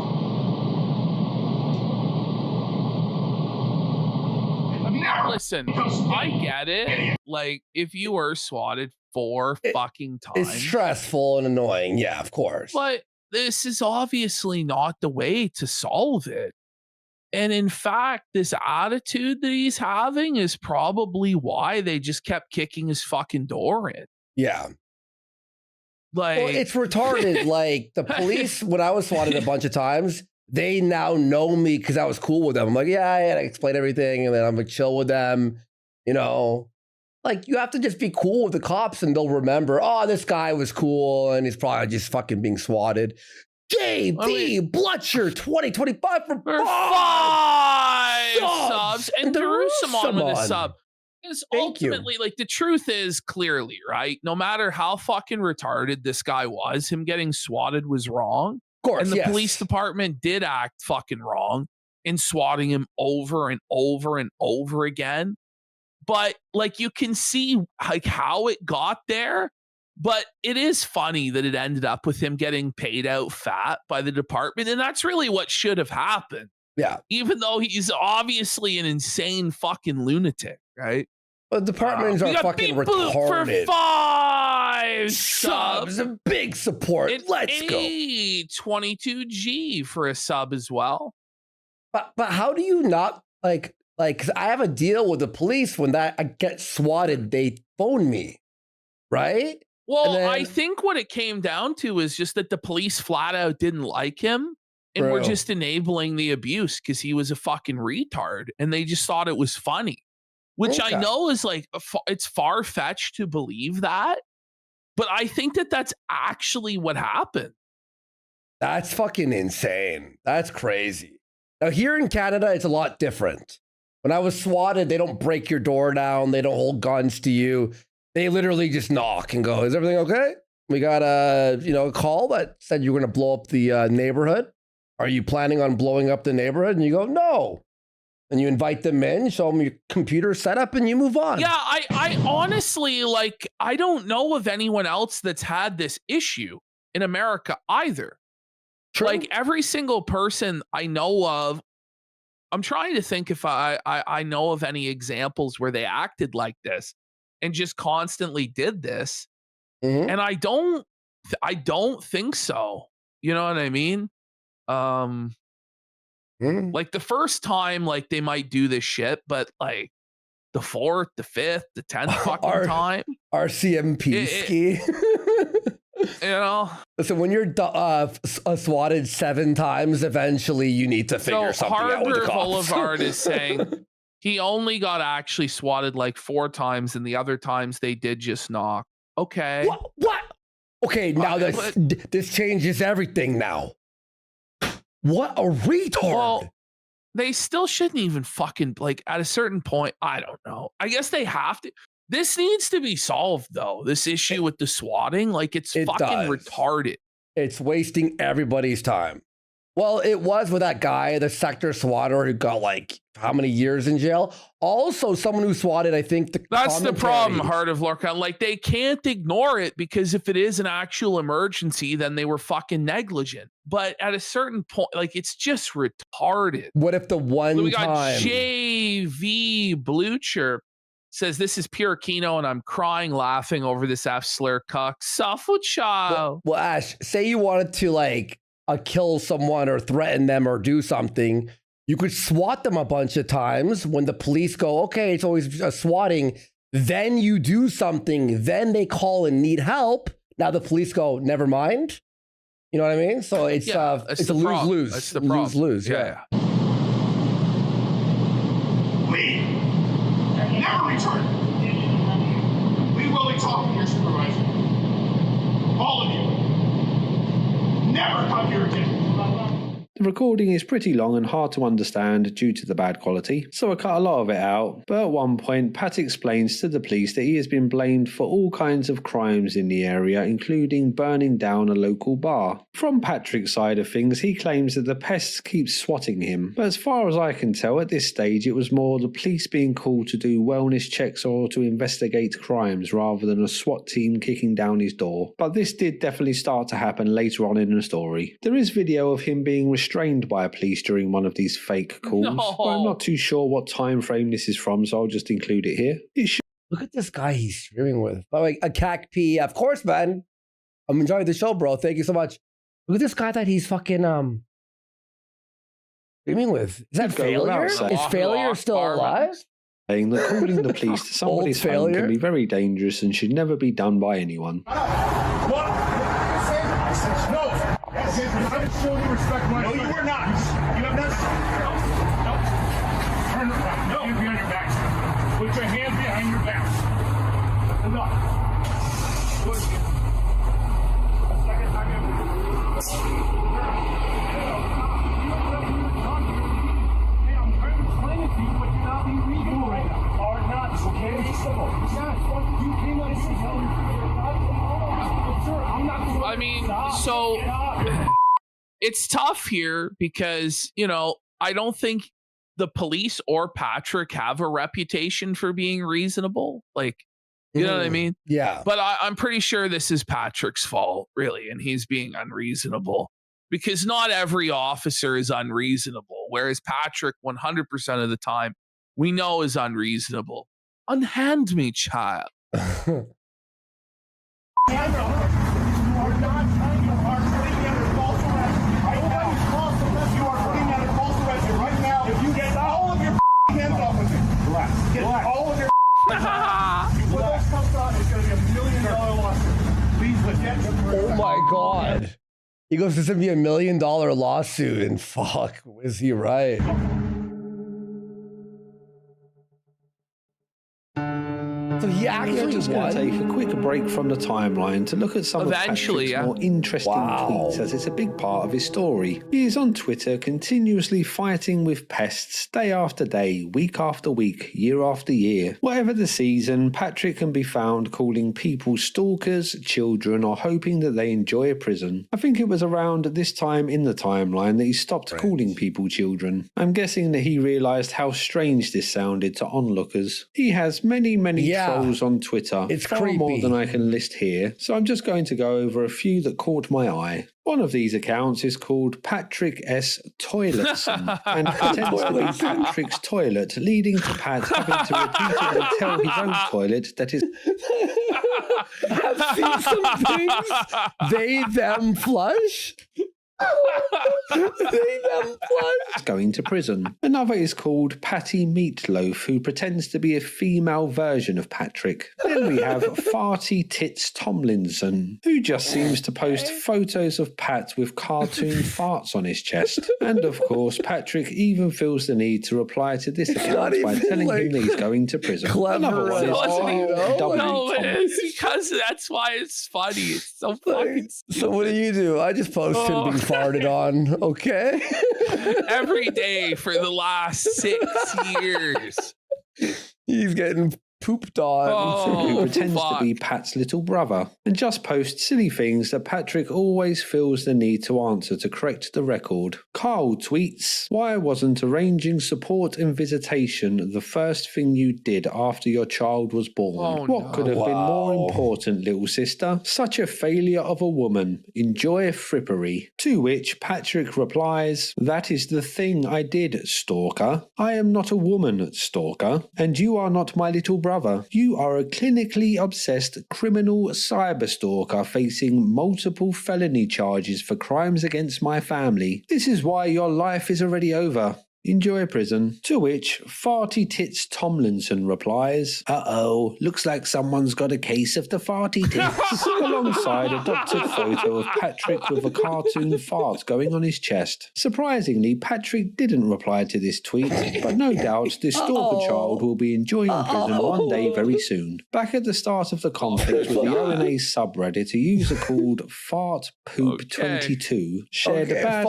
Speaker 1: I mean, listen, I get it. Like, if you were swatted 4 fucking times.
Speaker 2: It's stressful and annoying. Yeah, of course.
Speaker 1: But this is obviously not the way to solve it. And in fact, this attitude that he's having is probably why they just kept kicking his fucking door in.
Speaker 2: Yeah.
Speaker 1: Like,
Speaker 2: well, it's retarded. Like, the police, when I was swatted a bunch of times, they now know me because I was cool with them. I'm like, yeah, I had to explain everything, and then I'm like chill with them. You know, like, you have to just be cool with the cops, and they'll remember, oh, this guy was cool, and he's probably just fucking being swatted. JV Blutcher 2025 for
Speaker 1: 5 subs. And Jerusalem with a sub. Because ultimately, like, the truth is clearly, right? No matter how fucking retarded this guy was, him getting swatted was wrong.
Speaker 2: Of course,
Speaker 1: and the police department did act fucking wrong in swatting him over and over and over again. But, like, you can see, like, how it got there. But it is funny that it ended up with him getting paid out fat by the department. And that's really what should have happened.
Speaker 2: Yeah.
Speaker 1: Even though he's obviously an insane fucking lunatic, right?
Speaker 2: But departments are fucking retarded.
Speaker 1: For 5 subs.
Speaker 2: A big support. Let's go.
Speaker 1: 22G for a sub as well.
Speaker 2: But how do you not, like, 'cause I have a deal with the police when I get swatted, they phone me, right?
Speaker 1: Well, I think what it came down to is just that the police flat out didn't like him and were just enabling the abuse because he was a fucking retard and they just thought it was funny, which I know is like, it's far-fetched to believe that, but I think that that's actually what happened.
Speaker 2: That's fucking insane. That's crazy. Now, here in Canada, it's a lot different. When I was swatted, they don't break your door down. They don't hold guns to you. They literally just knock and go, is everything okay? We got a call that said you were going to blow up the neighborhood. Are you planning on blowing up the neighborhood? And you go, no. And you invite them in, show them your computer setup, and you move on.
Speaker 1: Yeah, I honestly, like, I don't know of anyone else that's had this issue in America either.
Speaker 2: True.
Speaker 1: Like, every single person I know of, I'm trying to think if I know of any examples where they acted like this and just constantly did this. And I don't think so. You know what I mean? Like the first time, like they might do this shit, but like the 4th, the 5th, the 10th fucking time.
Speaker 2: RCMP ski.
Speaker 1: You know?
Speaker 2: Listen, when you're swatted 7 times, eventually you need to figure something out with the cops.
Speaker 1: Boulevard is saying he only got actually swatted like 4 times, and the other times they did just knock. Okay.
Speaker 2: What? Okay, now this changes everything now. What a retard.
Speaker 1: Well, they still shouldn't even fucking, like, at a certain point, I don't know. I guess they have to. This needs to be solved, though. This issue with the swatting, like, it fucking retarded.
Speaker 2: It's wasting everybody's time. Well, it was with that guy, the sector swatter, who got like how many years in jail. Also, someone who swatted, I think,
Speaker 1: that's the problem, Heart of Lorca. Like, they can't ignore it, because if it is an actual emergency, then they were fucking negligent. But at a certain point, like, it's just retarded.
Speaker 2: What if the one
Speaker 1: we got
Speaker 2: time
Speaker 1: JV Blucher says, this is pure Kino, and I'm crying laughing over this F slur cuck. Suffer child.
Speaker 2: Well, Ash, say you wanted to like kill someone or threaten them or do something, you could swat them a bunch of times. When the police go, okay, it's always swatting, then you do something, then they call and need help. Now the police go, never mind. You know what I mean? So it's a lose-lose.
Speaker 1: That's the problem.
Speaker 2: Lose-lose, yeah.
Speaker 5: Leave. Never return. We will be talking to your supervisor. All of you. Never come here again.
Speaker 3: The recording is pretty long and hard to understand due to the bad quality, so I cut a lot of it out, but at one point Pat explains to the police that he has been blamed for all kinds of crimes in the area, including burning down a local bar. From Patrick's side of things, he claims that the pests keep swatting him, but as far as I can tell at this stage, it was more the police being called to do wellness checks or to investigate crimes rather than a SWAT team kicking down his door. But this did definitely start to happen later on in the story. There is video of him being restrained by a police during one of these fake calls, but I'm not too sure what time frame this is from, so I'll just include it here.
Speaker 2: Look at this guy he's streaming with. By the way, a CAC-P, of course, man. I'm enjoying the show, bro. Thank you so much. Look at this guy that he's fucking streaming with. Is that Failure? Is Failure still alive?
Speaker 3: Saying that calling the police to somebody's phone can be very dangerous and should never be done by anyone.
Speaker 5: What? I said no. I'm showing you respect. No, you were not. You have not. No. Turn around. No. Hands behind your back. Put your hands behind your back. Enough. Good. Second time I'm trying to explain it to you, but you're not being reasonable right now. Or not. Okay? It's simple. It's not. You came out and said,
Speaker 1: I mean, so it's tough here because, you know, I don't think the police or Patrick have a reputation for being reasonable. Like, you know what I mean?
Speaker 2: Yeah.
Speaker 1: But I'm pretty sure this is Patrick's fault, really, and he's being unreasonable because not every officer is unreasonable, whereas Patrick, 100% of the time, we know is unreasonable. Unhand me, child.
Speaker 2: Oh my God. He goes, this is going to be $1 million lawsuit, and fuck, is he right? So he actually
Speaker 3: just going to take a quick break from the timeline to look at some of Patrick's more interesting tweets, as it's a big part of his story. He is on Twitter continuously fighting with pests day after day, week after week, year after year. Whatever the season, Patrick can be found calling people stalkers, children, or hoping that they enjoy prison. I think it was around this time in the timeline that he stopped calling people children. I'm guessing that he realised how strange this sounded to onlookers. He has many trolls on Twitter. It's far more than I can list here, so I'm just going to go over a few that caught my eye. One of these accounts is called Patrick S. Toiletson and pretends to be Patrick's toilet, leading to Pat having to repeatedly tell his own toilet that his...
Speaker 2: I've seen some things. They, them, flush.
Speaker 3: Going to prison. Another is called Patty Meatloaf, who pretends to be a female version of Patrick. Then we have Farty Tits Tomlinson, who just seems to post photos of Pat with cartoon farts on his chest. And of course, Patrick even feels the need to reply to this account by telling him that he's going to prison. Another one is
Speaker 1: because that's why it's funny. It's so fucking stupid.
Speaker 2: So what do? I just post him being farted on, okay?
Speaker 1: Every day for the last 6 years.
Speaker 2: He's getting pooped on.
Speaker 3: Who pretends to be Pat's little brother and just posts silly things that Patrick always feels the need to answer to correct the record. Carl tweets, "Why wasn't arranging support and visitation the first thing you did after your child was born? What could have been more important, little sister? Such a failure of a woman. Enjoy frippery." To which Patrick replies, "That is the thing I did, stalker. I am not a woman, stalker, and you are not my little brother. You are a clinically obsessed criminal cyberstalker facing multiple felony charges for crimes against my family. This is why your life is already over. Enjoy prison." To which Farty Tits Tomlinson replies, "Uh-oh, looks like someone's got a case of the farty tits," alongside a doctored photo of Patrick with a cartoon fart going on his chest. Surprisingly, Patrick didn't reply to this tweet, but no doubt this stalker child will be enjoying prison one day very soon. Back at the start of the conflict with the O&A subreddit, a user called FartPoop22 shared a bad...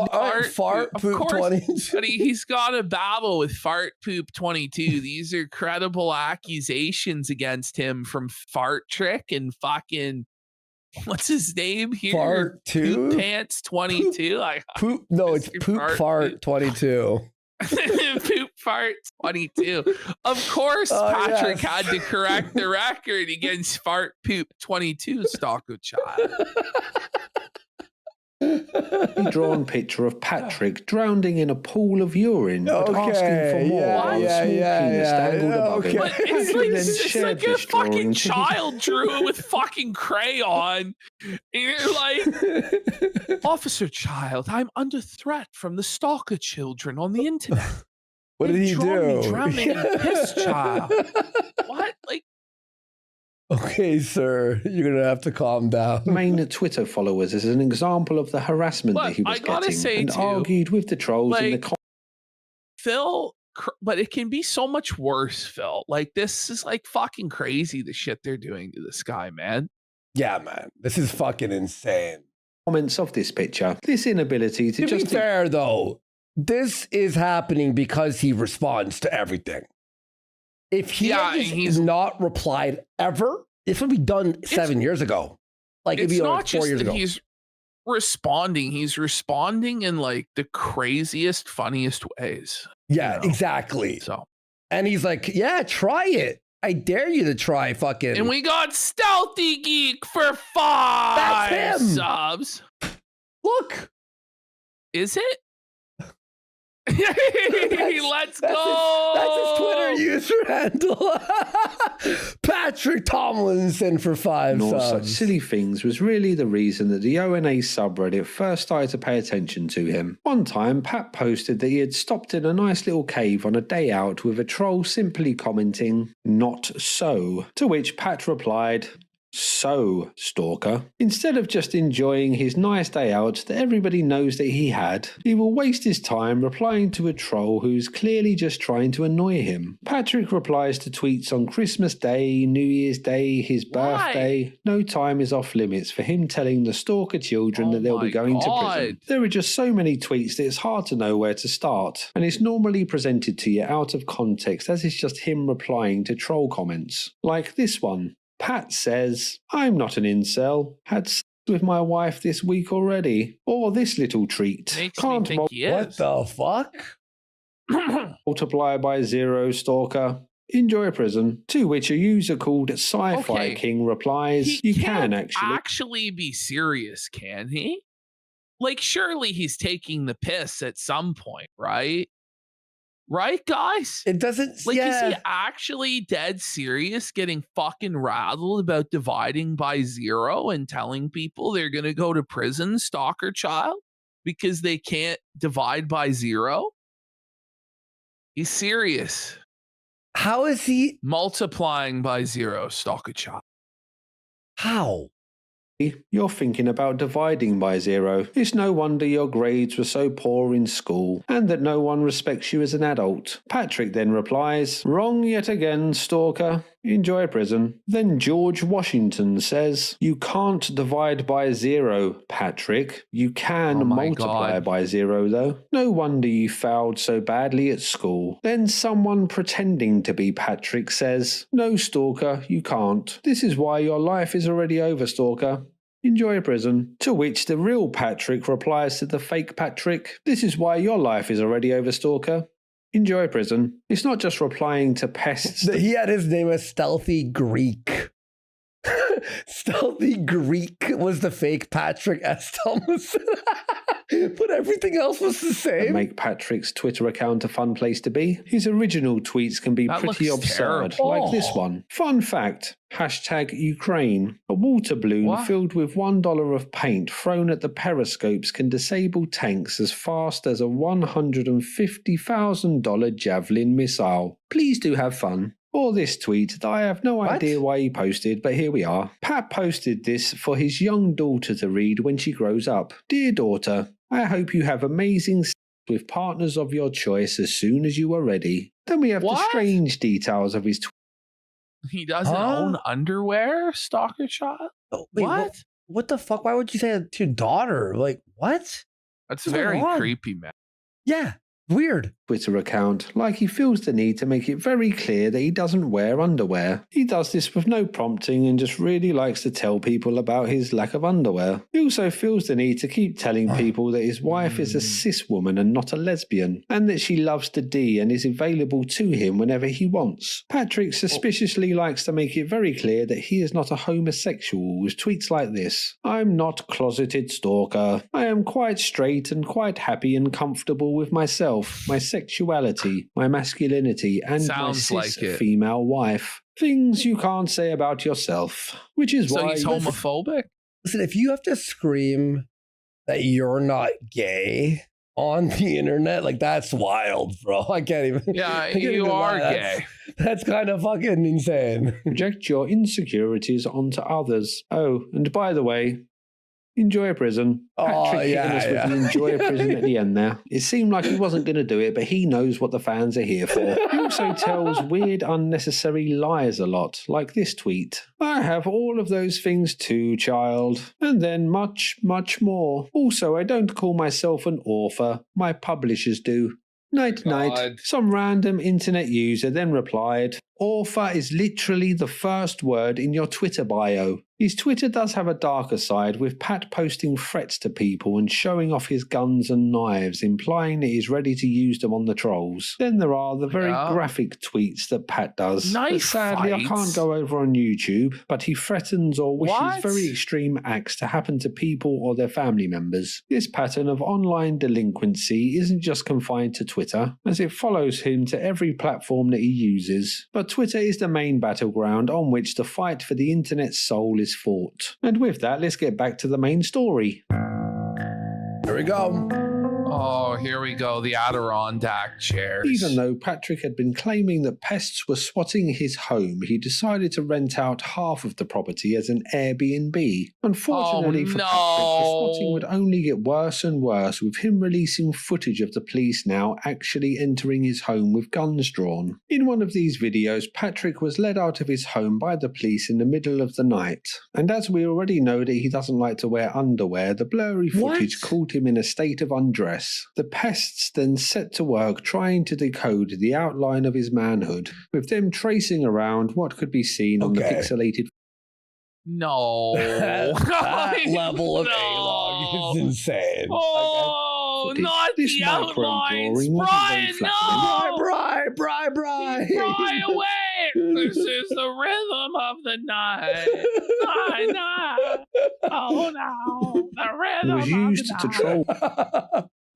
Speaker 2: Fart Poop 22.
Speaker 1: But he's got a battle with Fart Poop 22. These are credible accusations against him from Fart Trick and fucking what's his name here?
Speaker 2: Fart 2?
Speaker 1: Poop Pants 22.
Speaker 2: Poop. No, it's Poop Fart 22.
Speaker 1: Poop Fart 22. Of course, Patrick had to correct the record against Fart Poop 22 stalker child.
Speaker 3: A drawn picture of Patrick drowning in a pool of urine, but asking for more while a small penis dangled above him.
Speaker 1: It's like a fucking child drew it with fucking crayon. And you're like, "Officer Child, I'm under threat from the stalker children on the internet."
Speaker 2: What did he do?
Speaker 1: Drowning in piss, child. What? Like,
Speaker 2: okay, sir, you're going to have to calm down.
Speaker 3: Main Twitter followers as an example of the harassment that he was getting and argued with the trolls in the
Speaker 1: Phil, but it can be so much worse, Phil. Like, this is like fucking crazy, the shit they're doing to this guy, man.
Speaker 2: Yeah, man. This is fucking insane.
Speaker 3: Comments of this picture. This inability to
Speaker 2: be fair, though, this is happening because he responds to everything. If he's not replied ever, this would be done 7 years ago. Like it'd be like 4 years ago.
Speaker 1: He's responding. He's responding in like the craziest, funniest ways.
Speaker 2: Yeah, exactly.
Speaker 1: So,
Speaker 2: and he's like, "Yeah, try it. I dare you to try fucking."
Speaker 1: And we got Stealthy Geek for 5 subs.
Speaker 2: Look,
Speaker 1: is it? Let's go.
Speaker 2: That's his Twitter user handle. Patrick Tomlinson for 5 subs.
Speaker 3: Such silly things was really the reason that the O&A subreddit first started to pay attention to him. One time, Pat posted that he had stopped in a nice little cave on a day out with a troll simply commenting, "Not so," to which Pat replied, So, Stalker, instead of just enjoying his nice day out that everybody knows that he had, he will waste his time replying to a troll who's clearly just trying to annoy him. Patrick replies to tweets on Christmas Day, New Year's Day, his birthday. No time is off limits for him telling the Stalker children that they'll be going to prison. There are just so many tweets that it's hard to know where to start, and it's normally presented to you out of context as it's just him replying to troll comments. Like this one. Pat says, I'm not an incel. Had sex with my wife this week already. Or this little treat. Can't
Speaker 2: what the fuck?
Speaker 3: Multiply by 0, Stalker. Enjoy prison. To which a user called Sci-Fi King replies, you can
Speaker 1: actually be serious, can he? Like, surely he's taking the piss at some point, right? Right, guys?
Speaker 2: It doesn't...
Speaker 1: Like, is he actually dead serious getting fucking rattled about dividing by 0 and telling people they're going to go to prison, stalker child, because they can't divide by 0? He's serious.
Speaker 2: How is he...
Speaker 1: Multiplying by 0, stalker child.
Speaker 2: How?
Speaker 3: You're thinking about dividing by 0. It's no wonder your grades were so poor in school, and that no one respects you as an adult. Patrick then replies, wrong yet again, Stalker. Enjoy prison. Then George Washington says, you can't divide by 0, Patrick. You can multiply by 0, though. No wonder you failed so badly at school. Then someone pretending to be Patrick says, no, Stalker, you can't. This is why your life is already over, Stalker. Enjoy prison. To which the real Patrick replies to the fake Patrick, this is why your life is already over, Stalker. Enjoy prison. It's not just replying to pests.
Speaker 2: He had his name as Stealthy Greek. Stealthy Greek was the fake Patrick S. Tomlinson. But everything else was the same.
Speaker 3: Make Patrick's Twitter account a fun place to be. His original tweets can be pretty absurd, like this one. Fun fact, #Ukraine. A water balloon filled with $1 of paint thrown at the periscopes can disable tanks as fast as a $150,000 Javelin missile. Please do have fun. Or this tweet that I have no idea why he posted, but here we are. Pat posted this for his young daughter to read when she grows up. Dear daughter, I hope you have amazing sex with partners of your choice as soon as you are ready. Then we have the strange details of his tweet.
Speaker 1: He doesn't own underwear, stalker child?
Speaker 2: Oh, wait, what the fuck? Why would you say that to your daughter? Like, what?
Speaker 1: That's very creepy, man.
Speaker 2: Yeah. Weird.
Speaker 3: Twitter account, like he feels the need to make it very clear that he doesn't wear underwear. He does this with no prompting and just really likes to tell people about his lack of underwear. He also feels the need to keep telling people that his wife is a cis woman and not a lesbian, and that she loves the D and is available to him whenever he wants. Patrick suspiciously likes to make it very clear that he is not a homosexual with tweets like this. I'm not closeted stalker. I am quite straight and quite happy and comfortable with myself, my sexuality, my masculinity, and my cis female wife. Things you can't say about yourself, which is why
Speaker 1: he's homophobic.
Speaker 2: Listen, if you have to scream that you're not gay on the internet, like that's wild, bro. I can't even.
Speaker 1: Yeah, you are gay.
Speaker 2: That's kind of fucking insane.
Speaker 3: Project your insecurities onto others. Oh, and by the way, enjoy prison. Patrick hitting us with an enjoy prison at the end there. It seemed like he wasn't going to do it, but he knows what the fans are here for. He also tells weird, unnecessary lies a lot, like this tweet. I have all of those things too, child. And then much, much more. Also, I don't call myself an author. My publishers do. Night, night. Some random internet user then replied, author is literally the first word in your Twitter bio. His Twitter does have a darker side, with Pat posting threats to people and showing off his guns and knives, implying that he's ready to use them on the trolls. Then there are the very graphic tweets that Pat does. But sadly, I can't go over on YouTube, but he threatens or wishes very extreme acts to happen to people or their family members. This pattern of online delinquency isn't just confined to Twitter, as it follows him to every platform that he uses. But Twitter is the main battleground on which the fight for the internet's soul is fought. And with that, let's get back to the main story.
Speaker 2: Here we go.
Speaker 1: Oh, here we go. The Adirondack chairs.
Speaker 3: Even though Patrick had been claiming that pests were swatting his home, he decided to rent out half of the property as an Airbnb. Unfortunately for Patrick, the swatting would only get worse and worse, with him releasing footage of the police now actually entering his home with guns drawn. In one of these videos, Patrick was led out of his home by the police in the middle of the night. And as we already know that he doesn't like to wear underwear, the blurry footage caught him in a state of undress. The pests then set to work trying to decode the outline of his manhood, with them tracing around what could be seen on the pixelated.
Speaker 1: No.
Speaker 2: that level of A-log is insane.
Speaker 1: Oh, not the outlines. Brian, no. Bry away. This is the rhythm of the night. Oh, no. The rhythm
Speaker 3: was used to troll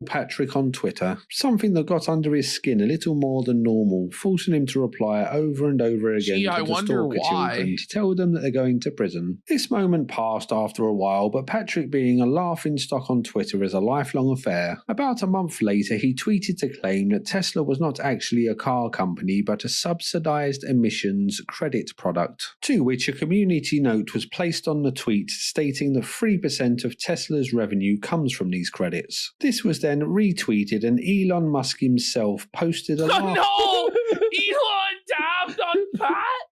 Speaker 3: Patrick on Twitter, something that got under his skin a little more than normal, forcing him to reply over and over again to the stalker children to tell them that they're going to prison. This moment passed after a while, but Patrick being a laughing stock on Twitter is a lifelong affair. About a month later, he tweeted to claim that Tesla was not actually a car company, but a subsidized emissions credit product, to which a community note was placed on the tweet stating that 3% of Tesla's revenue comes from these credits. This was then retweeted, and Elon Musk himself posted a laugh.
Speaker 1: No! Elon dabbed on Pat?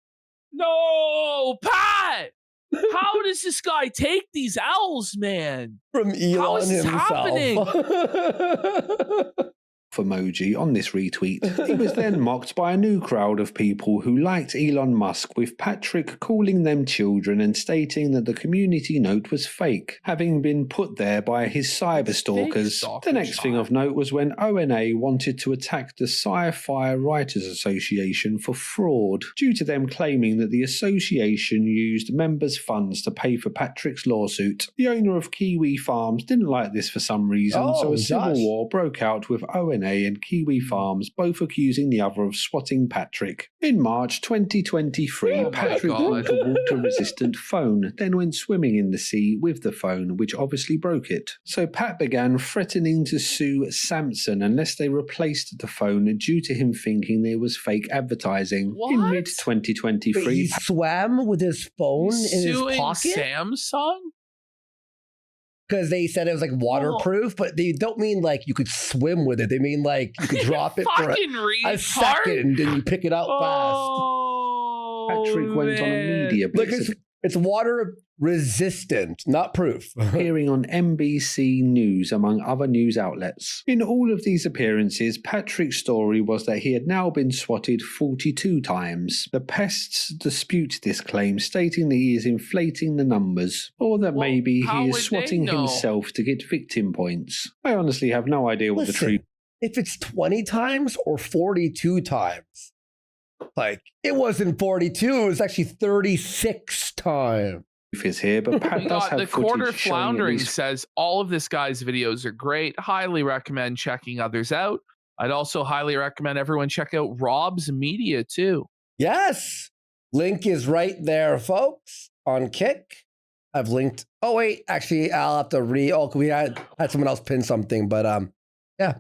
Speaker 1: No, Pat! How does this guy take these L's, man?
Speaker 2: From Elon
Speaker 1: How is this happening?
Speaker 3: Emoji on this retweet. He was then mocked by a new crowd of people who liked Elon Musk, with Patrick calling them children and stating that the community note was fake, having been put there by his cyber stalkers. The next thing of note was when ONA wanted to attack the Sci-Fi Writers Association for fraud, due to them claiming that the association used members' funds to pay for Patrick's lawsuit. The owner of Kiwi Farms didn't like this for some reason, so a civil war broke out with ONA and Kiwi Farms both accusing the other of swatting Patrick. In March 2023, Patrick bought a water-resistant phone, then went swimming in the sea with the phone, which obviously broke it. So Pat began threatening to sue Samsung unless they replaced the phone due to him thinking there was fake advertising. In mid-2023,
Speaker 2: he swam with his phone in his pocket?
Speaker 1: Samsung?
Speaker 2: Because they said it was like waterproof, but they don't mean like you could swim with it. They mean like you could drop it for a second and you pick it up fast.
Speaker 3: Patrick went on a media blitz.
Speaker 2: It's water resistant, not proof.
Speaker 3: Appearing on NBC News, among other news outlets. In all of these appearances, Patrick's story was that he had now been swatted 42 times. The pests dispute this claim, stating that he is inflating the numbers, or that maybe he is swatting himself to get victim points. I honestly have no idea what the truth is.
Speaker 2: If it's 20 times or 42 times, like, it wasn't 42, it was actually 36 times.
Speaker 3: Is here, but Pat does have
Speaker 1: the Quarter Floundering says all of this guy's videos are great. Highly recommend checking others out. I'd also highly recommend everyone check out Rob's media too.
Speaker 2: Yes, link is right there, folks. On Kick, I've linked. Oh wait, actually, I'll have to we had someone else pin something, but yeah.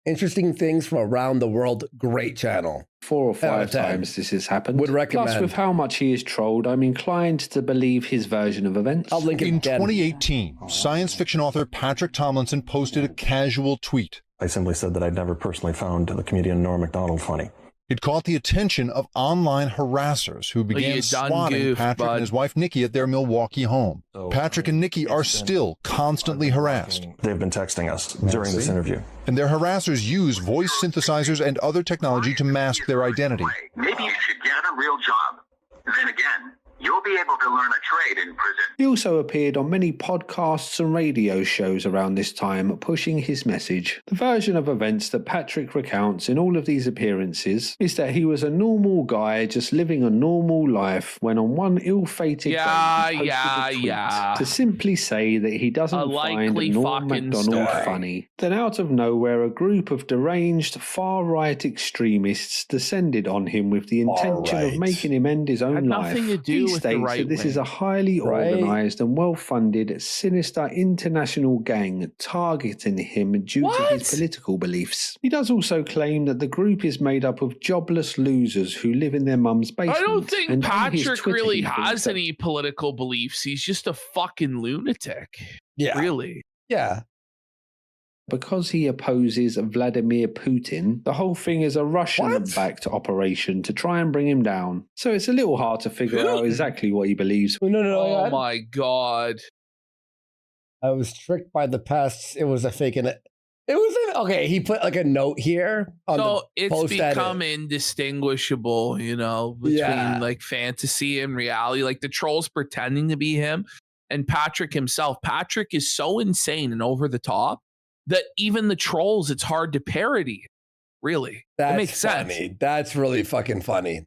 Speaker 2: Interesting things from around the world. Great channel.
Speaker 3: 4 or 5 times this has happened.
Speaker 2: Would recommend.
Speaker 3: Plus, with how much he is trolled, I'm inclined to believe his version of events.
Speaker 2: I'll link it
Speaker 4: in
Speaker 2: again.
Speaker 4: 2018, science fiction author Patrick Tomlinson posted a casual tweet.
Speaker 21: I simply said that I'd never personally found the comedian Norm Macdonald funny.
Speaker 4: It caught the attention of online harassers who began swatting Patrick and his wife Nikki at their Milwaukee home. Patrick and Nikki are still constantly harassed.
Speaker 21: They've been texting us during this interview.
Speaker 4: And their harassers use voice synthesizers and other technology to mask their identity.
Speaker 16: Maybe you should get a real job. Then again, you'll be able to learn a trade in prison.
Speaker 3: He also appeared on many podcasts and radio shows around this time, pushing his message. The version of events that Patrick recounts in all of these appearances is that he was a normal guy just living a normal life when on one ill-fated day he posted a tweet to simply say that he doesn't find Norm Macdonald funny. Then out of nowhere, a group of deranged far-right extremists descended on him with the intention of making him end his own life.
Speaker 1: Nothing to do with the right
Speaker 3: this is a highly organised and well-funded, sinister international gang targeting him due to his political beliefs. He does also claim that the group is made up of jobless losers who live in their mum's basement.
Speaker 1: I don't think Patrick really has any political beliefs. He's just a fucking lunatic.
Speaker 2: Yeah.
Speaker 1: Really.
Speaker 2: Yeah.
Speaker 3: Because he opposes Vladimir Putin, the whole thing is a Russian-backed operation to try and bring him down. So it's a little hard to figure out exactly what he believes.
Speaker 1: Oh my God.
Speaker 2: I was tricked by the pests. It was a fake. It was okay. He put like a note here.
Speaker 1: So it's become indistinguishable, you know, between like fantasy and reality. Like the trolls pretending to be him and Patrick himself. Patrick is so insane and over the top that even the trolls, it's hard to parody. Really. That makes sense.
Speaker 2: That's really fucking funny.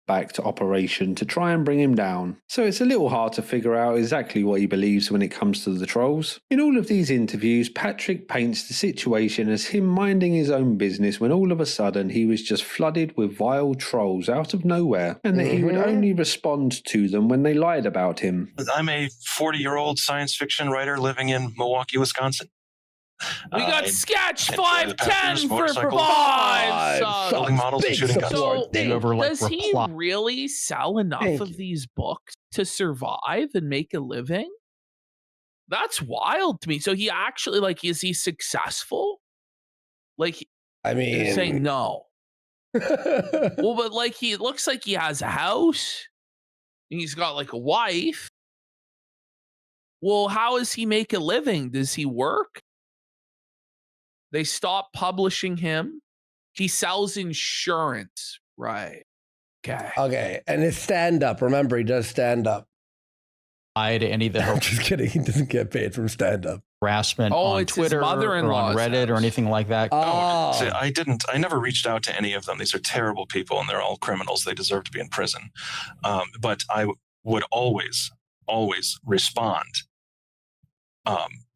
Speaker 3: Backed operation to try and bring him down. So it's a little hard to figure out exactly what he believes when it comes to the trolls. In all of these interviews, Patrick paints the situation as him minding his own business when all of a sudden he was just flooded with vile trolls out of nowhere, and that he would only respond to them when they lied about him.
Speaker 11: I'm a 40-year-old science fiction writer living in Milwaukee, Wisconsin.
Speaker 1: We got Sketch 510 for 5.
Speaker 11: Building models and shooting guns.
Speaker 1: So, does he really sell enough of these books to survive and make a living? That's wild to me. So he actually, like, is he successful? Like,
Speaker 2: I mean,
Speaker 1: you're saying no. Well, but like, he looks like he has a house. And he's got like a wife. Well, how does he make a living? Does he work? They stop publishing him. He sells insurance. Right. Okay.
Speaker 2: Okay. And it's stand-up. Remember, he does stand-up.
Speaker 6: To any of the
Speaker 2: I'm just kidding. He doesn't get paid from stand-up.
Speaker 6: Harassment on Twitter or on Reddit or anything like that.
Speaker 11: Oh. See, I never reached out to any of them. These are terrible people and they're all criminals. They deserve to be in prison. But I would always respond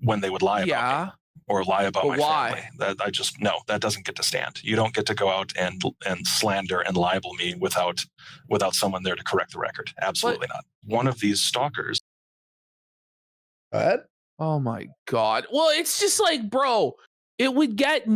Speaker 11: when they would lie about me. Or lie about my family. That doesn't get to stand. You don't get to go out and slander and libel me without someone there to correct the record. Absolutely not. One of these stalkers.
Speaker 2: What?
Speaker 1: Oh my God. Well, it's just like, bro, it would get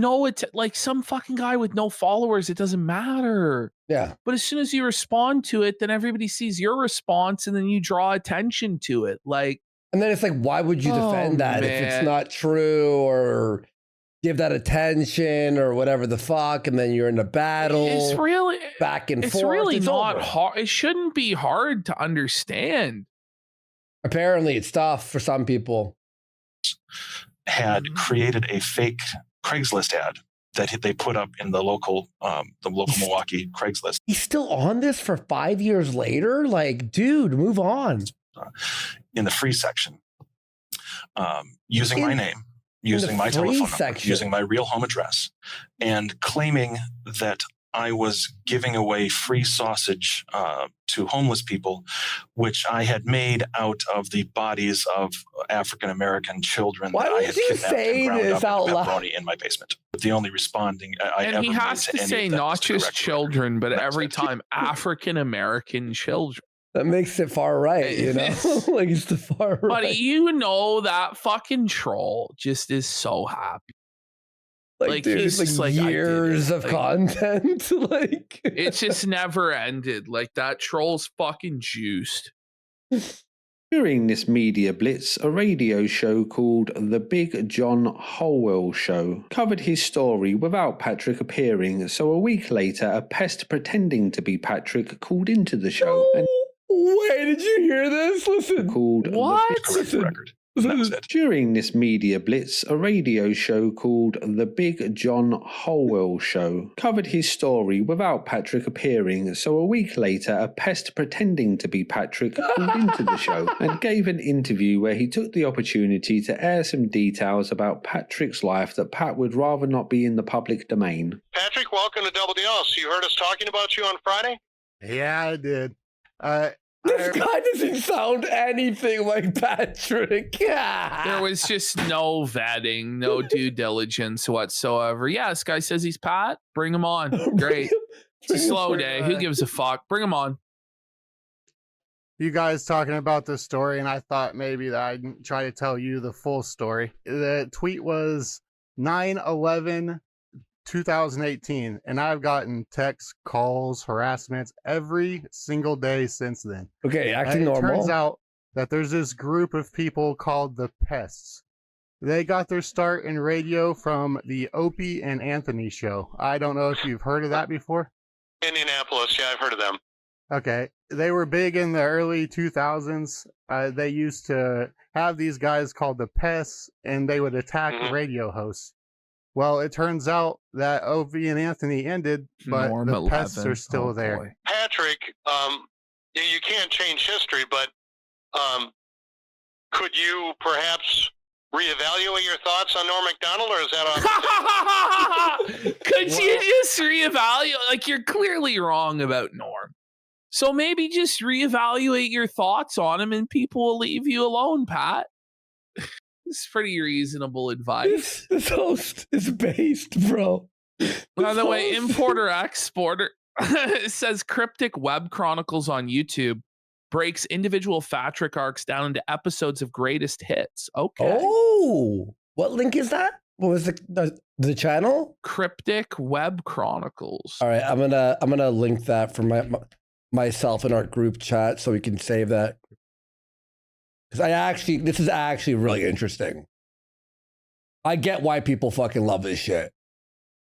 Speaker 1: like some fucking guy with no followers. It doesn't matter.
Speaker 2: Yeah.
Speaker 1: But as soon as you respond to it, then everybody sees your response and then you draw attention to it. Like,
Speaker 2: and then it's like, why would you defend that if it's not true or give that attention or whatever the fuck? And then you're in a battle.
Speaker 1: It's really
Speaker 2: back and forth.
Speaker 1: It's really not hard. It shouldn't be hard to understand.
Speaker 2: Apparently, it's tough for some people.
Speaker 11: Had created a fake Craigslist ad that they put up in the local Milwaukee Craigslist.
Speaker 2: He's still on this for 5 years later? Like, dude, move on.
Speaker 11: In the free section, using my name, using my telephone number, using my real home address, and claiming that I was giving away free sausage to homeless people, which I had made out of the bodies of African-American children that I had kidnapped and ground up into pepperoni in my basement. But the only responding
Speaker 1: and he has to say not just children, but every time African-American children.
Speaker 2: That makes it far right, you know? Like it's the far right.
Speaker 1: But you know that fucking troll just is so happy.
Speaker 2: Like dude, he's just like years of content. Like
Speaker 1: it's just never ended. Like that troll's fucking juiced.
Speaker 3: During this media blitz, a radio show called The Big John Holwell Show covered his story without Patrick appearing, so a week later a pest pretending to be Patrick called into the show. And
Speaker 2: wait, did you hear this? Listen.
Speaker 3: Called
Speaker 1: what?
Speaker 3: During this media blitz, a radio show called The Big John Holwell Show covered his story without Patrick appearing, so a week later a pest pretending to be Patrick called into the show and gave an interview where he took the opportunity to air some details about Patrick's life that Pat would rather not be in the public domain.
Speaker 16: Patrick, welcome to Double DL. So you heard us talking about you on Friday?
Speaker 22: Yeah, I did.
Speaker 2: This guy doesn't sound anything like Patrick.
Speaker 1: There was just no vetting, no due diligence whatsoever. Yeah, this guy says he's Pat. Bring him on. Great. It's a slow day. Who gives a fuck? Bring him on.
Speaker 7: you guys talking about this story, and I thought maybe that I'd try to tell you the full story. The tweet was 9/11/2018, and I've gotten texts, calls, harassments every single day since then.
Speaker 2: Okay, acting normal.
Speaker 7: It turns out that there's this group of people called the Pests. They got their start in radio from the Opie and Anthony show. I don't know if you've heard of that before.
Speaker 16: Indianapolis, yeah, I've heard of them.
Speaker 7: Okay. They were big in the early 2000s. They used to have these guys called the Pests, and they would attack radio hosts. Well, it turns out that Opie and Anthony ended, but the Pests are still there.
Speaker 16: Patrick, you can't change history, but could you perhaps reevaluate your thoughts on Norm Macdonald, or is that on?
Speaker 1: Could you just reevaluate? Like, you're clearly wrong about Norm. So maybe just reevaluate your thoughts on him and people will leave you alone, Pat. It's pretty reasonable advice.
Speaker 2: This host is based, bro.
Speaker 1: By the way, importer exporter says Cryptic Web Chronicles on YouTube breaks individual Patrick arcs down into episodes of greatest hits. Okay.
Speaker 2: Oh, what link is that? What was the channel?
Speaker 1: Cryptic Web Chronicles.
Speaker 2: All right, I'm gonna link that for myself in our group chat so we can save that. Because this is actually really interesting. I get why people fucking love this shit.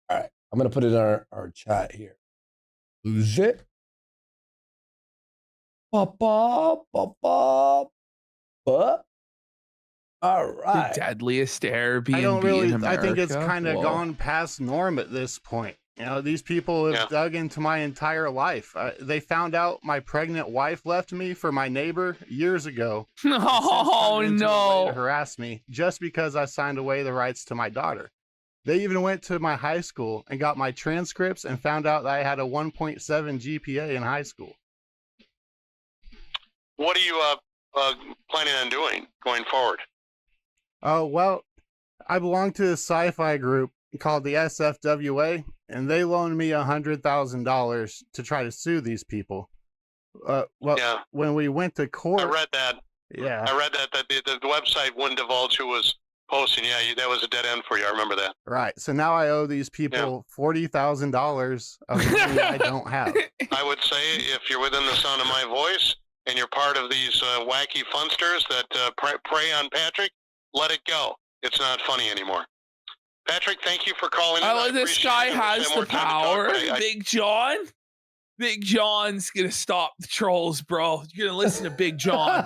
Speaker 2: All right, I'm gonna put it in our chat here. Lose it. All right.
Speaker 1: The deadliest Airbnb
Speaker 7: I don't really.
Speaker 1: in America.
Speaker 7: I think it's kind of gone past Norm at this point. You know, these people have dug into my entire life. They found out my pregnant wife left me for my neighbor years ago.
Speaker 1: Oh no!
Speaker 7: To harass me just because I signed away the rights to my daughter. They even went to my high school and got my transcripts and found out that I had a 1.7 GPA in high school.
Speaker 16: What are you planning on doing going forward?
Speaker 7: Oh, well, I belong to a sci-fi group called the SFWA, and they loaned me $100,000 to try to sue these people. When we went to court...
Speaker 16: I read that.
Speaker 7: Yeah.
Speaker 16: I read that the website wouldn't divulge who was posting. Yeah, that was a dead end for you. I remember that.
Speaker 7: Right. So now I owe these people $40,000 of money I don't have.
Speaker 16: I would say if you're within the sound of my voice, and you're part of these wacky funsters that prey on Patrick, let it go. It's not funny anymore. Patrick, thank you for calling in.
Speaker 1: This guy has the power. Big John? Big John's going to stop the trolls, bro. You're going to listen to Big John.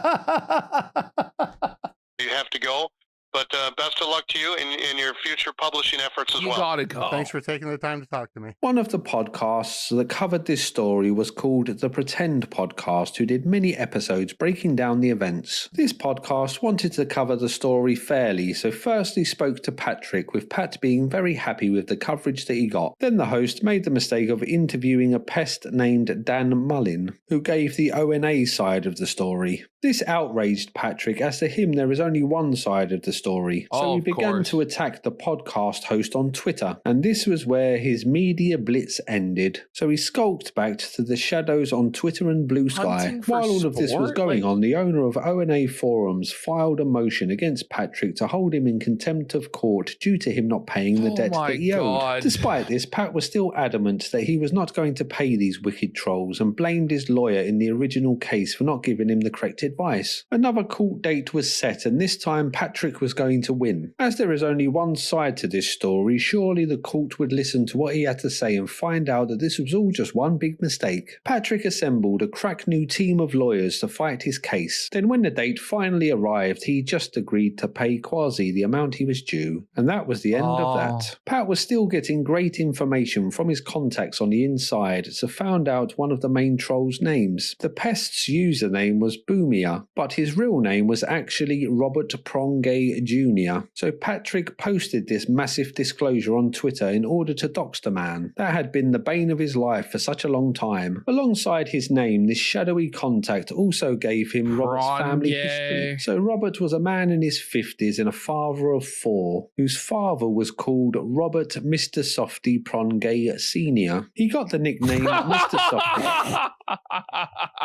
Speaker 16: You have to go. But best of luck to you in your future publishing efforts as well.
Speaker 1: You gotta go.
Speaker 7: Thanks for taking the time to talk to me.
Speaker 3: One of the podcasts that covered this story was called The Pretend Podcast, who did many episodes breaking down the events. This podcast wanted to cover the story fairly, so firstly spoke to Patrick, with Pat being very happy with the coverage that he got. Then the host made the mistake of interviewing a pest named Dan Mullin, who gave the ONA side of the story. This outraged Patrick, as to him there is only one side of the story, so he began to attack the podcast host on Twitter, and this was where his media blitz ended. So he skulked back to the shadows on Twitter and Blue Sky. While all of this was going on, the owner of ONA Forums filed a motion against Patrick to hold him in contempt of court due to him not paying the debt that he owed. Despite this, Pat was still adamant that he was not going to pay these wicked trolls and blamed his lawyer in the original case for not giving him the correct advice. Another court date was set, and this time Patrick was going to win. As there is only one side to this story, surely the court would listen to what he had to say and find out that this was all just one big mistake. Patrick assembled a crack new team of lawyers to fight his case. Then when the date finally arrived, he just agreed to pay Quasi the amount he was due, and that was the end of that. Pat was still getting great information from his contacts on the inside, so found out one of the main trolls' names. The pest's username was Boomia, but his real name was actually Robert Prongay Jr. So Patrick posted this massive disclosure on Twitter in order to dox the man. That had been the bane of his life for such a long time. Alongside his name, this shadowy contact also gave him Robert's family history. So Robert was a man in his 50s and a father of 4, whose father was called Robert Mr. Softy Prongay Sr. He got the nickname Mr. Softy.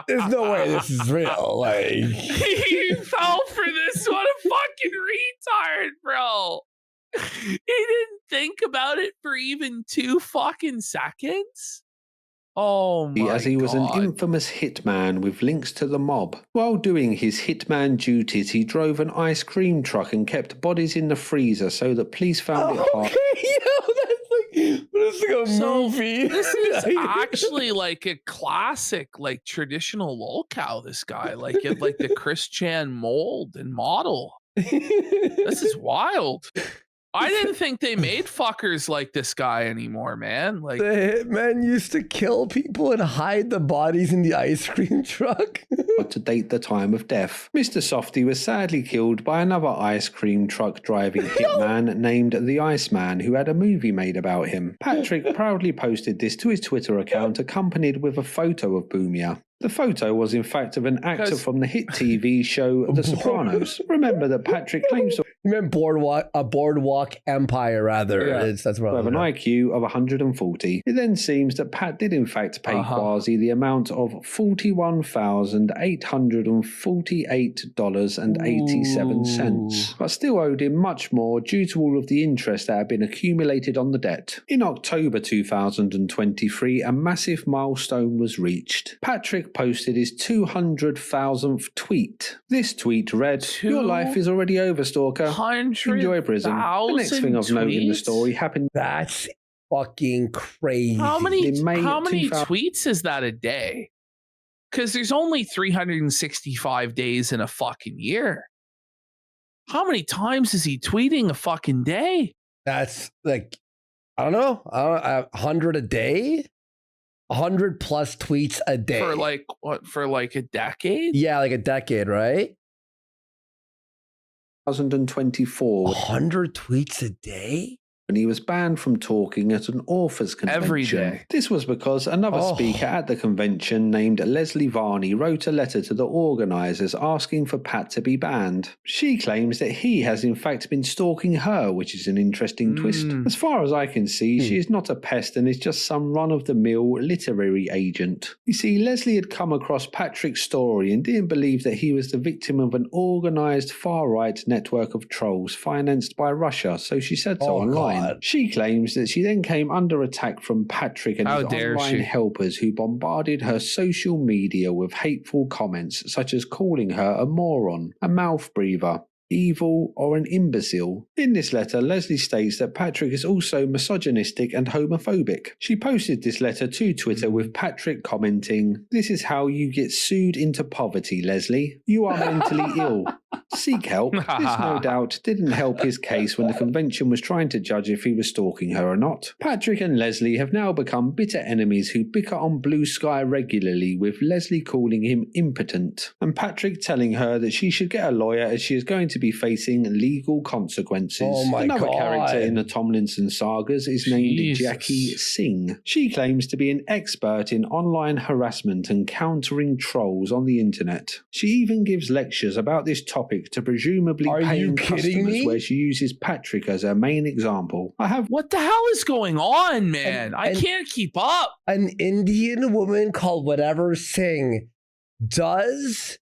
Speaker 2: There's no way this is real. Like
Speaker 1: he fell for this. What a fucking retard, bro. He didn't think about it for even 2 fucking seconds. Oh my
Speaker 3: As he was an infamous hitman with links to the mob. While doing his hitman duties, he drove an ice cream truck and kept bodies in the freezer so that police found it hard.
Speaker 2: It's like a movie.
Speaker 1: This is actually like a classic, like traditional lolcow. This guy, like the Chris Chan mold and model. This is wild. I didn't think they made fuckers like this guy anymore, man. Like
Speaker 2: the hitman used to kill people and hide the bodies in the ice cream truck.
Speaker 3: To date the time of death. Mr. Softy was sadly killed by another ice cream truck driving hitman named the Iceman, who had a movie made about him. Patrick proudly posted this to his Twitter account, accompanied with a photo of Boomia. The photo was in fact of an actor from the hit TV show The Sopranos. Remember that Patrick claims to
Speaker 2: You meant Boardwalk Empire, rather.
Speaker 3: Yeah.
Speaker 2: That's what
Speaker 3: have an IQ of 140. It then seems that Pat did in fact pay Quasi the amount of $41,848.87, but still owed him much more due to all of the interest that had been accumulated on the debt. In October 2023, a massive milestone was reached. Patrick posted his 200,000th tweet. This tweet read, "Your life is already over, stalker. Enjoy prison." The next thing of note in the story happened.
Speaker 2: That's fucking crazy.
Speaker 1: How many tweets is that a day? Because there's only 365 days in a fucking year. How many times is he tweeting a fucking day?
Speaker 2: That's like, I don't know, 100 a day? 100 plus tweets a day.
Speaker 1: For like, what, for like a decade?
Speaker 2: Yeah, like a decade, right?
Speaker 3: 2024.
Speaker 2: 100 tweets a day?
Speaker 3: And he was banned from talking at an authors convention.
Speaker 1: Every day.
Speaker 3: This was because another speaker at the convention named Leslie Varney wrote a letter to the organisers asking for Pat to be banned. She claims that he has in fact been stalking her, which is an interesting twist. As far as I can see, she is not a pest and is just some run-of-the-mill literary agent. You see, Leslie had come across Patrick's story and didn't believe that he was the victim of an organised far-right network of trolls financed by Russia, so she said so online. She claims that she then came under attack from Patrick and his online helpers, who bombarded her social media with hateful comments such as calling her a moron, a mouth breather, evil, or an imbecile. In this letter, Leslie states that Patrick is also misogynistic and homophobic. She posted this letter to Twitter with Patrick commenting, "This is how you get sued into poverty, Leslie. You are mentally ill. Seek help." This no doubt didn't help his case when the convention was trying to judge if he was stalking her or not. Patrick and Leslie have now become bitter enemies who bicker on Blue Sky regularly, with Leslie calling him impotent and Patrick telling her that she should get a lawyer as she is going to be facing legal consequences. Another character in the Tomlinson sagas is named Jackie Singh. She claims to be an expert in online harassment and countering trolls on the internet. She even gives lectures about this topic to presumably paying customers, where she uses Patrick as her main example.
Speaker 1: What the hell is going on, man? I can't keep up.
Speaker 2: An Indian woman called whatever Singh does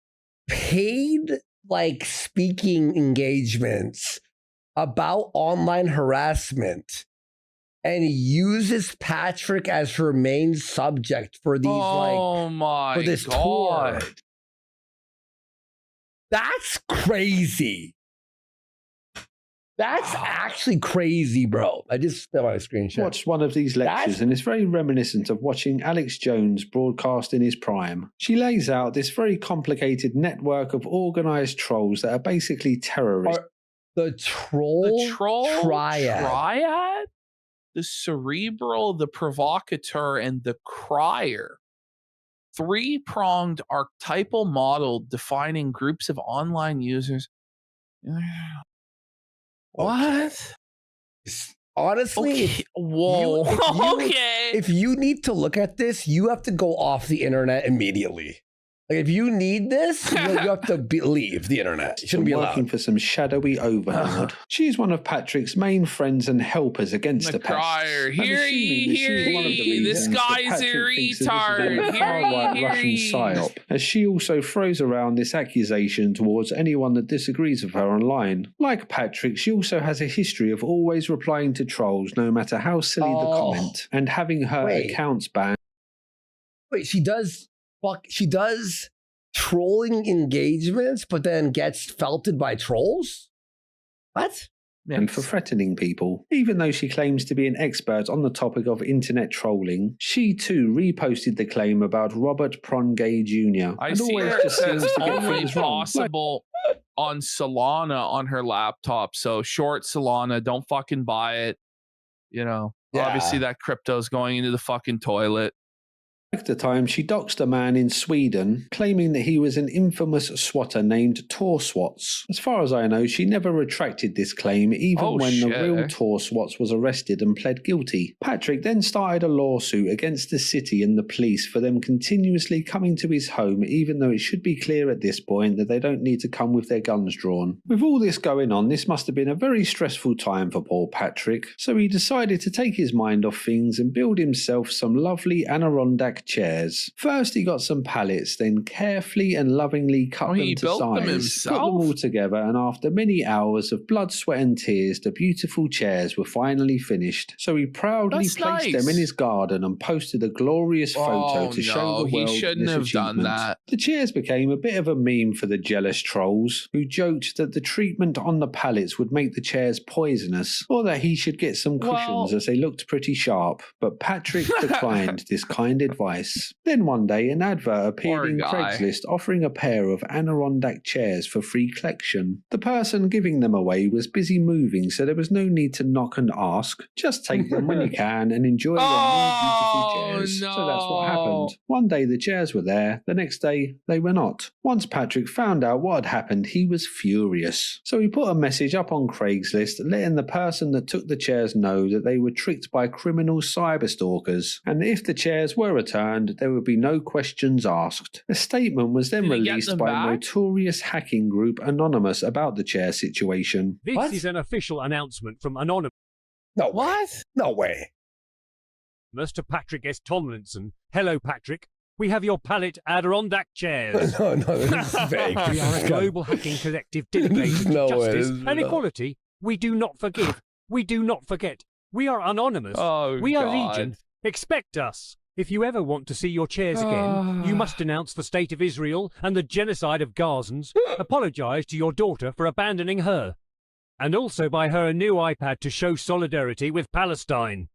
Speaker 2: paid like speaking engagements about online harassment and uses Patrick as her main subject for these for this tour. That's crazy. That's actually crazy, bro. I just spelled my screenshot.
Speaker 3: Watched one of these lectures and it's very reminiscent of watching Alex Jones broadcast in his prime. She lays out this very complicated network of organised trolls that are basically terrorists.
Speaker 2: The troll triad?
Speaker 1: The cerebral, the provocateur, and the crier. 3-pronged archetypal model defining groups of online users. What?
Speaker 2: Honestly,
Speaker 1: okay. Whoa.
Speaker 2: If you need to look at this, you have to go off the internet immediately. Like, if you need this, you have to leave the internet. You shouldn't be
Speaker 3: working for some shadowy overlord. She's one of Patrick's main friends and helpers against the pests.
Speaker 1: Hear ye, this guy's a retard.
Speaker 3: Russian psyop, as she also throws around this accusation towards anyone that disagrees with her online. Like Patrick, she also has a history of always replying to trolls, no matter how silly the comment, and having her accounts banned.
Speaker 2: Wait, she does trolling engagements, but then gets felted by trolls? What?
Speaker 3: And for threatening people. Even though she claims to be an expert on the topic of internet trolling, she too reposted the claim about Robert Prongay Jr.
Speaker 1: I see her says only possible on Solana on her laptop. So short Solana, don't fucking buy it. You know, obviously that crypto's going into the fucking toilet.
Speaker 3: At the time, she doxed a man in Sweden, claiming that he was an infamous swatter named Torswats. As far as I know, she never retracted this claim, even when the real Torswats was arrested and pled guilty. Patrick then started a lawsuit against the city and the police for them continuously coming to his home, even though it should be clear at this point that they don't need to come with their guns drawn. With all this going on, this must have been a very stressful time for poor Patrick, so he decided to take his mind off things and build himself some lovely Adirondack chairs. First he got some pallets, then carefully and lovingly cut them to size, put them all together, and after many hours of blood, sweat and tears, the beautiful chairs were finally finished. So he proudly placed them in his garden and posted a glorious photo to show the world
Speaker 1: he shouldn't have done that.
Speaker 3: The chairs became a bit of a meme for the jealous trolls, who joked that the treatment on the pallets would make the chairs poisonous, or that he should get some cushions as they looked pretty sharp, but Patrick declined this kind advice. Then one day an advert appeared in Craigslist offering a pair of Adirondack chairs for free collection. The person giving them away was busy moving, so there was no need to knock and ask. Just take them when you can and enjoy your new beautiful chairs. So that's what happened. One day the chairs were there, the next day they were not. Once Patrick found out what had happened, he was furious. So he put a message up on Craigslist letting the person that took the chairs know that they were tricked by criminal cyberstalkers, and if the chairs were returned, there would be no questions asked. A statement was then released by notorious hacking group Anonymous about the chair situation.
Speaker 8: This is an official announcement from Anonymous.
Speaker 2: No, what? No way.
Speaker 8: Mr. Patrick S. Tomlinson. Hello, Patrick. We have your pallet Adirondack chairs.
Speaker 2: No, this is fake.
Speaker 8: We are a global hacking collective dedicated to justice and equality. We do not forgive. We do not forget. We are Anonymous. We are Legion. Expect us. If you ever want to see your chairs again, you must denounce the state of Israel and the genocide of Gazans, apologize to your daughter for abandoning her, and also buy her a new iPad to show solidarity with Palestine.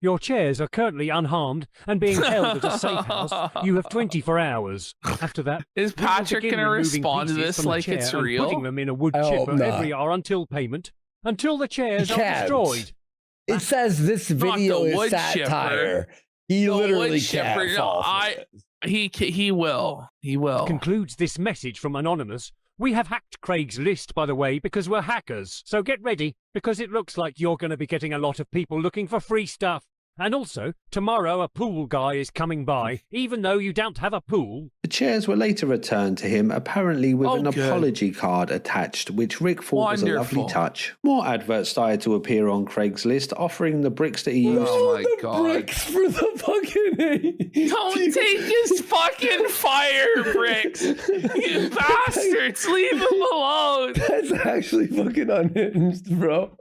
Speaker 8: Your chairs are currently unharmed and being held at a safe house. You have 24 hours. After that,
Speaker 1: is Patrick going to respond to this like it's real?
Speaker 8: Putting them in a wood chipper every hour until payment, until the chairs are destroyed.
Speaker 2: It says this video is satire. He literally can't fall for this.
Speaker 1: He will. He will.
Speaker 8: Concludes this message from Anonymous. We have hacked Craigslist, by the way, because we're hackers. So get ready, because it looks like you're going to be getting a lot of people looking for free stuff. And also, tomorrow a pool guy is coming by, even though you don't have a pool.
Speaker 3: The chairs were later returned to him, apparently with an apology card attached, which Rick thought was a lovely touch. More adverts started to appear on Craigslist, offering the bricks that he used.
Speaker 1: Oh my god.
Speaker 2: Bricks for the fucking...
Speaker 1: Don't take his fucking fire bricks! You bastards! Leave him alone!
Speaker 2: That's actually fucking unhinged, bro.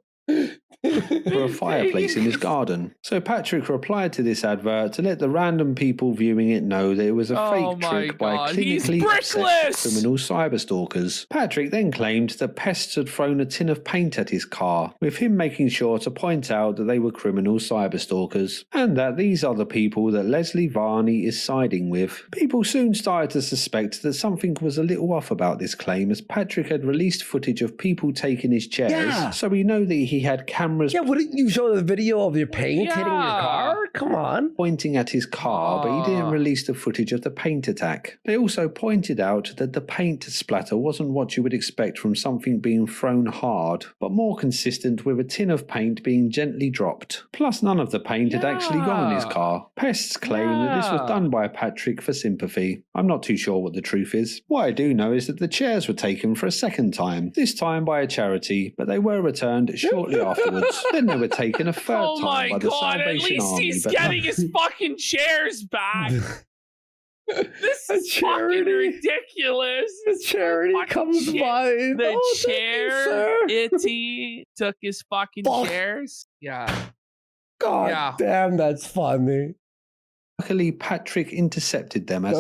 Speaker 3: For a fireplace in his garden. So Patrick replied to this advert to let the random people viewing it know that it was a fake trick by clinically obsessed criminal cyberstalkers. Patrick then claimed that pests had thrown a tin of paint at his car, with him making sure to point out that they were criminal cyberstalkers, and that these are the people that Leslie Varney is siding with. People soon started to suspect that something was a little off about this claim, as Patrick had released footage of people taking his chairs, so we know that he had cameras.
Speaker 2: Yeah, wouldn't you show the video of your paint hitting your car? Come on.
Speaker 3: Pointing at his car, but he didn't release the footage of the paint attack. They also pointed out that the paint splatter wasn't what you would expect from something being thrown hard, but more consistent with a tin of paint being gently dropped. Plus, none of the paint had actually gone on his car. Pests claim that this was done by Patrick for sympathy. I'm not too sure what the truth is. What I do know is that the chairs were taken for a second time, this time by a charity, but they were returned shortly afterwards. Then they were taken a third time by the Salvation Army.
Speaker 1: At least he's getting his fucking chairs back. This is fucking ridiculous.
Speaker 2: The charity comes by.
Speaker 1: The chair, Itty took his fucking chairs. Yeah.
Speaker 2: God damn, that's funny.
Speaker 3: Luckily, Patrick intercepted them as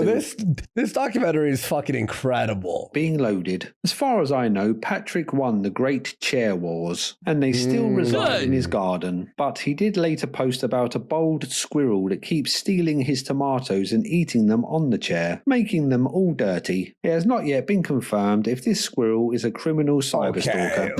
Speaker 2: this documentary is fucking incredible.
Speaker 3: Being loaded. As far as I know, Patrick won the Great Chair Wars, and they still reside in his garden. But he did later post about a bold squirrel that keeps stealing his tomatoes and eating them on the chair, making them all dirty. It has not yet been confirmed if this squirrel is a criminal cyberstalker.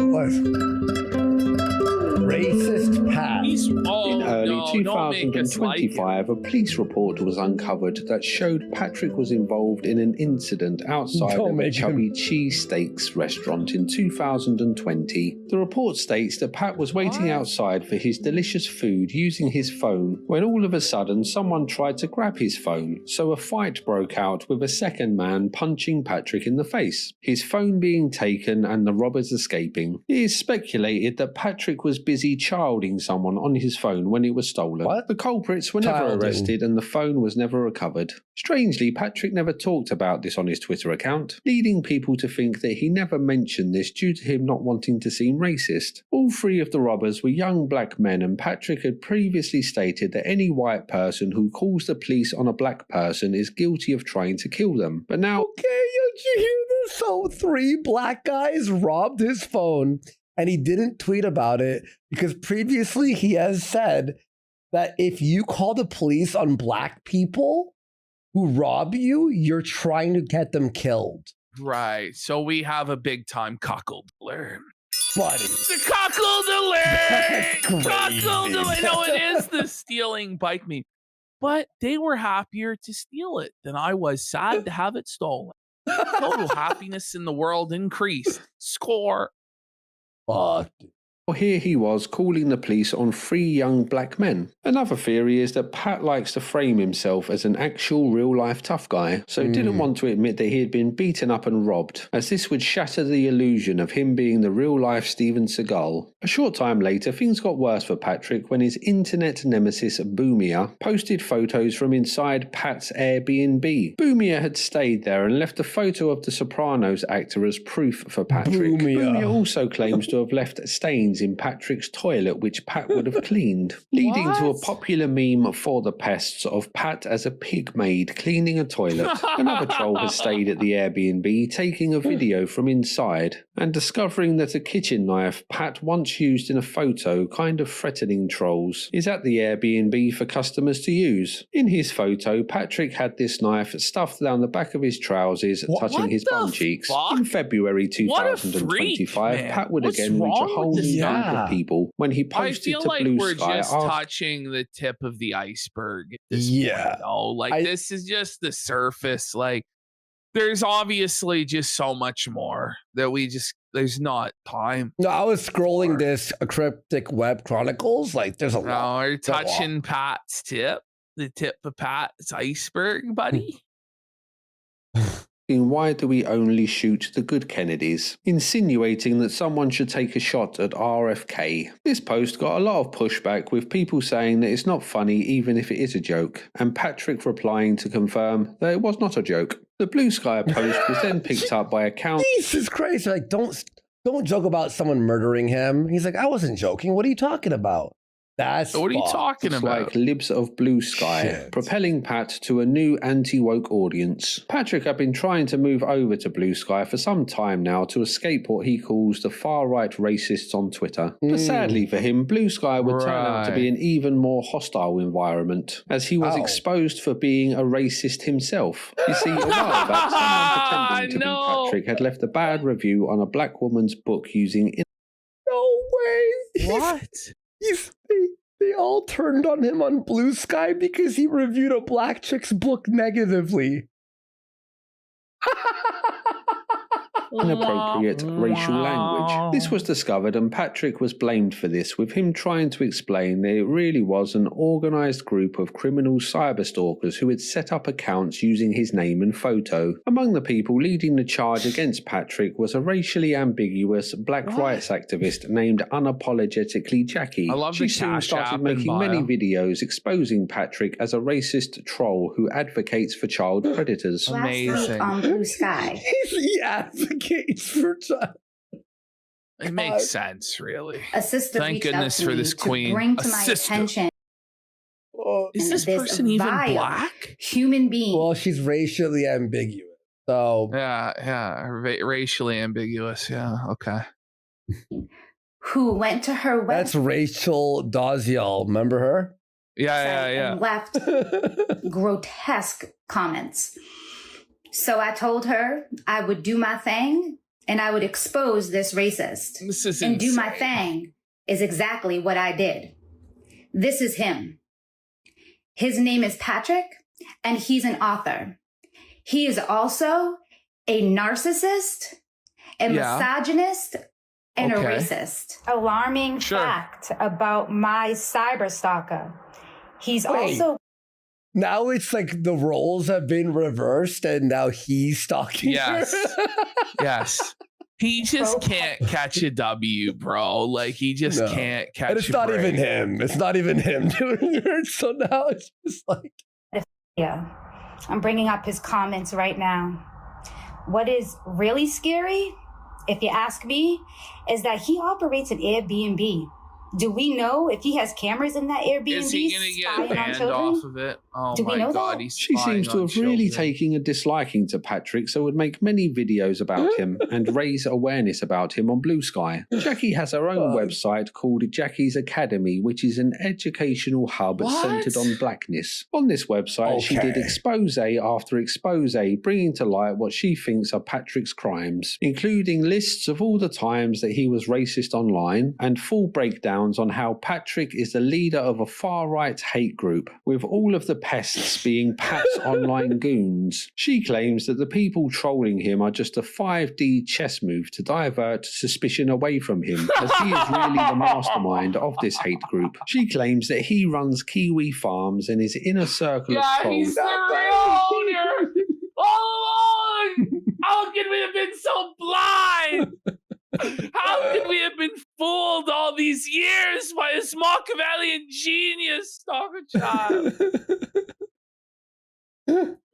Speaker 2: Racist Pat.
Speaker 3: In early 2025, a police report was uncovered that showed Patrick was involved in an incident outside of a Chubby Cheesesteaks restaurant in 2020. The report states that Pat was waiting outside for his delicious food using his phone when all of a sudden someone tried to grab his phone, so a fight broke out with a second man punching Patrick in the face, his phone being taken and the robbers escaping. It is speculated that Patrick was busy childing someone on his phone when it was stolen. The culprits were never arrested and the phone was never recovered. Strangely, Patrick never talked about this on his Twitter account, leading people to think that he never mentioned this due to him not wanting to seem racist. All three of the robbers were young black men, and Patrick had previously stated that any white person who calls the police on a black person is guilty of trying to kill them. But now...
Speaker 2: Okay, did you hear this? So 3 black guys robbed his phone. And he didn't tweet about it because previously he has said that if you call the police on black people who rob you, you're trying to get them killed.
Speaker 1: Right. So we have a big time cuckold alert.
Speaker 2: Buddy.
Speaker 1: The cuckold alert! Cuckold alert! No, it is the stealing bike meme. But they were happier to steal it than I was sad to have it stolen. Total happiness in the world increased. Score.
Speaker 2: Fuck.
Speaker 3: Well, here he was calling the police on 3 young black men. Another theory is that Pat likes to frame himself as an actual real-life tough guy, so didn't want to admit that he had been beaten up and robbed, as this would shatter the illusion of him being the real-life Steven Seagal. A short time later, things got worse for Patrick when his internet nemesis Boomia posted photos from inside Pat's Airbnb. Boomia had stayed there and left a photo of the Sopranos actor as proof for Patrick. Boomia also claims to have left stains in Patrick's toilet which Pat would have cleaned, leading to a popular meme for the pests of Pat as a pig maid cleaning a toilet. Another troll has stayed at the Airbnb taking a video from inside and discovering that a kitchen knife Pat once used in a photo, kind of threatening trolls, is at the Airbnb for customers to use. In his photo, Patrick had this knife stuffed down the back of his trousers, touching his bum cheeks. In February 2025, Pat would again reach a whole new of people when he posted to
Speaker 1: like
Speaker 3: Blue
Speaker 1: we're
Speaker 3: Sky.
Speaker 1: Just touching the tip of the iceberg at this point, though. Like this is just the surface. Like there's obviously just so much more that there's not time.
Speaker 2: No, I was scrolling this Cryptic Web Chronicles. Like there's a lot.
Speaker 1: You're touching Pat's tip, the tip of Pat's iceberg, buddy.
Speaker 3: Why do we only shoot the good Kennedys? Insinuating that someone should take a shot at RFK. This post got a lot of pushback, with people saying that it's not funny even if it is a joke, and Patrick replying to confirm that it was not a joke. The Blue Sky post was then picked up by account.
Speaker 2: Jesus Christ! Like don't joke about someone murdering him. He's like, I wasn't joking. What are you talking about?
Speaker 1: What are you talking about?
Speaker 3: Like Libs of Blue Sky, propelling Pat to a new anti-woke audience. Patrick had been trying to move over to Blue Sky for some time now to escape what he calls the far-right racists on Twitter. But sadly for him, Blue Sky would turn out to be an even more hostile environment, as he was exposed for being a racist himself. You see, a while back, someone pretending to be Patrick had left a bad review on a black woman's book using...
Speaker 2: No way!
Speaker 1: What?
Speaker 2: They all turned on him on Blue Sky because he reviewed a black chick's book negatively.
Speaker 3: Inappropriate racial language. This was discovered and Patrick was blamed for this, with him trying to explain that it really was an organised group of criminal cyberstalkers who had set up accounts using his name and photo. Among the people leading the charge against Patrick was a racially ambiguous black rights activist named Unapologetically Jackie.
Speaker 1: I love
Speaker 3: she
Speaker 1: the
Speaker 3: soon
Speaker 1: Cash
Speaker 3: started
Speaker 1: App
Speaker 3: making
Speaker 1: in
Speaker 3: many
Speaker 1: bio.
Speaker 3: videos exposing Patrick as a racist troll who advocates for child predators.
Speaker 1: Amazing.
Speaker 10: On Blue Sky.
Speaker 2: He advocates for child.
Speaker 1: It makes sense, really.
Speaker 10: A sister
Speaker 1: Thank
Speaker 10: reached out
Speaker 1: goodness
Speaker 10: to
Speaker 1: for
Speaker 10: me
Speaker 1: this
Speaker 10: to
Speaker 1: queen.
Speaker 10: bring to
Speaker 1: A
Speaker 10: my
Speaker 1: sister.
Speaker 10: attention.
Speaker 1: Is this person even
Speaker 10: vile
Speaker 1: black?
Speaker 10: Human being.
Speaker 2: Well, she's racially ambiguous. So
Speaker 1: Racially ambiguous. Yeah, okay.
Speaker 10: Who went to her website.
Speaker 2: That's Rachel Daziel. Remember her?
Speaker 1: Yeah.
Speaker 10: And left grotesque comments. So I told her I would do my thing and I would expose this racist.
Speaker 1: This is
Speaker 10: and
Speaker 1: insane.
Speaker 10: do my thing is exactly what I did. This is him. His name is Patrick, and he's an author. He is also a narcissist, a misogynist, and a racist. Alarming fact about my cyber stalker. He's also...
Speaker 2: Now it's like the roles have been reversed and now he's stalking her.
Speaker 1: Yes. He just can't catch a W, bro. Like, he just can't catch
Speaker 2: And it's
Speaker 1: a
Speaker 2: not
Speaker 1: break.
Speaker 2: even him. It's not even him doing it. So now it's just like...
Speaker 10: Yeah, I'm bringing up his comments right now. What is really scary, if you ask me, is that he operates an Airbnb. Do we know if he has cameras in that Airbnb?
Speaker 1: Is he going to get banned off of it? Oh
Speaker 10: Do we
Speaker 1: my
Speaker 10: know
Speaker 1: God,
Speaker 10: that?
Speaker 1: he's
Speaker 3: She
Speaker 1: spying
Speaker 3: seems to
Speaker 1: on
Speaker 3: have really
Speaker 1: children.
Speaker 3: taken a disliking to Patrick, so would make many videos about him and raise awareness about him on Blue Sky. Jackie has her own website called Jackie's Academy, which is an educational hub centered on blackness. On this website, she did expose after expose, bringing to light what she thinks are Patrick's crimes, including lists of all the times that he was racist online and full breakdowns on how Patrick is the leader of a far-right hate group, with all of the pests being Pat's online goons. She claims that the people trolling him are just a 5D chess move to divert suspicion away from him, as he is really the mastermind of this hate group. She claims that he runs Kiwi Farms and his inner circle of trolls.
Speaker 1: He's the real owner all along. How could we have been so blind? How could we have been fooled all these years by this Machiavellian genius, stalker child?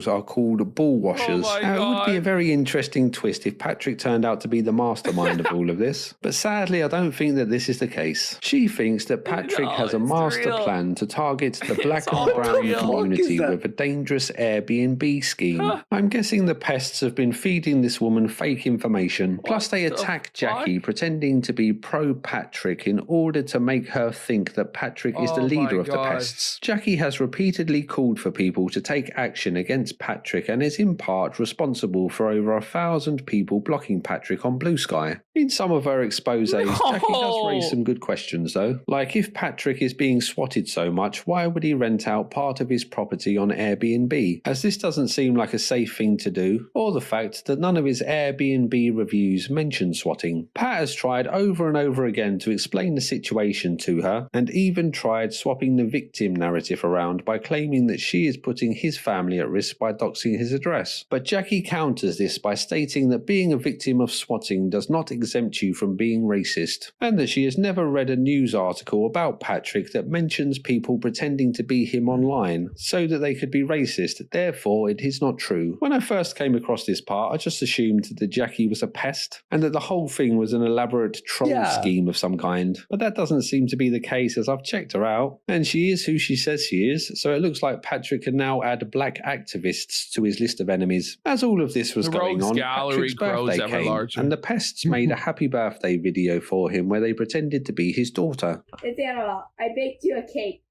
Speaker 3: Are called ball washers.
Speaker 1: Oh my
Speaker 3: Now, it would be
Speaker 1: God.
Speaker 3: a very interesting twist if Patrick turned out to be the mastermind of all of this. But sadly, I don't think that this is the case. She thinks that Patrick has a master plan to target the black and brown community with a dangerous Airbnb scheme. I'm guessing the pests have been feeding this woman fake information. Plus, they attack Jackie, pretending to be pro-Patrick in order to make her think that Patrick is the leader of the pests. Jackie has repeatedly called for people to take action against Patrick and is in part responsible for over 1,000 people blocking Patrick on Blue Sky. In some of her exposés, Jackie does raise some good questions though, like if Patrick is being swatted so much, why would he rent out part of his property on Airbnb, as this doesn't seem like a safe thing to do, or the fact that none of his Airbnb reviews mention swatting. Pat has tried over and over again to explain the situation to her, and even tried swapping the victim narrative around by claiming that she is putting his family at risk by doxing his address. But Jackie counters this by stating that being a victim of swatting does not exempt you from being racist, and that she has never read a news article about Patrick that mentions people pretending to be him online so that they could be racist, therefore it is not true. When I first came across this part, I just assumed that Jackie was a pest, and that the whole thing was an elaborate troll scheme of some kind. But that doesn't seem to be the case, as I've checked her out, and she is who she says she is, so it looks like Patrick can now add black activists to his list of enemies. As all of this was going on, Patrick's birthday came, and the pests made a happy birthday video for him where they pretended to be his daughter.
Speaker 22: It's Annabelle. I baked you a cake.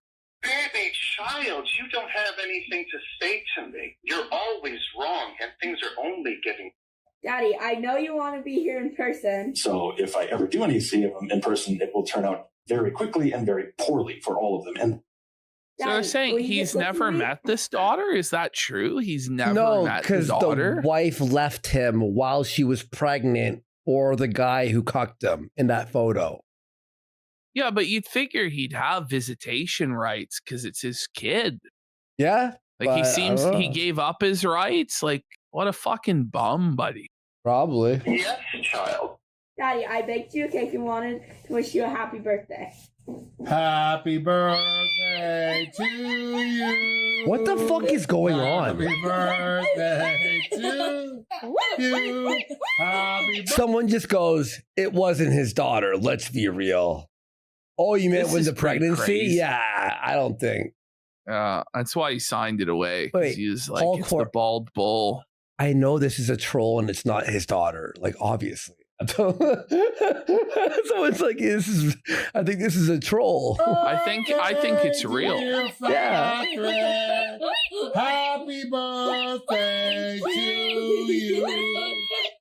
Speaker 16: Baby child, you don't have anything to say to me. You're always wrong, and things are only getting...
Speaker 22: Daddy, I know you want to be here in person.
Speaker 11: So if I ever do any see him in person, it will turn out very quickly and very poorly for all of them. And
Speaker 1: so they're saying he's never met this daughter? Is that true? He's never met his daughter?
Speaker 2: The wife left him while she was pregnant, or the guy who cucked him in that photo.
Speaker 1: Yeah, but you'd figure he'd have visitation rights because it's his kid.
Speaker 2: Yeah.
Speaker 1: Like he gave up his rights. Like, what a fucking bum, buddy.
Speaker 2: Probably.
Speaker 16: Yes, child.
Speaker 22: Daddy, I baked you a cake and wanted to wish you a happy birthday.
Speaker 17: Happy birthday to you.
Speaker 2: What the fuck is going on?
Speaker 17: Happy birthday to you.
Speaker 2: Someone just goes, it wasn't his daughter. Let's be real. Oh, you meant when the pregnancy?
Speaker 1: Crazy.
Speaker 2: Yeah, I don't think.
Speaker 1: That's why he signed it away.
Speaker 2: Wait,
Speaker 1: he was like, it's the bald bull.
Speaker 2: I know this is a troll and it's not his daughter. Like, obviously. So it's like I think this is a troll.
Speaker 1: I think it's real.
Speaker 2: Yeah.
Speaker 17: Happy birthday to you.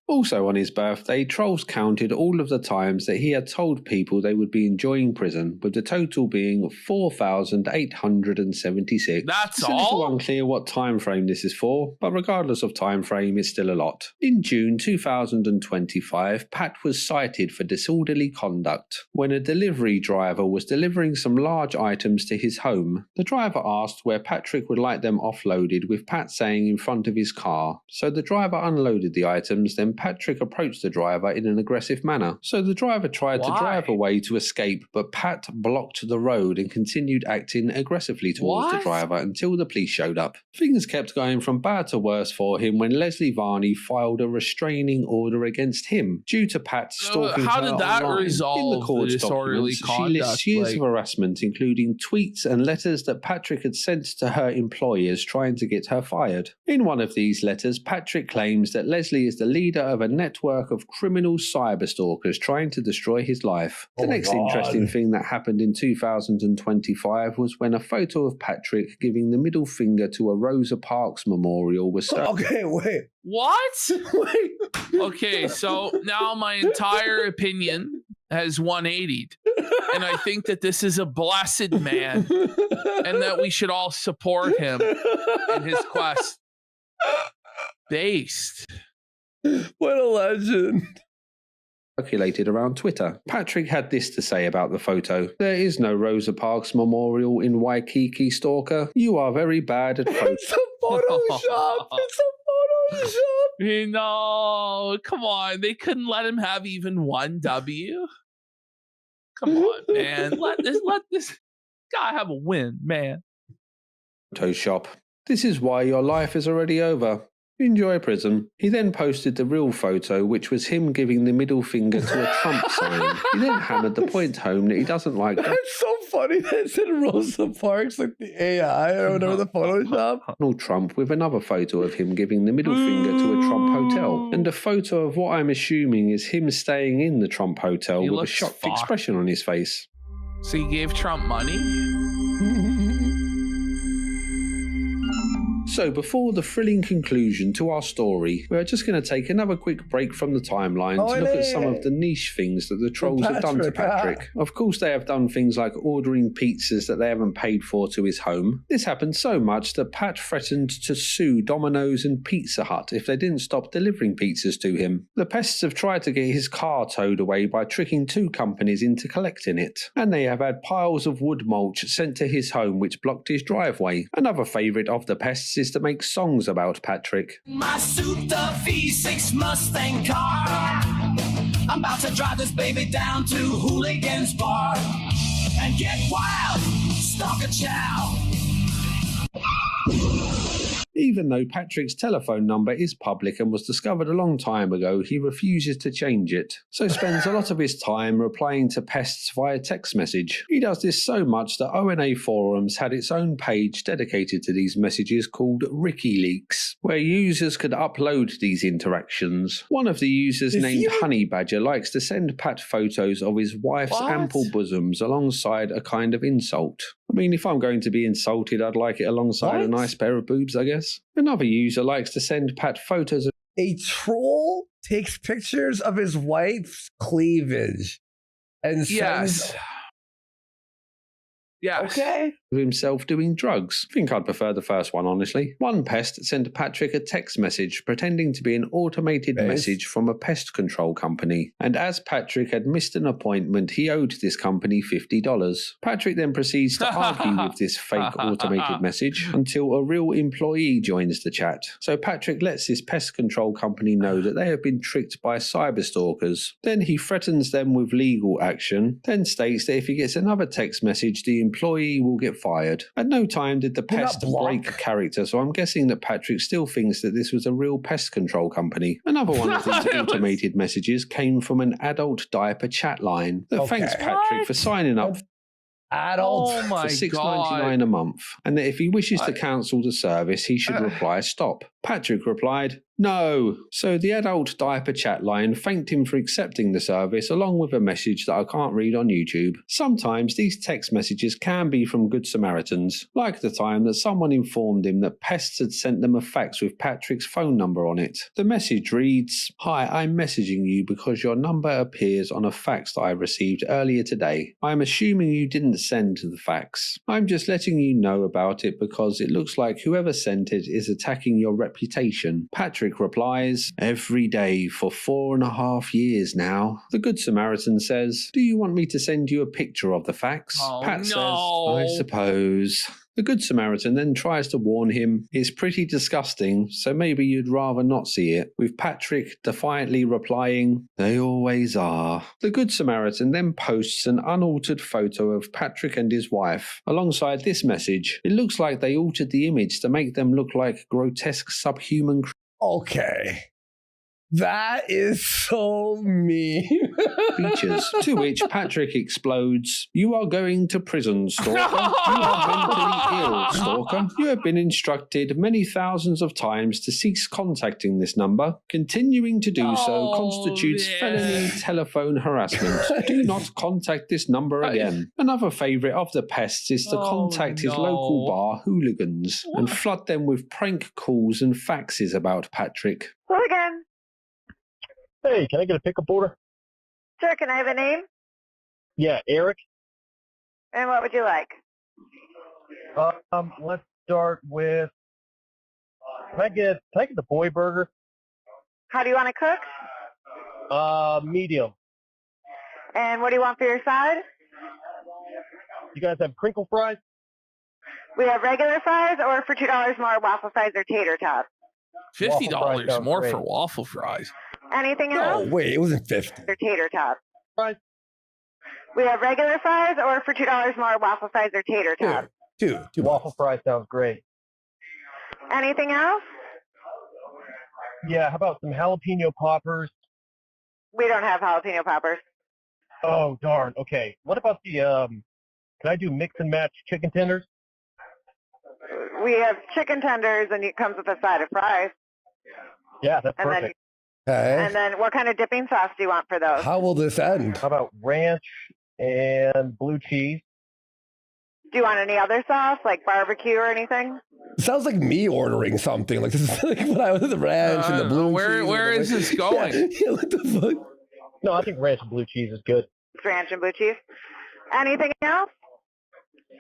Speaker 3: Also on his birthday, trolls counted all of the times that he had told people they would be enjoying prison, with the total being 4,876.
Speaker 1: That's
Speaker 3: all? It's a little unclear what time frame this is for, but regardless of time frame, it's still a lot. In June 2025, Pat was cited for disorderly conduct when a delivery driver was delivering some large items to his home. The driver asked where Patrick would like them offloaded, with Pat saying in front of his car. So the driver unloaded the items, then Patrick approached the driver in an aggressive manner. So the driver tried to drive away to escape, but Pat blocked the road and continued acting aggressively towards the driver until the police showed up. Things kept going from bad to worse for him when Leslie Varney filed a restraining order against him due to Pat stalking
Speaker 1: how
Speaker 3: her
Speaker 1: did that
Speaker 3: online.
Speaker 1: resolve
Speaker 3: In the court
Speaker 1: disorderly
Speaker 3: documents,
Speaker 1: conduct?
Speaker 3: she lists years of harassment, including tweets and letters that Patrick had sent to her employers trying to get her fired. In one of these letters, Patrick claims that Leslie is the leader of a network of criminal cyberstalkers trying to destroy his life. The next interesting thing that happened in 2025 was when a photo of Patrick giving the middle finger to a Rosa Parks memorial was circulated.
Speaker 2: Okay, wait.
Speaker 1: What?
Speaker 2: Wait.
Speaker 1: Okay, so now my entire opinion has 180'd. And I think that this is a blessed man and that we should all support him in his quest. Based.
Speaker 2: What a legend.
Speaker 3: Circulated around Twitter. Patrick had this to say about the photo. There is no Rosa Parks memorial in Waikiki, stalker. You are very bad at photos.
Speaker 2: It's a Photoshop. It's a Photoshop.
Speaker 1: No, come on. They couldn't let him have even one W. Come on, man. Let this guy have a win, man.
Speaker 3: Photoshop. This is why your life is already over. Enjoy prison. He then posted the real photo, which was him giving the middle finger to a Trump sign. He then hammered the point home that he doesn't like that.
Speaker 2: That's so funny that it said Rosa Parks, like the AI or whatever, the Photoshop.
Speaker 3: Donald Trump with another photo of him giving the middle finger to a Trump hotel. And a photo of what I'm assuming is him staying in the Trump hotel with a shocked expression on his face.
Speaker 1: So he gave Trump money?
Speaker 3: So before the thrilling conclusion to our story, we're just going to take another quick break from the timeline to look at some of the niche things that the trolls have done to Patrick. Of course, they have done things like ordering pizzas that they haven't paid for to his home. This happened so much that Pat threatened to sue Domino's and Pizza Hut if they didn't stop delivering pizzas to him. The pests have tried to get his car towed away by tricking two companies into collecting it. And they have had piles of wood mulch sent to his home which blocked his driveway. Another favourite of the pests is to make songs about Patrick.
Speaker 9: My souped up V6 Mustang car. I'm about to drive this baby down to Hooligan's Bar and get wild, stalk a chow.
Speaker 3: Even though Patrick's telephone number is public and was discovered a long time ago, he refuses to change it, so spends a lot of his time replying to pests via text message. He does this so much that ONA Forums had its own page dedicated to these messages called WikiLeaks, where users could upload these interactions. One of the users named Honey Badger likes to send Pat photos of his wife's ample bosoms alongside a kind of insult. I mean, if I'm going to be insulted, I'd like it alongside a nice pair of boobs, I guess. Another user likes to send Pat photos of...
Speaker 2: A troll takes pictures of his wife's cleavage and sends
Speaker 1: Yes.
Speaker 2: Okay.
Speaker 3: Of himself doing drugs. I think I'd prefer the first one, honestly. One pest sent Patrick a text message pretending to be an automated message from a pest control company. And as Patrick had missed an appointment, he owed this company $50. Patrick then proceeds to argue with this fake automated message until a real employee joins the chat. So Patrick lets this pest control company know that they have been tricked by cyberstalkers. Then he threatens them with legal action, then states that if he gets another text message, the employee will get fired. At no time did the pest break character, so I'm guessing that Patrick still thinks that this was a real pest control company. Another one of these automated messages came from an adult diaper chat line that thanks Patrick for signing up
Speaker 2: adults
Speaker 3: for $6.99 a month, and that if he wishes to cancel the service, he should reply stop. Patrick replied, no. So the adult diaper chat line thanked him for accepting the service along with a message that I can't read on YouTube. Sometimes these text messages can be from Good Samaritans, like the time that someone informed him that pests had sent them a fax with Patrick's phone number on it. The message reads, hi, I'm messaging you because your number appears on a fax that I received earlier today. I'm assuming you didn't send the fax. I'm just letting you know about it because it looks like whoever sent it is attacking your reputation. Patrick replies, every day for 4.5 years now. The Good Samaritan says, do you want me to send you a picture of the fax? Pat says, I suppose. The Good Samaritan then tries to warn him, it's pretty disgusting, so maybe you'd rather not see it, with Patrick defiantly replying, they always are. The Good Samaritan then posts an unaltered photo of Patrick and his wife. Alongside this message, it looks like they altered the image to make them look like grotesque subhuman
Speaker 2: Okay. That is so mean.
Speaker 3: Features. To which Patrick explodes, you are going to prison, stalker. You are mentally ill, stalker. You have been instructed many thousands of times to cease contacting this number. Continuing to do so constitutes felony telephone harassment. Do not contact this number again. Another favourite of the pests is to contact his local bar hooligans and flood them with prank calls and faxes about Patrick.
Speaker 12: Hooligan.
Speaker 13: Hey, can I get a pickup order?
Speaker 12: Sure, can I have a name?
Speaker 13: Yeah, Eric.
Speaker 12: And what would you like?
Speaker 13: Let's start with, can I get the boy burger?
Speaker 12: How do you want to cook?
Speaker 13: Medium.
Speaker 12: And what do you want for your side?
Speaker 13: You guys have crinkle fries?
Speaker 12: We have regular fries, or for $2 more, waffle fries or tater tots.
Speaker 1: $50 more for waffle fries.
Speaker 12: Anything else?
Speaker 2: No, wait, it wasn't 50.
Speaker 12: Or tater tots.
Speaker 13: Fries.
Speaker 12: We have regular fries, or for $2 more, waffle fries or tater tots.
Speaker 2: Two
Speaker 13: waffle fries sounds great.
Speaker 12: Anything else?
Speaker 13: Yeah, how about some jalapeno poppers?
Speaker 12: We don't have jalapeno poppers.
Speaker 13: Oh, darn. Okay. What about the, can I do mix and match chicken tenders?
Speaker 12: We have chicken tenders, and it comes with a side of fries.
Speaker 13: Yeah, that's perfect.
Speaker 12: And then what kind of dipping sauce do you want for those?
Speaker 2: How will this end?
Speaker 13: How about ranch and blue cheese?
Speaker 12: Do you want any other sauce, like barbecue or anything?
Speaker 2: It sounds like me ordering something. Like this is like when I was at the ranch and the blue cheese.
Speaker 1: Where is this going?
Speaker 2: Yeah, what the fuck?
Speaker 13: No, I think ranch and blue cheese is good.
Speaker 12: Ranch and blue cheese. Anything else?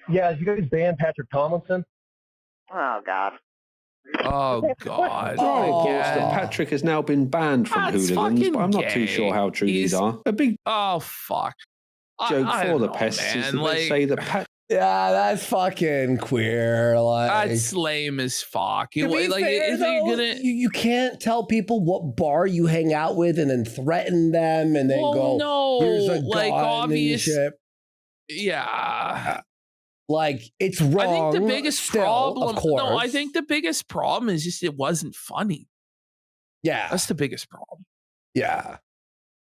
Speaker 13: Yeah, you guys banned Patrick Tomlinson?
Speaker 12: Oh, God.
Speaker 1: Oh, God.
Speaker 3: Patrick has now been banned from hooligans, but I'm not too sure how true these are. A big
Speaker 1: fuck.
Speaker 3: joke for the pests is that they say that Patrick...
Speaker 2: Yeah, that's fucking queer. Like
Speaker 1: that's lame as fuck.
Speaker 2: To be
Speaker 1: Like,
Speaker 2: fair, though, you can't tell people what bar you hang out with and then threaten them and then here's a gun
Speaker 1: obvious.
Speaker 2: and shit.
Speaker 1: Yeah.
Speaker 2: Like, it's wrong.
Speaker 1: I think the biggest problem.
Speaker 2: Of course.
Speaker 1: No, I think the biggest problem is just it wasn't funny.
Speaker 2: Yeah.
Speaker 1: That's the biggest problem.
Speaker 2: Yeah.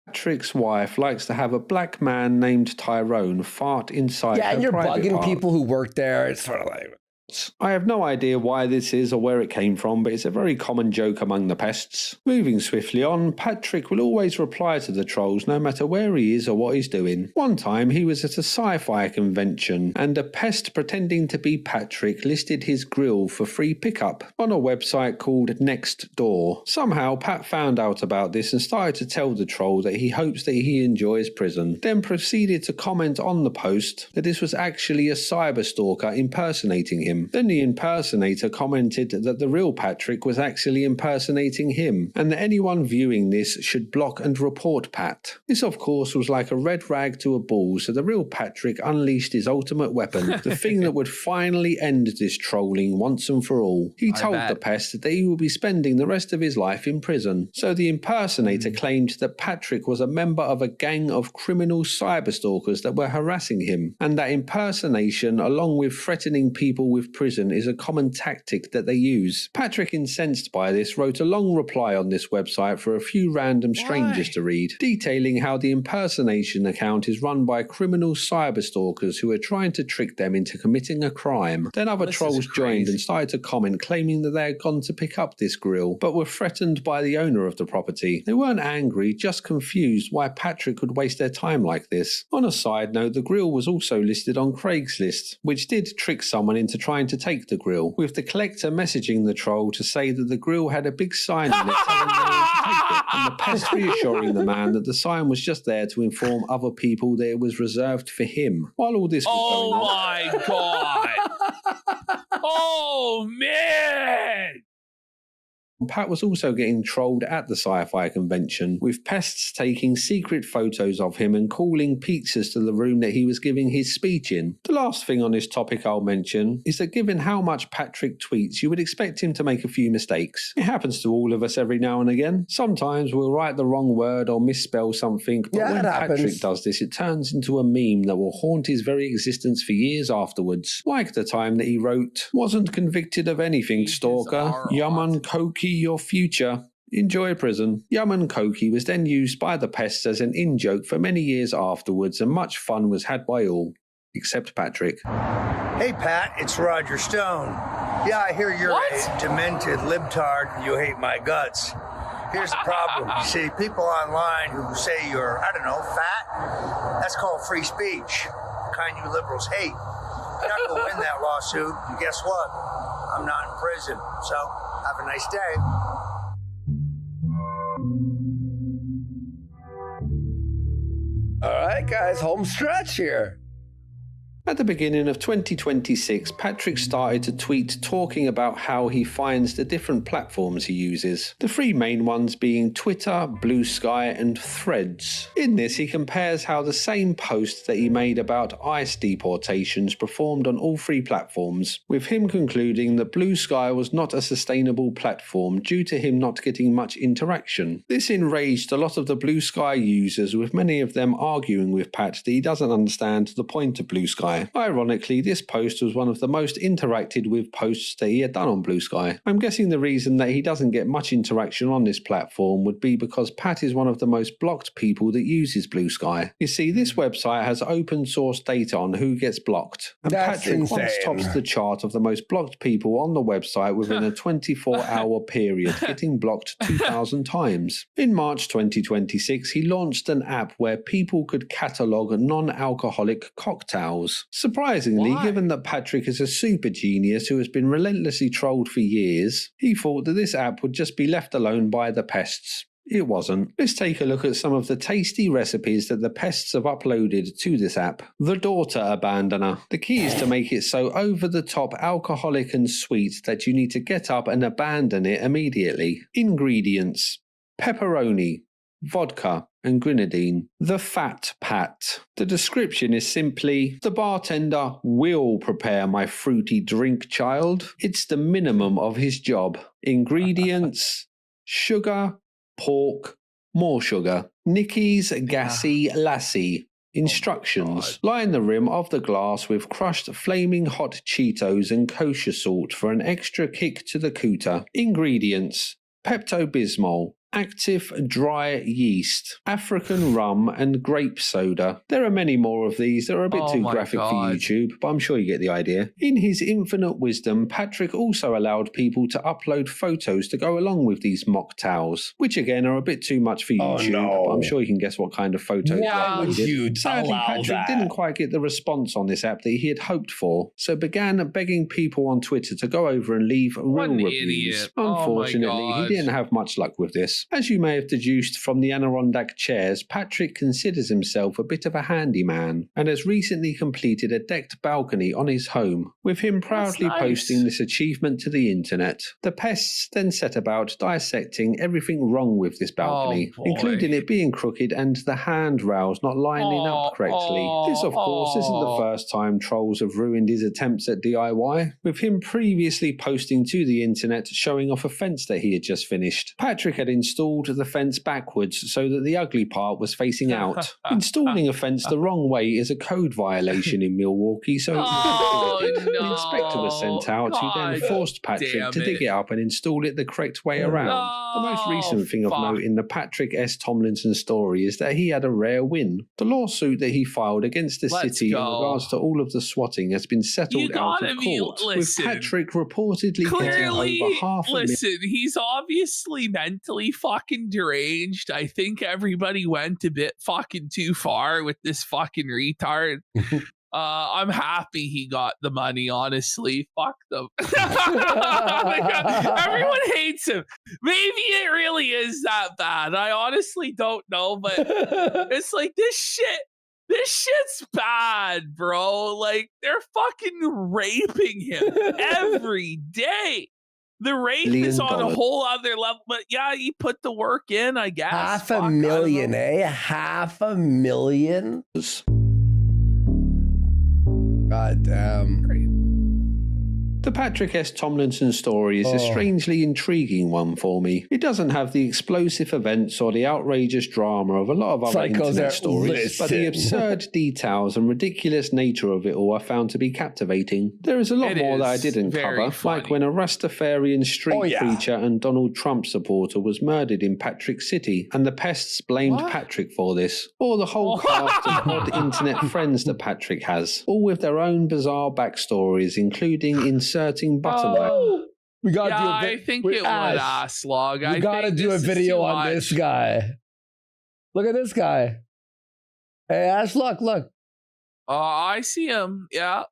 Speaker 3: Patrick's wife likes to have a black man named Tyrone fart inside her
Speaker 2: and you're
Speaker 3: private
Speaker 2: bugging
Speaker 3: part.
Speaker 2: people who work there. It's sort of like...
Speaker 3: shots. I have no idea why this is or where it came from, but it's a very common joke among the pests. Moving swiftly on, Patrick will always reply to the trolls no matter where he is or what he's doing. One time he was at a sci-fi convention and a pest pretending to be Patrick listed his grill for free pickup on a website called Nextdoor. Somehow Pat found out about this and started to tell the troll that he hopes that he enjoys prison, then proceeded to comment on the post that this was actually a cyber stalker impersonating him. Then the impersonator commented that the real Patrick was actually impersonating him and that anyone viewing this should block and report Pat. This of course was like a red rag to a bull, so the real Patrick unleashed his ultimate weapon, the thing that would finally end this trolling once and for all. He told the pest that he will be spending the rest of his life in prison. So the impersonator claimed that Patrick was a member of a gang of criminal cyberstalkers that were harassing him, and that impersonation along with threatening people with prison is a common tactic that they use. Patrick, incensed by this, wrote a long reply on this website for a few random strangers to read, detailing how the impersonation account is run by criminal cyberstalkers who are trying to trick them into committing a crime. Then other trolls joined and started to comment, claiming that they had gone to pick up this grill, but were threatened by the owner of the property. They weren't angry, just confused why Patrick would waste their time like this. On a side note, the grill was also listed on Craigslist, which did trick someone into trying to take the grill, with the collector messaging the troll to say that the grill had a big sign on it telling no one to take it, and the pest reassuring the man that the sign was just there to inform other people that it was reserved for him. While all this was going on...
Speaker 1: Oh my god! Oh man!
Speaker 3: Pat was also getting trolled at the sci-fi convention, with pests taking secret photos of him and calling pizzas to the room that he was giving his speech in. The last thing on this topic I'll mention is that given how much Patrick tweets, you would expect him to make a few mistakes. It happens to all of us every now and again. Sometimes we'll write the wrong word or misspell something, but when Patrick does this, it turns into a meme that will haunt his very existence for years afterwards. Like the time that he wrote, "Wasn't convicted of anything, stalker. Yum and cokey your future. Enjoy prison." Yum and cokey was then used by the pests as an in-joke for many years afterwards, and much fun was had by all, except Patrick.
Speaker 14: Hey Pat, it's Roger Stone. Yeah, I hear you're a demented libtard and you hate my guts. Here's the problem. You see, people online who say you're, I don't know, fat, that's called free speech, the kind you liberals hate. You're not going to win that lawsuit, and guess what? I'm not in prison, so have a nice day.
Speaker 2: All right, guys, home stretch here.
Speaker 3: At the beginning of 2026, Patrick started to tweet talking about how he finds the different platforms he uses, the three main ones being Twitter, Blue Sky and Threads. In this, he compares how the same post that he made about ICE deportations performed on all three platforms, with him concluding that Blue Sky was not a sustainable platform due to him not getting much interaction. This enraged a lot of the Blue Sky users, with many of them arguing with Pat that he doesn't understand the point of Blue Sky. Ironically, this post was one of the most interacted with posts that he had done on Blue Sky. I'm guessing the reason that he doesn't get much interaction on this platform would be because Pat is one of the most blocked people that uses Blue Sky. You see, this website has open source data on who gets blocked, and Patrick once tops the chart of the most blocked people on the website within a 24-hour period, getting blocked 2,000 times. In March 2026, he launched an app where people could catalogue non-alcoholic cocktails. Surprisingly, given that Patrick is a super genius who has been relentlessly trolled for years, he thought that this app would just be left alone by the pests. It wasn't. Let's take a look at some of the tasty recipes that the pests have uploaded to this app. The Daughter Abandoner. The key is to make it so over the top alcoholic and sweet that you need to get up and abandon it immediately. Ingredients: pepperoni, vodka and grenadine. The Fat Pat. The description is simply, the bartender will prepare my fruity drink, child. It's the minimum of his job. Ingredients: sugar, pork, more sugar. Nikki's Gassy Lassie. Instructions: line the rim of the glass with crushed flaming hot Cheetos and kosher salt for an extra kick to the cooter. Ingredients: Pepto-Bismol, active dry yeast, African rum, and grape soda. There are many more of these. They're a bit too graphic for YouTube, but I'm sure you get the idea. In his infinite wisdom, Patrick also allowed people to upload photos to go along with these mocktails, which again are a bit too much for YouTube, but I'm sure you can guess what kind of photos.
Speaker 2: Why would you allow
Speaker 3: Patrick
Speaker 2: that?
Speaker 3: didn't quite get the response on this app that he had hoped for, so began begging people on Twitter to go over and leave real reviews. Unfortunately, he didn't have much luck with this. As you may have deduced from the Adirondack chairs, Patrick considers himself a bit of a handyman and has recently completed a decked balcony on his home, with him proudly posting this achievement to the internet. The pests then set about dissecting everything wrong with this balcony, including it being crooked and the handrails not lining up correctly. This, of course, isn't the first time trolls have ruined his attempts at DIY, with him previously posting to the internet showing off a fence that he had just finished. Patrick had installed the fence backwards so that the ugly part was facing out. Installing a fence the wrong way is a code violation in Milwaukee, so an inspector was sent out who then forced Patrick to dig it up and install it the correct way around. The most recent thing of note in the Patrick S. Tomlinson story is that he had a rare win. The lawsuit that he filed against the city in regards to all of the swatting has been settled out of court, with Patrick reportedly getting over $500,000.
Speaker 1: He's obviously mentally fucking deranged. I think everybody went a bit fucking too far with this fucking retard. I'm happy he got the money, honestly. Fuck them. Oh my God. Everyone hates him. Maybe it really is that bad. I honestly don't know, but it's like this shit's bad, bro. Like, they're fucking raping him every day. The rape is on a whole other level, but yeah, you put the work in, I guess.
Speaker 2: $500,000, eh? $500,000? God damn.
Speaker 3: The Patrick S. Tomlinson story is a strangely intriguing one for me. It doesn't have the explosive events or the outrageous drama of a lot of other internet stories, but the absurd details and ridiculous nature of it all I found to be captivating. There is a lot more that I didn't cover, like when a Rastafarian street preacher and Donald Trump supporter was murdered in Patrick City, and the pests blamed Patrick for this, or the whole cast of odd internet friends that Patrick has, all with their own bizarre backstories, including inserting button.
Speaker 2: We gotta do
Speaker 1: I think it would Aslog.
Speaker 2: We gotta do a video on this guy. Look at this guy. Hey, Aslog, look.
Speaker 1: I see him. Yeah.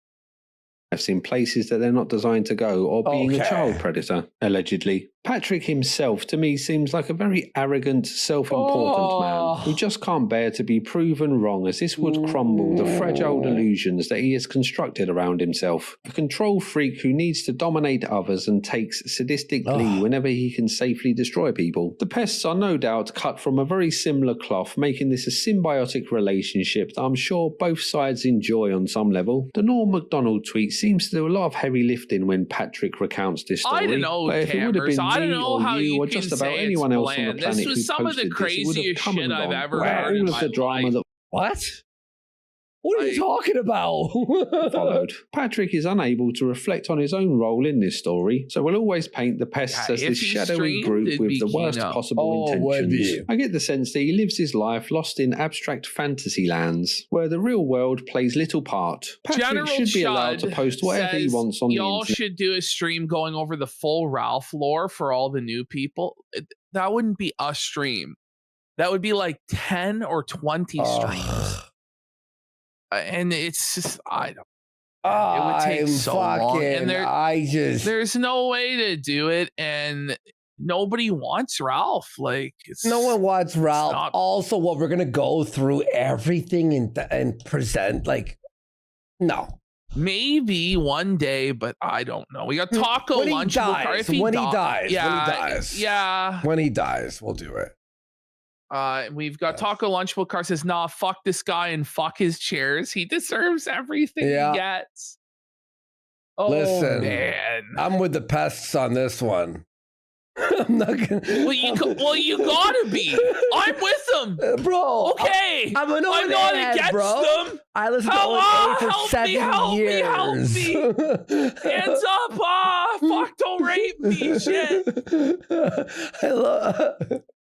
Speaker 3: I've seen places that they're not designed to go, or being a child predator, allegedly. Patrick himself, to me, seems like a very arrogant, self-important man who just can't bear to be proven wrong, as this would crumble the fragile delusions that he has constructed around himself. A control freak who needs to dominate others and takes sadistic glee whenever he can safely destroy people. The pests are no doubt cut from a very similar cloth, making this a symbiotic relationship that I'm sure both sides enjoy on some level. The Norm Macdonald tweet seems to do a lot of heavy lifting when Patrick recounts this story.
Speaker 1: I don't know, Cameras. I don't know how you can
Speaker 3: just about
Speaker 1: say
Speaker 3: anyone
Speaker 1: it's
Speaker 3: else on the
Speaker 1: bland.
Speaker 3: planet
Speaker 1: This was some of the craziest shit I've ever heard in my life.
Speaker 2: What? What are you talking about?
Speaker 3: Followed. Patrick is unable to reflect on his own role in this story, so will always paint the pests as this shadowy group with the worst possible intentions. I get the sense that he lives his life lost in abstract fantasy lands, where the real world plays little part. Patrick
Speaker 1: General
Speaker 3: should be allowed to post whatever he wants on the internet.
Speaker 1: Y'all should do a stream going over the full Ralph lore for all the new people. That wouldn't be a stream. That would be like 10 or 20 streams. And it's just, it would take so long. And there's no way to do it. And nobody wants Ralph. Like,
Speaker 2: no one wants Ralph. Also, what we're going to go through everything and present, like, no.
Speaker 1: Maybe one day, but I don't know. We got Taco Lunch.
Speaker 2: When he dies.
Speaker 1: Yeah.
Speaker 2: When he dies, we'll do it.
Speaker 1: We've got Taco Lunchable Car says, nah, fuck this guy and fuck his chairs. He deserves everything he gets. Oh,
Speaker 2: listen,
Speaker 1: man.
Speaker 2: I'm with the pests on this one. I'm not gonna.
Speaker 1: Well, you gotta be. I'm with them,
Speaker 2: bro.
Speaker 1: Okay,
Speaker 2: I'm not
Speaker 1: against them.
Speaker 2: I listened to O&A for 7 years.
Speaker 1: Help me! Hands up! Fuck! Don't rape me, shit.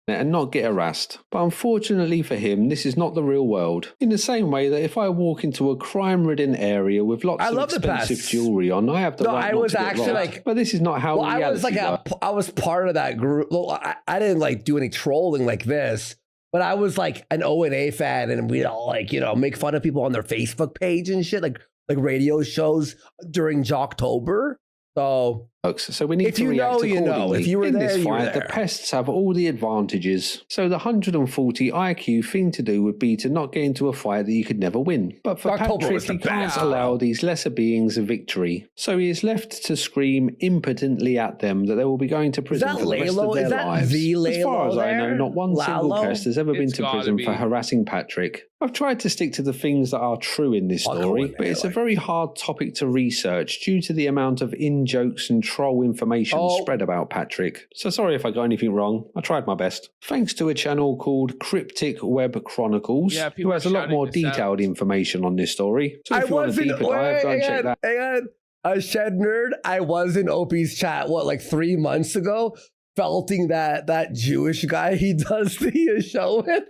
Speaker 3: and not get harassed. But unfortunately for him, this is not the real world. In the same way that if I walk into a crime-ridden area with lots of expensive jewelry on, I have the right not to get robbed. But this is not how reality works.
Speaker 2: I was part of that group. Look, I didn't like do any trolling like this, but I was like an O&A fan, and we'd all like, you know, make fun of people on their Facebook page and shit, like radio shows during Jocktober. So
Speaker 3: we need to react accordingly.
Speaker 2: If you were
Speaker 3: in
Speaker 2: there,
Speaker 3: this
Speaker 2: you were
Speaker 3: fight, the
Speaker 2: there.
Speaker 3: pests have all the advantages. So the 140 IQ thing to do would be to not get into a fight that you could never win. But for Patrick, he can't allow these lesser beings a victory. So he is left to scream impotently at them that they will be going to prison for the rest of their lives. As far as I know, not one single pest has ever been to prison for harassing Patrick. I've tried to stick to the things that are true in this story, but it's a very hard topic to research due to the amount of in-jokes and troll information spread about Patrick. So sorry if I got anything wrong. I tried my best. Thanks to a channel called Cryptic Web Chronicles, who has a lot more detailed information on this story. So if you want a deeper dive, go and check that.
Speaker 2: Hang on. Shed Nerd, I was in Opie's chat, 3 months ago, felting that Jewish guy he does the show with.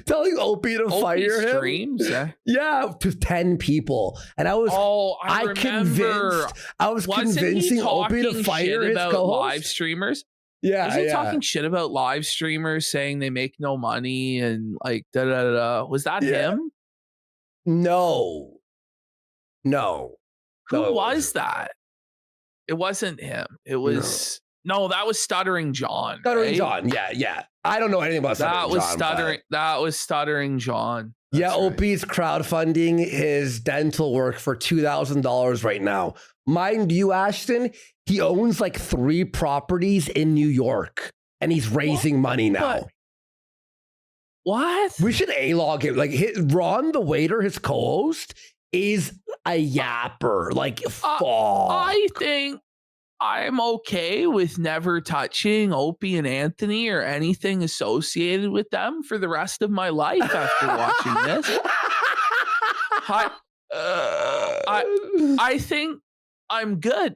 Speaker 2: Telling Opie to fire him.
Speaker 1: Streams,
Speaker 2: yeah, to 10 people, and I was convincing Opie to fire his co-host.
Speaker 1: Live streamers.
Speaker 2: Yeah,
Speaker 1: was he talking shit about live streamers, saying they make no money and like da da da? Was that him?
Speaker 2: No.
Speaker 1: Who was that? It wasn't him. It was. No, that was Stuttering John.
Speaker 2: Stuttering John, yeah. I don't know anything about Stuttering John.
Speaker 1: That was Stuttering John.
Speaker 2: That's Opie's crowdfunding his dental work for $2,000 right now. Mind you, Ashton, he owns 3 properties in New York, and he's raising money now.
Speaker 1: What?
Speaker 2: We should A-log him. Ron the waiter, his co-host, is a yapper.
Speaker 1: I think I'm okay with never touching Opie and Anthony or anything associated with them for the rest of my life after watching this. I think I'm good,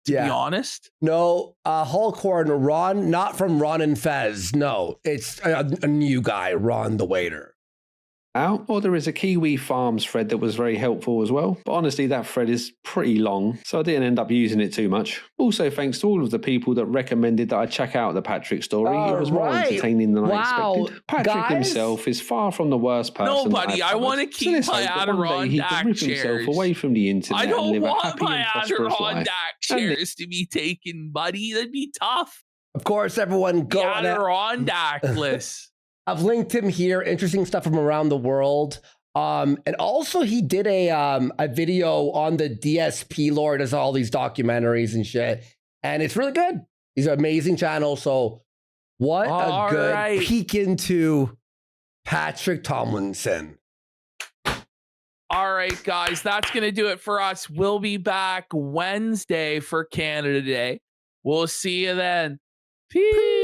Speaker 1: to be honest.
Speaker 2: No, Hulk Horn, Ron, not from Ron and Fez. No, it's a new guy, Ron the waiter.
Speaker 3: Or there is a Kiwi Farms thread that was very helpful as well. But honestly, that thread is pretty long, so I didn't end up using it too much. Also, thanks to all of the people that recommended that I check out the Patrick story. It was more entertaining than I expected. Patrick himself is far from the worst person.
Speaker 1: No, buddy, I want to keep my Adirondack chairs
Speaker 3: away from the internet.
Speaker 1: I don't
Speaker 3: and live
Speaker 1: want
Speaker 3: a happy
Speaker 1: my
Speaker 3: and prosperous
Speaker 1: Adirondack
Speaker 3: life.
Speaker 1: chairs to be taken, buddy. That'd be tough.
Speaker 2: Of course, everyone go
Speaker 1: on Adirondack list.
Speaker 2: I've linked him here. Interesting stuff from around the world. And also he did a video on the DSP lore, does all these documentaries and shit. And it's really good. He's an amazing channel. So what a good peek into Patrick Tomlinson.
Speaker 1: All right, guys, that's going to do it for us. We'll be back Wednesday for Canada Day. We'll see you then. Peace.